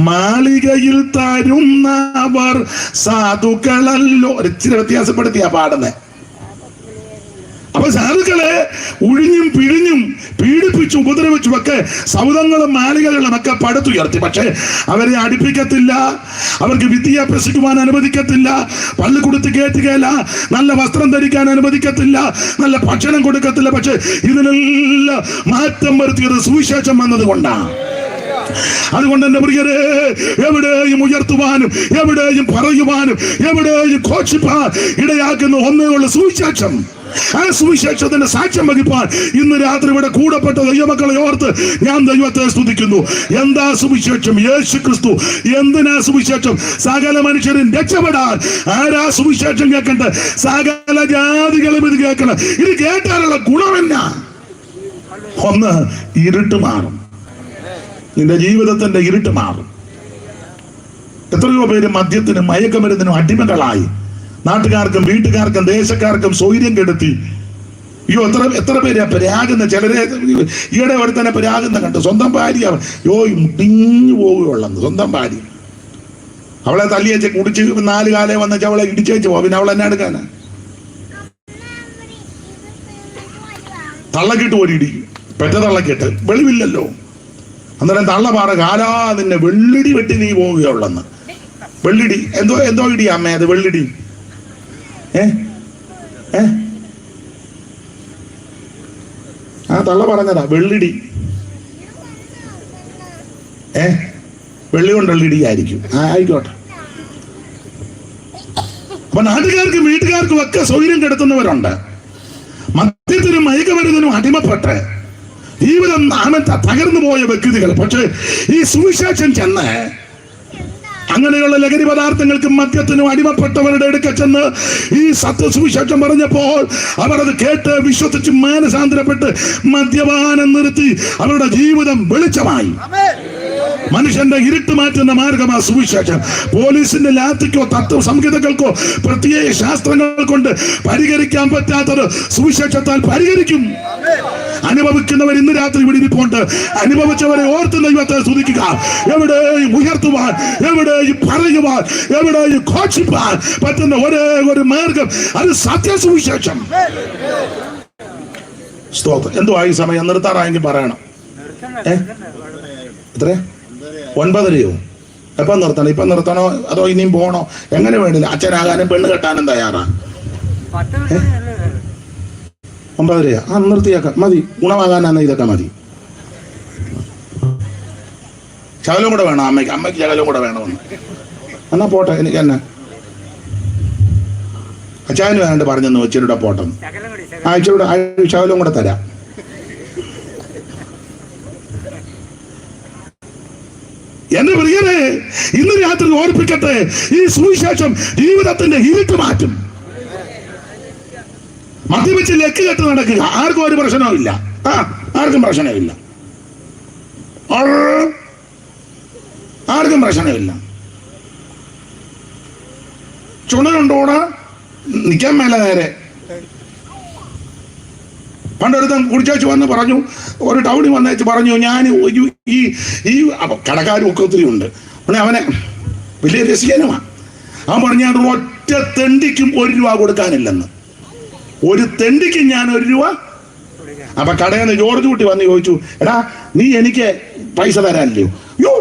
മാളികയിൽ തരുന്നവർ സാധുക്കളല്ലോ. ഇച്ചിരി വ്യത്യാസപ്പെടുത്തിയാ പാടുന്നേ. അപ്പൊ സാധുക്കളെ ഉഴിഞ്ഞും പിഴിഞ്ഞും പീഡിപ്പിച്ചും ഉപദ്രവിച്ചും ഒക്കെ സൗധങ്ങളും മാളികകളും ഒക്കെ പടുത്തുയർത്തി. പക്ഷെ അവരെ അടുപ്പിക്കത്തില്ല, അവർക്ക് വിദ്യ അഭ്യസിക്കുവാൻ അനുവദിക്കത്തില്ല, പള്ളിക്കൂടത്ത് കയറ്റുകയില്ല, നല്ല വസ്ത്രം ധരിക്കാൻ അനുവദിക്കത്തില്ല, നല്ല ഭക്ഷണം കൊടുക്കത്തില്ല. പക്ഷെ ഇതിനെല്ലാം മാറ്റം വരുത്തിയത് സുവിശേഷം വന്നത് കൊണ്ടാണ്. അതുകൊണ്ട് എന്റെ പ്രിയരെ, എവിടെയും ഉയർത്തുവാനും എവിടെയും പറയുവാനും എവിടെയും ഘോഷിപ്പാൻ ഇടയാക്കുന്ന ഒന്നേ ഉള്ള സുവിശേഷം. ആ സുവിശേഷത്തിന്റെ സാക്ഷ്യം വഹിപ്പാൻ ഇന്ന് രാത്രി ഇവിടെ കൂടപ്പെട്ട ദൈവമക്കളെ ഓർത്ത് ഞാൻ ദൈവത്തെ സ്തുതിക്കുന്നു. എന്താ സുവിശേഷം? യേശു ക്രിസ്തു. എന്തിനാ സുവിശേഷം? സകല മനുഷ്യരും രക്ഷപ്പെടാൻ. ആരാ സുവിശേഷം കേൾക്കണ്ട? സകല ജാതികളും ഇത് കേൾക്കണം. ഇത് കേട്ടാലുള്ള ഗുണമെന്നാ? ഒന്ന്, ഇരുട്ട് മാറും. നിന്റെ ജീവിതത്തിന്റെ ഇരുട്ട് മാറും. എത്രയോ പേര് മദ്യത്തിനും മയക്കമരുന്നിനും അടിമകളായി നാട്ടുകാർക്കും വീട്ടുകാർക്കും ദേശക്കാർക്കും സ്വൈര്യം കെടുത്തി. അയ്യോ, എത്ര പേരാ പരാകുന്ന. ചിലരെ ഈയിടെ അവിടെ തന്നെ പരാകുന്ന കണ്ടു. സ്വന്തം ഭാര്യ മുടിഞ്ഞു പോവുകയുള്ളന്ന്. സ്വന്തം ഭാര്യ അവളെ തല്ലിയച്ച് കുടിച്ച് 4 കാലേ വന്നേച്ച് അവളെ ഇടിച്ചേച്ച് പോവാ. പിന്നെ അവൾ എന്നെ എടുക്കാനാ? തള്ളക്കിട്ട് ഒരു ഇടി, പെറ്റ തള്ളക്കിട്ട്. വെളിവില്ലല്ലോ. അന്നേരം തള്ള പാറ കാലാ നിന്നെ വെള്ളിടി വെട്ടി നീ പോവുകയുള്ളെന്ന്. വെള്ളിടി എന്തോ ഇടി അമ്മേ അത്? വെള്ളിടി ആ തള്ള പറഞ്ഞതാ വെള്ളിടി. വെള്ളി കൊണ്ടുള്ള ഇടിയായിരിക്കും. ആയിക്കോട്ടെ. അപ്പൊ നാട്ടുകാർക്കും വീട്ടുകാർക്കും ഒക്കെ സൗകര്യം കെടുത്തുന്നവരുണ്ട്. മദ്യത്തിനും മയക്കുമരുന്നിനും അടിമപ്പെട്ട് ജീവിതം തകർന്നു പോയ വ്യക്തികൾ. പക്ഷേ ഈ സുവിശേഷം ചെന്ന് അങ്ങനെയുള്ള ലഹരി പദാർത്ഥങ്ങൾക്കും മദ്യത്തിനും അടിമപ്പെട്ടവരുടെ അടുക്ക ചെന്ന് ഈ സത്യസുവിശേഷം പറഞ്ഞപ്പോൾ അവർ അത് കേട്ട് വിശ്വസിച്ച് മാനസാന്തരപ്പെട്ട് മദ്യപാനം നിർത്തി അവരുടെ ജീവിതം വെളിച്ചമായി. മനുഷ്യന്റെ ഇരുട്ട് മാറ്റുന്ന മാർഗമാ സുവിശേഷം. പോലീസിന്റെ ലാത്തിക്കോ തത്വ സംഹിതകൾക്കോ പ്രത്യേക ശാസ്ത്രങ്ങൾ കൊണ്ട് പരിഹരിക്കാൻ പറ്റാത്തത് സുവിശേഷത്താൽ പരിഹരിക്കും. അനുഭവിക്കുന്നവർ ഇന്ന് രാത്രി ഇവിടെ ഇരിപ്പുണ്ട്. അനുഭവിച്ചവരെ ഓർത്ത് ദൈവത്തെ സ്തുതിക്കുക. എവിടെയും ഉയർത്തുവാൻ, എവിടെയും പറയുവാൻ, എവിടെയും ഘോഷിപ്പാൻ പറ്റുന്ന ഒരേ ഒരു മാർഗം അത് സത്യസുവിശേഷം. സ്തോത്രം. എന്തുവാ ഈ സമയം? നിർത്താറായെങ്കിൽ പറയണം. എത്ര? 9:30യോ? എപ്പം നിർത്തണം? ഇപ്പം നിർത്തണോ അതോ ഇനിയും പോകണോ? എങ്ങനെ വേണ്ടില്ല? അച്ഛനാകാനും പെണ്ണ് കെട്ടാനും തയ്യാറാ. 9:30? ആ, നിർത്തിയേക്കാം. മതി. ഗുണമാകാനാണ് ഇതൊക്കെ മതി. ശകലം കൂടെ വേണം അമ്മയ്ക്ക് ശകലം കൂടെ വേണമെന്ന്. എന്നാ പോട്ടെ. എനിക്ക് എന്നാ അച്ചായന് വേണ്ട പറഞ്ഞെന്ന് ഇച്ചിരൂടെ പോട്ടെ. ആ, ഇച്ചിരൂടെ ശകലം കൂടെ തരാം. എന്റെ പ്രിയരെ, ഇന്ന് രാത്രി ഓർപ്പിക്കട്ടെ, ഈ സുവിശേഷം ജീവിതത്തിന്റെ ഇരുട്ട് മാറ്റും. മദ്യപിച്ച് ലക്ക് കെട്ട് നടക്കുക ആർക്കും ഒരു പ്രശ്നവും ഇല്ല. ആർക്കും പ്രശ്നമില്ല. ആർക്കും പ്രശ്നമില്ല. ചുണയുണ്ടോടാ നിൽക്കാൻ മേലെ നേരെ. പണ്ടൊരുത്തൻ കുടിച്ചു വന്ന് പറഞ്ഞു, ഒരു ടൗണിൽ വന്നേച്ച് പറഞ്ഞു, ഞാൻ ഈ കടക്കാരും ഒക്കെ ഒത്തിരി ഉണ്ട്. അവനെ വലിയ രസികനുമാണ്. അവൻ പറഞ്ഞു, ഞാൻ ഒറ്റ തെണ്ടിക്കും 1 രൂപ കൊടുക്കാനില്ലെന്ന്. ഒരു തെണ്ടിക്കും ഞാൻ 1 രൂപ. അപ്പൊ കടയിൽ നിന്ന് ജോർജ് കുട്ടി വന്ന് ചോദിച്ചു, എടാ നീ എനിക്ക് പൈസ തരാനില്ലയോ? യോ,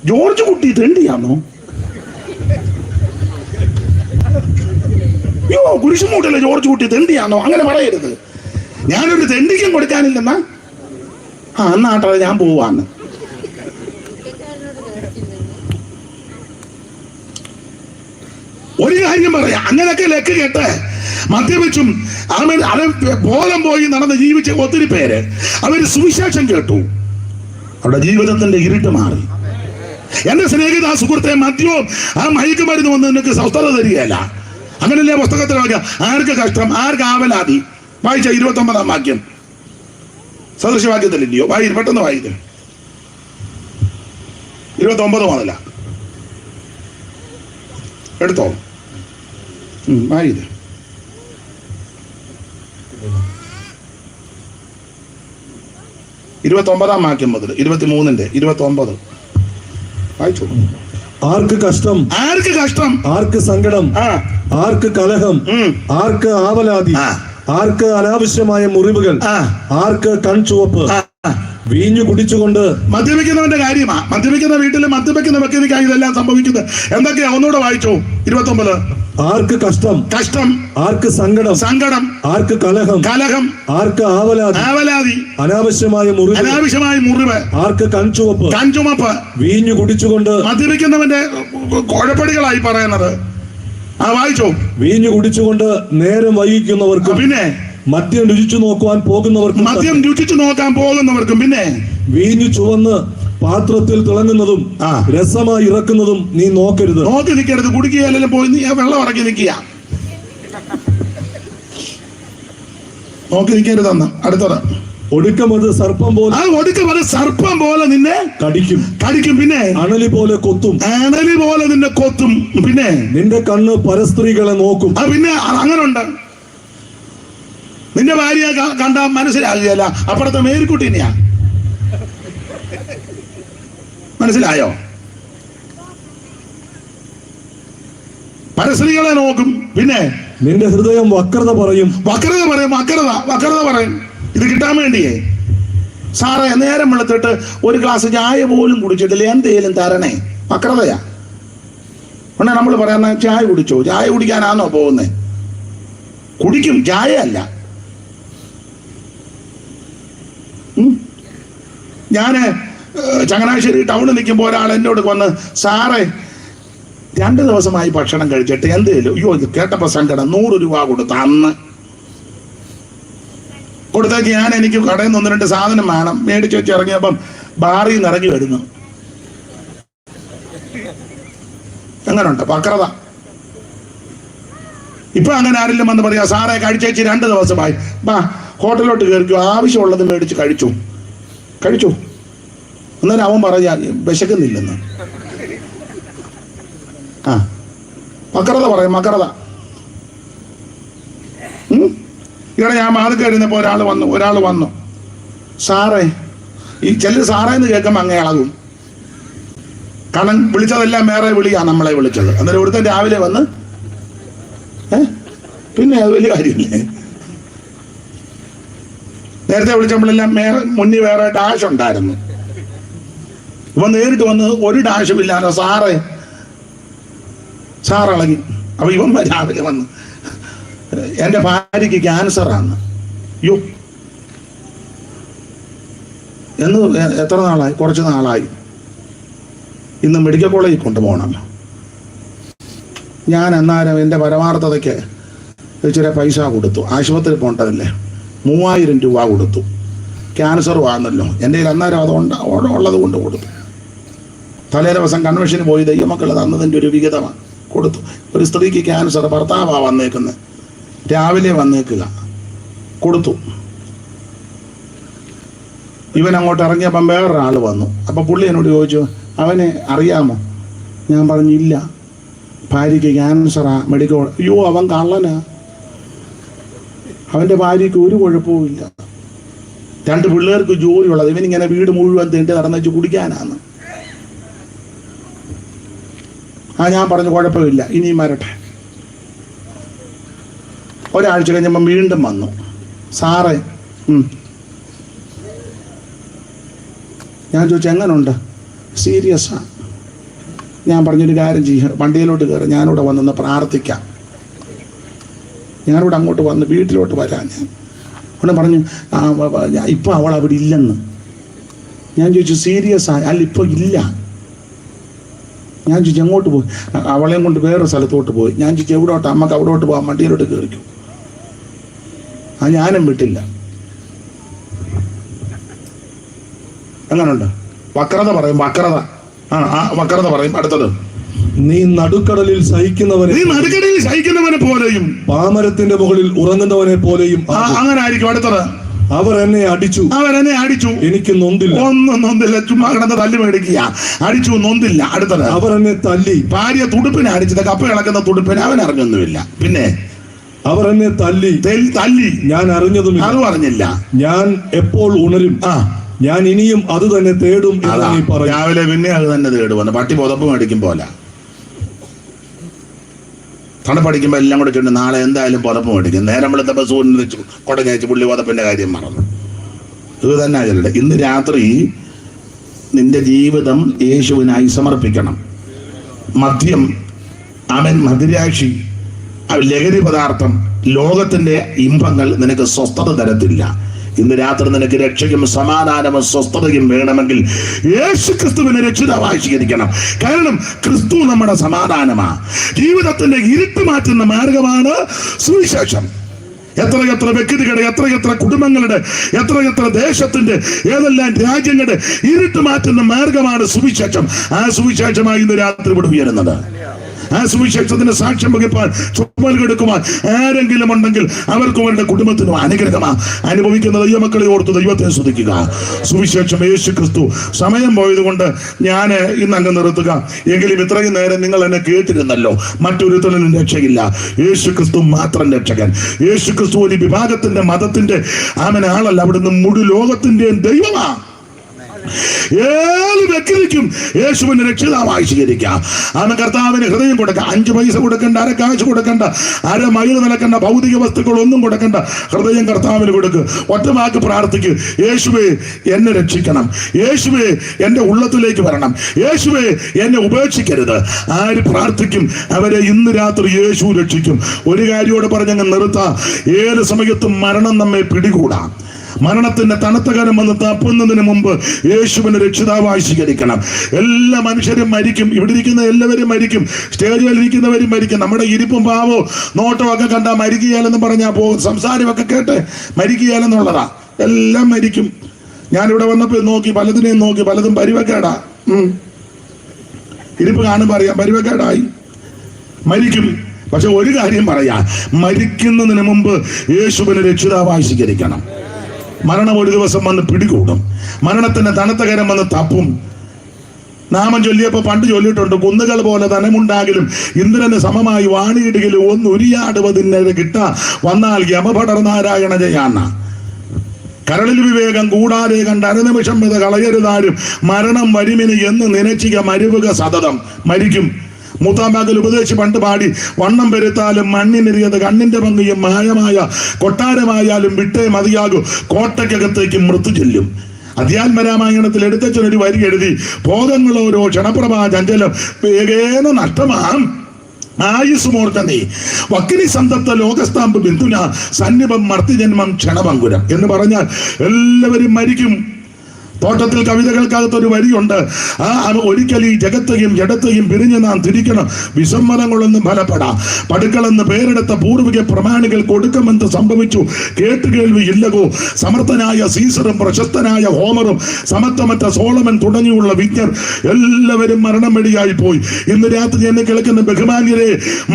ജോർജ് കുട്ടി തെണ്ടിയാണോ? യോ, കുരിശുമൂട്ടല്ലേ ജോർജ് കുട്ടി തെണ്ടിയാണോ? അങ്ങനെ പറയരുത്. ഞാനൊരു തെണ്ടിക്കും കൊടുക്കാനില്ലെന്നാ? എന്നാട്ടെ ഞാൻ പോവാന്ന്. ഒരു കാര്യം പറയാം, അങ്ങനെയൊക്കെ ലക്ക് കേട്ട് മദ്യപിച്ചും അത് ബോധം പോയി നടന്ന് ജീവിച്ച ഒത്തിരി പേര് അവര് സുവിശേഷം കേട്ടു, അവരുടെ ജീവിതത്തിന്റെ ഇരുട്ട് മാറി. എന്റെ സ്നേഹിത സുഹൃത്തെ, മദ്യവും ആ മയക്കുമരുന്ന് വന്ന് നിനക്ക് സ്വസ്ഥത തരികയല്ല. അങ്ങനല്ലേ പുസ്തകത്തിൽ വായിക്കാം, ആർക്ക് കഷ്ടം, ആർക്ക് ആവലാതി. വായിച്ച 29-ാം വാക്യം, സദൃശവാക്യത്തിലില്ലയോ? പെട്ടെന്ന് വായിക്കും. 29 മുതല എടുത്തോ. വായിത് 29-ാം വാക്യം മുതൽ 23-ന്റെ 29 വായിച്ചു. ആർക്ക് കഷ്ടം, ആർക്ക് കഷ്ടം, ആർക്ക് സങ്കടം, ആർക്ക് കലഹം, ആർക്ക് ആവലാതി, ആർക്ക് അനാവശ്യമായ മുറിവുകൾ, ആർക്ക് കൺചുവപ്പ്, വീഞ്ഞു കുടിച്ചുകൊണ്ട്. മദ്യപിക്കുന്നവന്റെ കാര്യമാ. മദ്യപിക്കുന്ന വീട്ടിൽ മദ്യപിക്കുന്ന വ്യക്തിക്കായി ഇതെല്ലാം സംഭവിക്കുന്നത്. എന്തൊക്കെയാ? ഒന്നുകൂടെ വായിച്ചു 29. ആർക്ക് കഷ്ടം, കഷ്ടം. ആർക്ക് സങ്കടം, സങ്കടം. ആർക്ക് കലഹം, കലഹം. ആർക്ക് ആവലാതി, ആവലാതി. അനാവശ്യമായ മുറിവ്, അനാവശ്യമായ മുറിവ്, ആർക്ക് കൺചുവപ്പ്, കൺചുമപ്പ്. വീഞ്ഞു കുടിച്ചുകൊണ്ട്. മദ്യപിക്കുന്നവന്റെ കുഴപ്പടികളായി പറയുന്നത്. വായിച്ചോ. വീഞ്ഞു കുടിച്ചുകൊണ്ട് നേരം വൈകിക്കുന്നവർക്കും, പിന്നെ മദ്യം രുചിച്ചു നോക്കുവാൻ പോകുന്നവർക്കും, മദ്യം രുചിച്ചു നോക്കാൻ പോകുന്നവർക്കും, പിന്നെ വീഞ്ഞു ചുവന്ന് പാത്രത്തിൽ തിളങ്ങുന്നതും രസമായി ഇറക്കുന്നതും നീ നോക്കരുത്. നോക്കി നിൽക്കരുത്. കുടിക്കുകയല്ലെങ്കിലും പോയി നീ വെള്ളം ഇറക്കി നിൽക്കുക. നോക്കി നിൽക്കരുതെന്ന്. അടുത്തത്. ഒടുക്കമത് സർപ്പം പോലെ, ഒടുക്കമത് സർപ്പം പോലെ നിന്നെ കടിക്കും, കടിക്കും. പിന്നെ അണലി പോലെ കൊത്തും, അണലി പോലെ നിന്നെ കൊത്തും. പിന്നെ നിന്റെ കണ്ണ് പരസ്ത്രീകളെ നോക്കും. പിന്നെ അങ്ങനുണ്ട്. നിന്റെ ഭാര്യ കണ്ട മനസ്സിലാകുകയല്ല, അപ്പുറത്തെ മേരിക്കുട്ടീനെയാ. മനസ്സിലായോ? പരസ്ത്രീകളെ നോക്കും. പിന്നെ നിന്റെ ഹൃദയം വക്രത പറയും, വക്രത പറയും. വക്രത പറയും. ഇത് കിട്ടാൻ വേണ്ടിയേ. സാറേ, നേരം വെളുത്തിട്ട് ഒരു ഗ്ലാസ് ചായ പോലും കുടിച്ചിട്ടില്ല, എന്തേലും തരണേ. വക്രതയാ. ഉടനെ നമ്മൾ പറയുന്ന ചായ കുടിച്ചോ? ചായ കുടിക്കാനാണോ പോകുന്നേ? കുടിക്കും, ചായ അല്ല. ഞാന് ചങ്ങനാശ്ശേരി ടൗണിൽ നിൽക്കുമ്പോൾ ഒരാൾ എന്നോട് വന്ന്, സാറേ 2 ദിവസമായി ഭക്ഷണം കഴിച്ചിട്ട് എന്തേലും, അയ്യോ ഇത് കേട്ടപ്പോ സങ്കടം, 100 രൂപ കൊടുത്തു. അന്ന് കൊടുത്തേക്ക് ഞാൻ എനിക്ക് കടയിൽ നിന്ന് 1-2 സാധനം വേണം. മേടിച്ച് വെച്ച് ഇറങ്ങിയപ്പം ബാറിൽ നിന്ന് ഇറങ്ങി വരുന്നു. എങ്ങനുണ്ട് വക്രത? ഇപ്പൊ അങ്ങനെ ആരെങ്കിലും വന്ന് പറയാ, സാറേ കഴിച്ചേച്ച് 2 ദിവസമായി, ബാ ഹോട്ടലിലോട്ട് കയറിക്കോ, ആവശ്യമുള്ളത് മേടിച്ച് കഴിച്ചു. അന്നേരം അവൻ പറയാ വിശക്കുന്നില്ലെന്ന്. വക്രത പറയും, വക്രത. ഇവിടെ ഞാൻ വാതിൽ കയറുന്നപ്പോ ഒരാൾ വന്നു, സാറേ. ഈ ചെല്ലു സാറേ എന്ന് കേൾക്കുമ്പോൾ അങ്ങേ ഇളകും. കാരണം വിളിച്ചതെല്ലാം വേറെ വിളിയാ നമ്മളെ വിളിച്ചത്. അന്നേരം ഇവിടുത്തെ രാവിലെ വന്ന് പിന്നെ അത് വലിയ കാര്യമില്ലേ? നേരത്തെ വിളിച്ചപ്പോഴെല്ലാം മുന്നിൽ വേറെ ഡാഷ് ഉണ്ടായിരുന്നു. ഇവൻ നേരിട്ട് വന്ന് ഒരു ഡാഷും ഇല്ലാതെ സാർ ഇളകി. അപ്പൊ ഇവൻ രാവിലെ വന്ന്, എൻ്റെ ഭാര്യയ്ക്ക് ക്യാൻസറാണ്. യോ എന്ന് എത്ര നാളായി? കുറച്ച് നാളായി. ഇന്ന് മെഡിക്കൽ കോളേജിൽ കൊണ്ടുപോകണമല്ലോ. ഞാൻ അന്നേരം എൻ്റെ പരമാർത്ഥതയ്ക്ക് ഇച്ചിരി പൈസ കൊടുത്തു. ആശുപത്രി പോകേണ്ടതല്ലേ, 3000 രൂപ കൊടുത്തു. ക്യാൻസർ വന്നല്ലോ. എൻ്റെ കയ്യിൽ അന്നേരം അത് ഉള്ളത് കൊണ്ട് കൊടുത്തു. തലേ ദിവസം കൺവെൻഷന് പോയി ദൈവമക്കൾ തന്നതിൻ്റെ ഒരു വിഹിതമാണ് കൊടുത്തു. ഒരു സ്ത്രീക്ക് ക്യാൻസർ, ഭർത്താവാണ് വന്നേക്കുന്നത്, രാവിലെ വന്നേക്കുക, കൊടുത്തു. ഇവൻ അങ്ങോട്ട് ഇറങ്ങിയപ്പം വേറൊരാൾ വന്നു. അപ്പം പുള്ളി എന്നോട് ചോദിച്ചു, അവനെ അറിയാമോ? ഞാൻ പറഞ്ഞു ഇല്ല. ഭാര്യയ്ക്ക് ക്യാൻസറാ, മെഡിക്കൽ. അയ്യോ അവൻ കള്ളനാ. അവൻ്റെ ഭാര്യയ്ക്ക് ഒരു കുഴപ്പവുമില്ല, 2 പിള്ളേർക്ക് ജോലിയുള്ളത്. ഇവനിങ്ങനെ വീട് മുഴുവൻ തീണ്ടി നടന്നു കുടിക്കാനാണ്. ഞാൻ പറഞ്ഞു കുഴപ്പമില്ല, ഇനിയും വരട്ടെ. ഒരാഴ്ച കഴിഞ്ഞപ്പം വീണ്ടും വന്നു, സാറേ. ഞാൻ ചോദിച്ചു എങ്ങനുണ്ട്? സീരിയസാ. ഞാൻ പറഞ്ഞൊരു കാര്യം ചെയ്യുക, വണ്ടിയിലോട്ട് കയറി, ഞാനിവിടെ വന്നൊന്ന് പ്രാർത്ഥിക്കാം. ഞാനിവിടെ അങ്ങോട്ട് വന്ന് വീട്ടിലോട്ട് വരാം. ഞാൻ ഉടനെ പറഞ്ഞു ഇപ്പം അവൾ അവിടെ ഇല്ലെന്ന്. ഞാൻ ചോദിച്ചു സീരിയസ് ആയി? അല്ല ഇപ്പോൾ ഇല്ല. ഞാൻ ചോദിച്ചു എങ്ങോട്ട് പോയി? അവളെയും കൊണ്ട് വേറെ സ്ഥലത്തോട്ട് പോയി. ഞാൻ ചോദിച്ചു എവിടോട്ട്? അമ്മക്ക് അവിടോട്ട് പോകാം, വണ്ടിയിലോട്ട് കയറിക്കും. ഞാനും വിട്ടില്ല. അങ്ങനുണ്ട് വക്രത പറയും, വക്രത. വക്രത പറയും. അടുത്തത്, നീ നടുക്കടലിൽ സഹിക്കുന്നവനെ പോലെയും പാമരത്തിന്റെ മുകളിൽ ഉറങ്ങുന്നവനെ പോലെയും അങ്ങനെ ആയിരിക്കും. അടുത്തത്, അവർ എന്നെ അടിച്ചു, എനിക്ക് നൊന്തില്ല. ഒന്നും നൊന്തില്ല, ചുമ്മാ കിടന്ന് തല്ലി മേടിക്കുക. അടിച്ചു, നൊന്തില്ല. അടുത്തത്, അവർ എന്നെ തല്ലി. ഭാര്യ തുടുപ്പിനെ അടിച്ചത്, കപ്പ കിടക്കുന്ന തുടുപ്പിനെ അവൻ അറിഞ്ഞൊന്നുമില്ല. പിന്നെ അവർ എന്നെ തല്ലി, ഞാൻ അറിഞ്ഞതുമില്ല. അത് പറഞ്ഞില്ല. ഞാൻ എപ്പോൾ ഉണരും? ഞാൻ ഇനിയും അത് തന്നെ തേടും. രാവിലെ പിന്നെ അത് തന്നെ തേടുവന്ന് പട്ടി പുതപ്പ് മേടിക്കും പോലെ തണുപ്പടിക്കുമ്പോൾ എല്ലാം കൂടെ ചുണ്ട് നാളെ എന്തായാലും പുതപ്പ് മേടിക്കും. നേരം വെളുത്തപ്പോൾ സൂര്യൻ വെച്ച് കുടഞ്ഞയച്ച് പുള്ളി പുതപ്പിൻ്റെ കാര്യം മറന്നു. ഇത് തന്നെ ചെല്ലട്ടെ. ഇന്ന് രാത്രി നിന്റെ ജീവിതം യേശുവിനായി സമർപ്പിക്കണം. മദ്യം, മദിരാക്ഷി, ലഹരി പദാർത്ഥം, ലോകത്തിന്റെ ഇമ്പങ്ങൾ നിനക്ക് സ്വസ്ഥത തരത്തില്ല. ഇന്ന് രാത്രി നിനക്ക് രക്ഷയും സമാധാനവും സ്വസ്ഥതയും വേണമെങ്കിൽ യേശു ക്രിസ്തുവിനെ രക്ഷിതാവായി സ്വീകരിക്കണം. കാരണം ക്രിസ്തു നമ്മുടെ സമാധാനമാണ്. ജീവിതത്തിന്റെ ഇരുട്ട് മാറ്റുന്ന മാർഗമാണ് സുവിശേഷം. എത്രയെത്ര വ്യക്തികളുടെ, എത്രയെത്ര കുടുംബങ്ങളുടെ, എത്രയെത്ര ദേശത്തിന്റെ, ഏതെല്ലാം രാജ്യങ്ങളുടെ ഇരുട്ട് മാറ്റുന്ന മാർഗമാണ് സുവിശേഷം. ആ സുവിശേഷമായി ഇന്ന് രാത്രി ഇവിടെ ഉയരുന്നത്. ആ സുവിശേഷത്തിന്റെ സാക്ഷ്യം വഹിപ്പാൻ, ചുമൽ കൊടുക്കുവാൻ ആരെങ്കിലും ഉണ്ടെങ്കിൽ അവർക്കും അവരുടെ കുടുംബത്തിനും അനുഗ്രഹമാണ്. അനുഭവിക്കുന്ന ദൈവമക്കളെ ഓർത്ത് ദൈവത്തെ സ്തുതിക്കുക. സുവിശേഷം യേശു ക്രിസ്തു. സമയം പോയത് കൊണ്ട് ഞാൻ ഇന്ന് അങ്ങ് നിർത്തുക. എങ്കിലും ഇത്രയും നേരം നിങ്ങൾ എന്നെ കേട്ടിരുന്നല്ലോ. മറ്റൊരുത്തനും രക്ഷയില്ല, യേശു ക്രിസ്തു മാത്രം രക്ഷകൻ. യേശു ക്രിസ്തു ഒരു വിഭാഗത്തിന്റെ, മതത്തിന്റെ ആളല്ല, അവിടുന്ന് മുഴു ലോകത്തിന്റെയും ദൈവമാണ്. ഏത് വ്യക്തിക്കും യേശുവിനെ രക്ഷിതാവായി സ്വീകരിക്കാം. അവൻ കർത്താവിന് ഹൃദയം കൊടുക്കാം. 5 പൈസ കൊടുക്കണ്ട, അര കാശ് കൊടുക്കണ്ട, അര മൈൽ നിലക്കണ്ട, ഭൗതിക വസ്തുക്കളൊന്നും കൊടുക്കണ്ട. ഹൃദയം കർത്താവിന് കൊടുക്ക്. ഒറ്റവാക്ക് പ്രാർത്ഥിക്ക്. യേശുവേ എന്നെ രക്ഷിക്കണം, യേശുവേ എന്റെ ഉള്ളത്തിലേക്ക് വരണം, യേശുവേ എന്നെ ഉപേക്ഷിക്കരുത്. ആര് പ്രാർത്ഥിക്കും അവരെ ഇന്ന് രാത്രി യേശു രക്ഷിക്കും. ഒരു കാര്യത്തോട് പറഞ്ഞങ്ങ് നിർത്താം. ഏത് സമയത്തും മരണം നമ്മെ പിടികൂടാം. മരണത്തിന്റെ തണുത്ത കരം വന്ന് തപ്പുന്നതിന് മുമ്പ് യേശുവിനെ രക്ഷിതാവായി സ്വീകരിക്കണം. എല്ലാ മനുഷ്യരും മരിക്കും. ഇവിടെ ഇരിക്കുന്ന എല്ലാവരും മരിക്കും. സ്റ്റേജിൽ ഇരിക്കുന്നവരും മരിക്കും. നമ്മുടെ ഇരിപ്പും ഭാവവും നോട്ടവും ഒക്കെ കണ്ടാൽ മരിക്കുകയാലെന്ന് പറഞ്ഞാൽ പോകും. സംസാരമൊക്കെ കേട്ട് മരിക്കുകയാലെന്നുള്ളതാ. എല്ലാം മരിക്കും. ഞാനിവിടെ വന്നപ്പോൾ നോക്കി, പലതിനെയും നോക്കി, പലതും പരിവക്കേടാ. ഇരിപ്പ് കാണുമ്പോൾ അറിയാം പരിവക്കേടായി. മരിക്കും. പക്ഷെ ഒരു കാര്യം പറയാം, മരിക്കുന്നതിന് മുമ്പ് യേശുവിനെ രക്ഷിതാവായി സ്വീകരിക്കണം. മരണം ഒരു ദിവസം വന്ന് പിടികൂടും. മരണത്തിന്റെ തണുത്ത കരം വന്ന് തപ്പും. നാമം ചൊല്ലിയപ്പോ പണ്ട് ചൊല്ലിയിട്ടുണ്ട്, കുന്നുകൾ പോലെ ധനമുണ്ടാകിലും ഇന്ദ്രന് സമമായി വാണിയിടുകിലും ഒന്നുരിയാടുവതിനെ കിട്ട വന്നാൽ യമപടർ നാരായണ ജയാന്ന. കരളിൽ വിവേകം കൂടാതെ കണ്ട് അരനിമിഷം വിധ കളയരുതാരും മരണം വരുമിന് എന്ന് നനച്ചിക മരുവുക സതതം. മരിക്കും. മൂത്താമ്പാക്കൽ ഉപദേശി പണ്ട് പാടി, വണ്ണം പെരുത്താലും മണ്ണിനെറിയത് കണ്ണിന്റെ ഭംഗിയും മായമായ കൊട്ടാരമായാലും വിട്ടേ മതിയാകൂ, കോട്ടയ്ക്കകത്തേക്ക് മൃത്യു ചെല്ലും. അധ്യാത്മരാമായണത്തിൽ എടുത്തച്ഛനൊരു വരി എഴുതി, ബോധങ്ങളോരോ ക്ഷണപ്രഭാ ചഞ്ചലം വേഗേന നഷ്ടമാം ആയുസ്സുമോർക്ക നീ വക്കിനി സന്തപ്ത ലോകസ്ഥാമ്പ് ബിന്ദുന സന്നിപം മർത്തിജന്മം ക്ഷണഭങ്കുരം എന്ന് പറഞ്ഞാൽ എല്ലാവരും മരിക്കും. തോട്ടത്തിൽ കവിതകൾക്കകത്തൊരു വരിയുണ്ട്, ഒരിക്കൽ ഈ ജഗത്തെയും ജഡത്തെയും പിരിഞ്ഞ് നാം തിരിക്കണം, വിസമ്മതങ്ങളൊന്നും ഫലപ്പെടാം. പടുക്കളെന്ന് പേരെടുത്ത പൂർവിക പ്രമാണികൾ കൊടുക്കുമെന്ന് സംഭവിച്ചു, കേട്ടുകേൾവി ഇല്ലകോ. സമർത്ഥനായ സീസറും പ്രശസ്തനായ ഹോമറും സമത്വമറ്റ സോളമൻ തുടങ്ങിയുള്ള വിജ്ഞർ എല്ലാവരും മരണം വെടിയായി പോയി. ഇന്ന് രാത്രി എന്നെ കേൾക്കുന്ന ബഹുമാന്യരെ,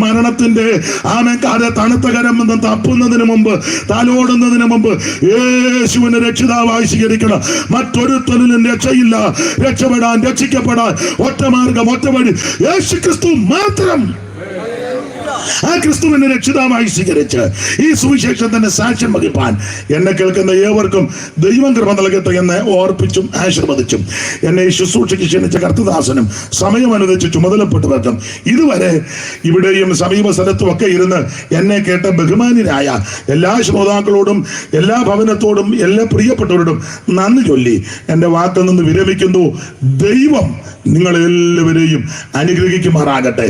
മരണത്തിന്റെ ആമേക്കാതെ തണുത്ത കരം എന്ന് തപ്പുന്നതിന് മുമ്പ്, തലോടുന്നതിന് മുമ്പ് യേശുവിനെ രക്ഷിതാവായി സ്വീകരിക്കണം. മറ്റൊരു രക്ഷയില്ല. രക്ഷപ്പെടാൻ, രക്ഷിക്കപ്പെടാൻ ഒറ്റ മാർഗം, ഒറ്റ വഴി, യേശു ക്രിസ്തു മാത്രം. ആ ക്രിസ്തുവിനെ രക്ഷിതാവായി സ്വീകരിച്ച് ഈ സുവിശേഷത്തിന്റെ സാക്ഷ്യം വഹിപ്പാൻ എന്നെ കേൾക്കുന്ന ഏവർക്കും ദൈവം കൃപ നൽകട്ടെ എന്ന് ഓർപ്പിച്ചും ആശീർവദിച്ചും എന്നെ ശുശ്രൂഷയ്ക്ക് ക്ഷണിച്ച കർത്തദാസനും സമയമനുവദിച്ച് ചുമതലപ്പെട്ടവർക്കും ഇതുവരെ ഇവിടെയും സമീപ സ്ഥലത്തും ഒക്കെ ഇരുന്ന് എന്നെ കേട്ട ബഹുമാന്യരായ എല്ലാ ശ്രോതാക്കളോടും, എല്ലാ ഭവനത്തോടും, എല്ലാ പ്രിയപ്പെട്ടവരോടും നന്ദി ചൊല്ലി എൻ്റെ വാക്കിൽ നിന്ന് വിരമിക്കുന്നു. ദൈവം നിങ്ങളെല്ലാവരെയും അനുഗ്രഹിക്കുമാറാകട്ടെ.